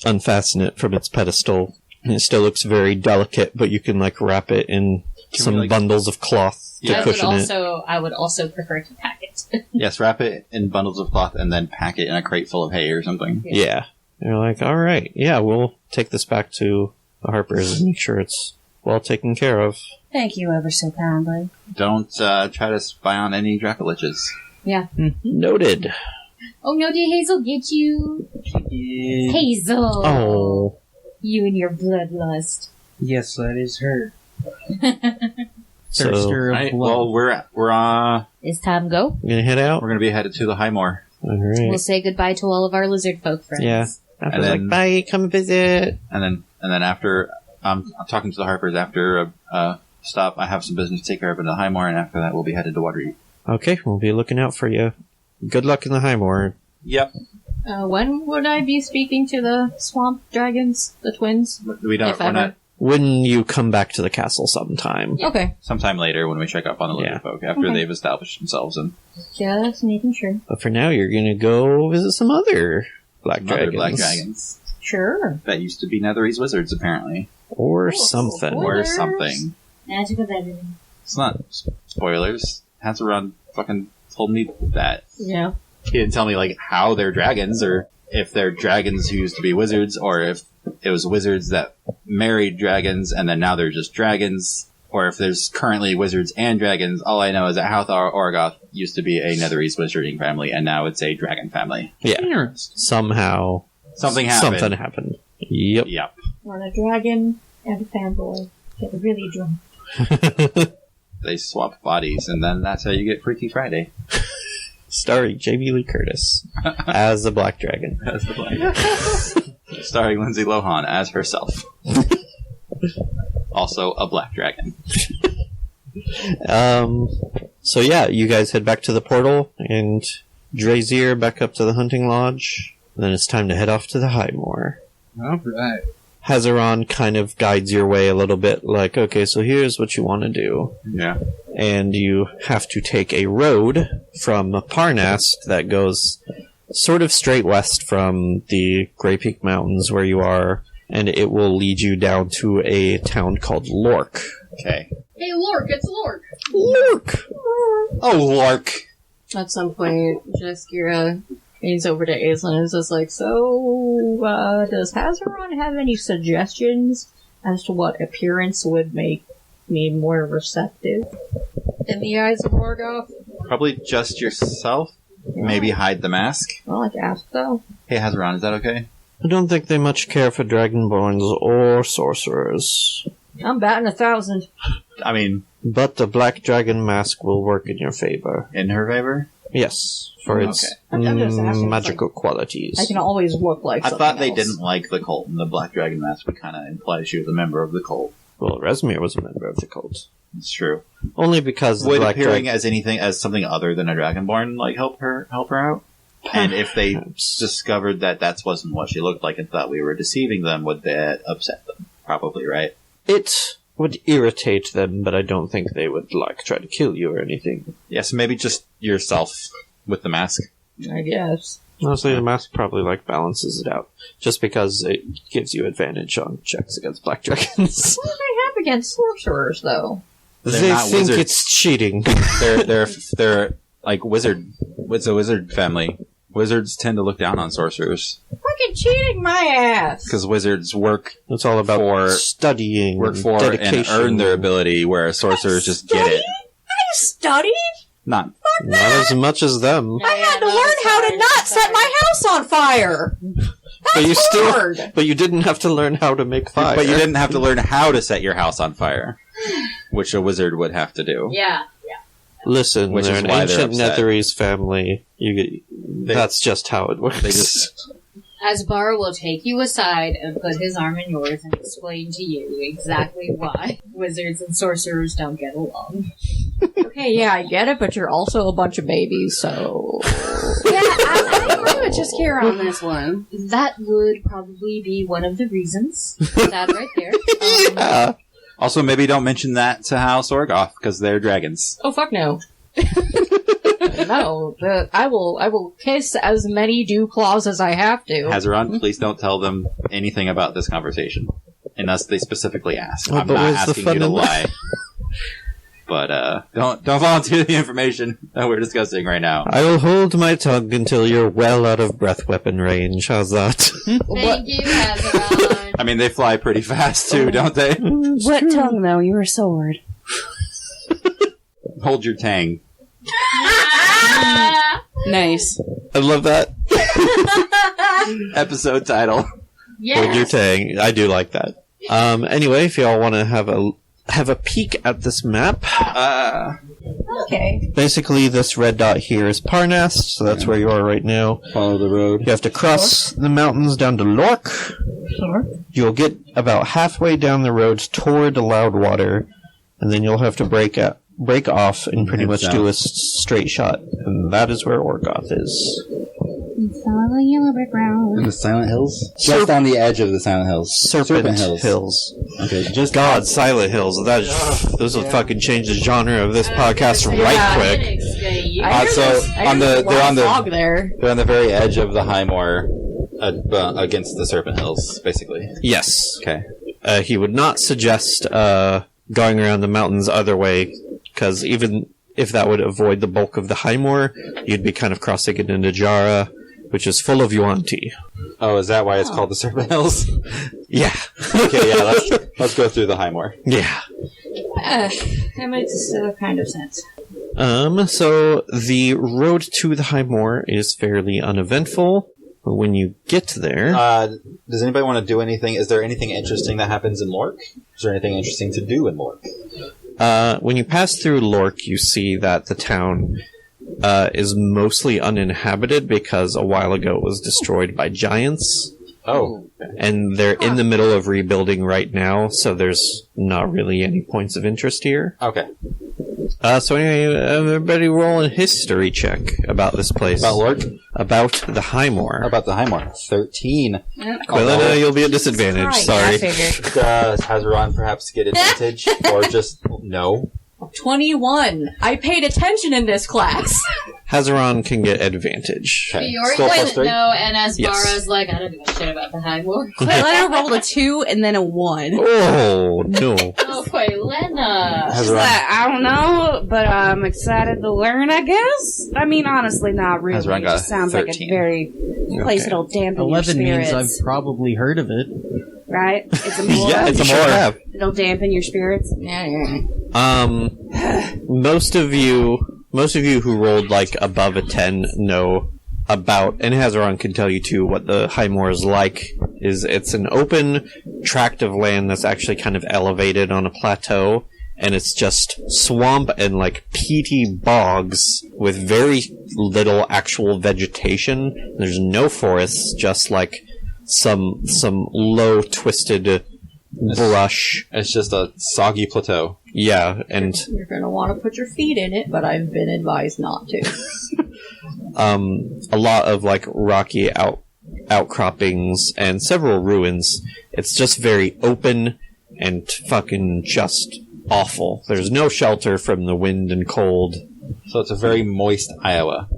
unfasten it from its pedestal. And it still looks very delicate, but you can like wrap it in some we, like- bundles of cloth to Yeah. cushion it. I would also prefer to pack it. Yes, wrap it in bundles of cloth and then pack it in a crate full of hay or something. Yeah. They're like, all right, yeah, we'll take this back to the Harpers and make sure it's well taken care of. Thank you ever so kindly. Don't try to spy on any Dracoliches. Noted. Oh no, did Hazel get you? Hazel! Oh. You and your bloodlust. Yes, that is her. So, Thirster of Right, blood. well, we're It's time to go. you gonna head out? gonna be headed to the Highmoor. All right. We'll say goodbye to all of our lizard folk friends. Yeah. After And like, then- bye, come visit. And then after I'm talking to the Harpers after stop, I have some business to take care of in the Highmoor, and after that we'll be headed to Waterdeep. Okay, we'll be looking out for you. Good luck in the Highmoor. Yep. When would I be speaking to the swamp dragons, the twins? We don't. If We're ever. not. When you come back to the castle sometime. Okay, Sometime later when we check up on the lizard Yeah. folk after Okay. they've established themselves and just making sure. But for now, you're gonna go visit some other black some other dragons. black dragons Sure. that used to be Netherese wizards apparently, Or Oh, something. spoilers. or something. Magical editing. It's not spoilers. Hazaron fucking told me that. Yeah. He didn't tell me like how they're dragons or if they're dragons who used to be wizards or if it was wizards that married dragons and then now they're just dragons or if there's currently wizards and dragons. All I know is that Halthar Orgoth used to be a Netherese wizarding family and now it's a dragon family. Yeah. Somehow. Something happened. Something happened. Yep. Yep. When a dragon and a fanboy get really drunk. They swap bodies and then that's how you get Freaky Friday. Starring Jamie Lee Curtis as the Black Dragon. That's the plan. Starring Lindsay Lohan as herself. Also a black dragon. So yeah, you guys head back to the portal and Drazier back up to the hunting lodge. Then it's time to head off to the Highmoor. Alright. Hazaron kind of guides your way a little bit, like, okay, so here's what you want to do. Yeah. And you have to take a road from Parnast that goes sort of straight west from the Grey Peak Mountains where you are, and it will lead you down to a town called Lork. Okay. Hey, Lork, it's Lork! Lork! Oh, Lark. At some point, Jaskira leans over to Aislinn and is just like, so, does Hazaron have any suggestions as to what appearance would make me more receptive in the eyes of Morgoth? Probably just yourself. Maybe hide the mask. Well, I guess so. Hey, Hazaran, is that okay? I don't think they much care for dragonborns or sorcerers. I'm batting 1,000. I mean, But the black dragon mask will work in your favor. in her favor? Yes, for its I'm just asking, magical qualities. I can always look like I something thought they else. didn't like the cult, and the Black Dragon Mask would kind of imply she was a member of the cult. Well, Resmir was a member of the cult. It's true. Only because the Would black appearing dragon... as something other than a Dragonborn like help her out? And if they Perhaps. discovered that wasn't what she looked like and thought we were deceiving them, would that upset them? Probably, right? It would irritate them, but I don't think they would, try to kill you or anything. Yeah, so maybe just yourself with the mask. I guess. Honestly, the mask probably, balances it out. Just because it gives you advantage on checks against black dragons. What do they have against sorcerers, though? They're They not think wizards. it's cheating. They're like wizard. It's a wizard family. Wizards tend to look down on sorcerers Fucking cheating my ass! because wizards work It's all about For- studying, for dedication. and earn their ability, whereas sorcerers just get it. I studied? Not Not as much as them. I had to learn how to not set my house on fire! But you still, Hard! but you didn't have to learn how to make fire. But you didn't have to learn how to set your house on fire, which a wizard would have to do. Yeah. Listen, Which they're is an why they're ancient upset. Netherese family. That's just how it works. They just Asbar will take you aside and put his arm in yours and explain to you exactly why wizards and sorcerers don't get along. Okay, yeah, I get it, but you're also a bunch of babies, so... Yeah, I agree with just Kira on this one. That would probably be one of the reasons. That right there. Yeah. also maybe don't mention that to House Orgoth because they're dragons. Oh, fuck no. No, I will kiss as many dew claws as I have to. Hazaran, please don't tell them anything about this conversation, unless they specifically ask. Oh, I'm but not where's the asking fun you to in lie. But don't volunteer the information that we're discussing right now. I will hold my tongue until you're well out of breath weapon range. How's that? Thank you, Hazaran. I mean, they fly pretty fast too, don't they? What tongue, though? You're a sword. Hold your tang. Nice. I love that. Episode title. Hold your Yes. tang. I do like that. Anyway, if y'all want to have a peek at this map, Okay. basically this red dot here is Parnast, so that's where you are right now. Follow the road. You have to cross the mountains down to Lork. Sure. You'll get about halfway down the road toward Loudwater, and then you'll have to break off and pretty Head much south. do a straight shot, and that is where Orgoth is. Follow the yellow brick road. The Silent Hills? Serp- Just on the edge of the Silent Hills. Serpent Hills. Okay, just God, Silent Hills. Those will fucking change the genre of this podcast right quick. they're on the fog there. they're on the very edge of the High Moor, against the Serpent Hills, basically. Yes. Okay. He would not suggest going around the mountains other way, because even if that would avoid the bulk of the High Moor, you'd be kind of crossing it into Jara, which is full of Yuan-Ti. Oh, is that why it's called the Serpent Hills? Yeah. Okay, yeah. Let's go through the High Moor. Yeah. That makes kind of sense. So the road to the High Moor is fairly uneventful. But when you get there, Does anybody want to do anything? Is there anything interesting that happens in Lork? Is there anything interesting to do in Lork? when you pass through Lork, you see that the town is mostly uninhabited because a while ago it was destroyed by giants. Oh. And they're in the middle of rebuilding right now, so there's not really any points of interest here. Okay. So anyway, everybody roll a history check about this place. About Lork? About the High Moor. About the High Moor. 13. Quelena, you'll be at disadvantage, Right, sorry. I figured. Does Hazaran perhaps get advantage? Or just no? 21. I paid attention in this class. Hazaran can get advantage. Okay. Fiora Still plus doesn't three? know, and Asbara's Yes. like, I don't give a shit about the High Moor. Quelena rolled a 2 and then a 1. Oh, no. Oh, Quelena. She's like, I don't know, but I'm excited to learn, I guess. I mean, honestly, not really. Hazaran It got just sounds like a 13. very place that'll dampen your 11 means spirits, I've probably heard of it. right? It's a more. Yeah, It's you a should more. have. It'll dampen your spirits. Most of you who rolled like above a 10 know about, and Hazaron can tell you too, what the High Moor is like. It's an open tract of land that's actually kind of elevated on a plateau, and it's just swamp and like peaty bogs with very little actual vegetation. There's no forests, just like some low twisted brush. It's just a soggy plateau. Yeah, and You're going to want to put your feet in it, but I've been advised not to. a lot of like rocky outcroppings and several ruins. It's just very open and fucking just awful. There's no shelter from the wind and cold. So it's a very moist Iowa.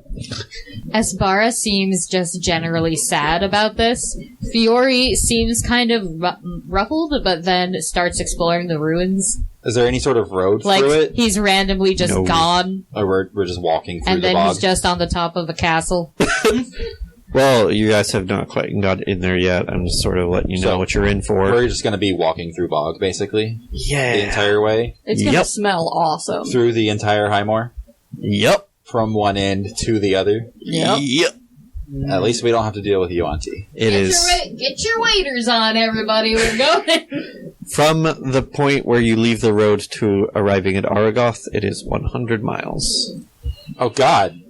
Esbara seems just generally sad about this. Fiore seems kind of ruffled, but then starts exploring the ruins. Is there any sort of road Like, through it? he's randomly just No. gone, Or we're just walking through and the then bog? he's just on the top of a castle. Well, you guys have not quite got in there yet. I'm just sort of letting you know So, what you're in for. We're just going to be walking through bog, basically, the entire way. It's going to Yep. smell awesome. Through the entire Highmoor. Yep. From one end to the other. Yep. At least we don't have to deal with Yuan-Ti. It is Get your waders on, everybody. We're going. from the point where you leave the road to arriving at Aragoth. It is 100 miles. Oh, God.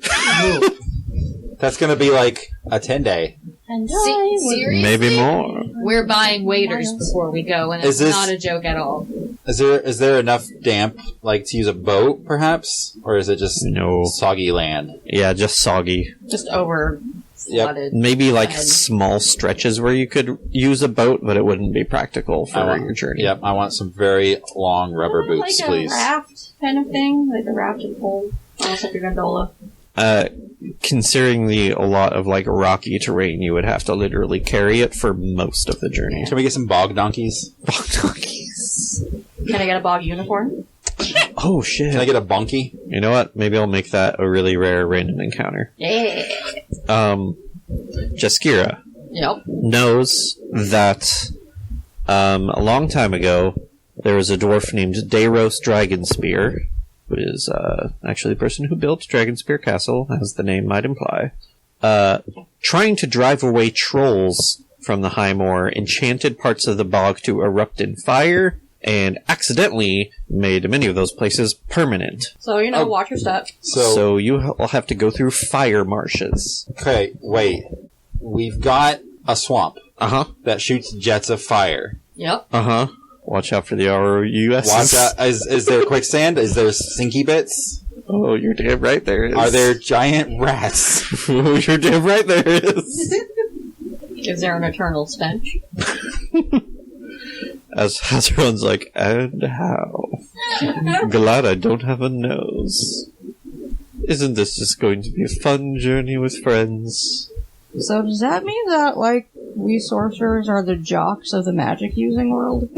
That's going to be like a 10-day. Seriously? Maybe more. We're buying waders before we go, and Is it's this- not a joke at all. Is there enough damp, like, to use a boat, perhaps? Or is it just No. soggy land? Yeah, just soggy. Just over flooded. Maybe like Bad. small stretches where you could use a boat, but it wouldn't be practical for your journey. Yep, I want some very long rubber Like boots, a please. raft kind of thing, like a raft and pole, almost like a gondola. Considering a lot of like rocky terrain, you would have to literally carry it for most of the journey. Can we get some bog donkeys? Bog donkeys. Can I get a bog uniform? Oh shit! Can I get a bunkie? You know what? Maybe I'll make that a really rare random encounter. Yeah. Jaskira Yep. knows that a long time ago there was a dwarf named Dayros Dragonspear, who is actually the person who built Dragonspear Castle, as the name might imply, trying to drive away trolls from the High Moor, enchanted parts of the bog to erupt in fire, and accidentally made many of those places permanent. So, watch your step. So you will have to go through fire marshes. Okay, wait. We've got a swamp Uh-huh. that shoots jets of fire. Yep. Uh-huh. Watch out for the ROUS. Watch out. Is there quicksand? Is there sinky bits? Oh, you're damn right there is. Are there giant rats? Oh, you're damn right there is. Is there an eternal stench? As Hazaron's like, and how? Glad I don't have a nose. Isn't this just going to be a fun journey with friends? So does that mean that, like, we sorcerers are the jocks of the magic-using world?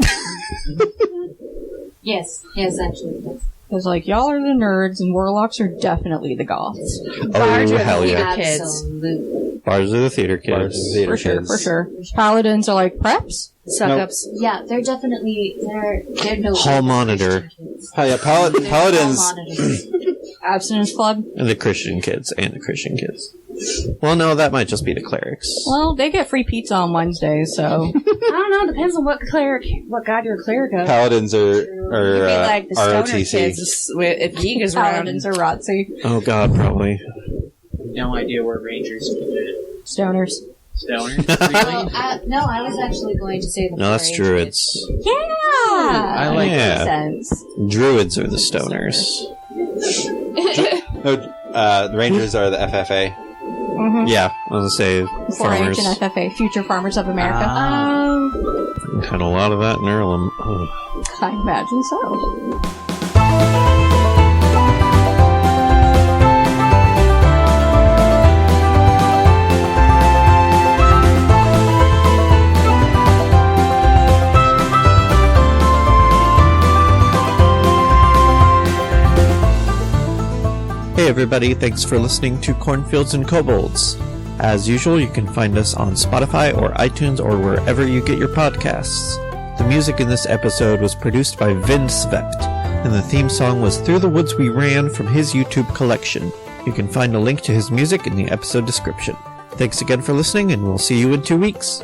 Yes, actually, it does. Because, like, y'all are the nerds, and warlocks are definitely the goths. Oh, hell yeah. Absolutely. Bars are the theater Bars kids. are the theater For sure, kids. for sure. Paladins are, like, preps? Suck-ups. Yeah, they're definitely they're no Hall monitor. Oh, yeah, paladins. Abstinence club? And the Christian kids. And the Christian kids. Well, no, that might just be the clerics. Well, they get free pizza on Wednesdays, so... I don't know. Depends on what god you're a cleric of. Paladins are You'd be like the stoner ROTC. kids if Yiga's around. Paladins are Rotzi. Oh god, probably. No idea where Rangers would fit. Stoners. Stoner? Well, no, I was actually going to say the No, that's Forage druids. Yeah! I like Yeah. Sense. Druids are the stoners. No, the Rangers are the FFA. Mm-hmm. Yeah, I was gonna say 4-H farmers. and FFA, Future Farmers of America. Had a lot of that in Earlham. Ugh. I imagine so. Hey everybody, thanks for listening to Cornfields and Kobolds. As usual, you can find us on Spotify or iTunes or wherever you get your podcasts. The music in this episode was produced by Vin Svept, and the theme song was Through the Woods We Ran from his YouTube collection. You can find a link to his music in the episode description. Thanks again for listening, and we'll see you in 2 weeks.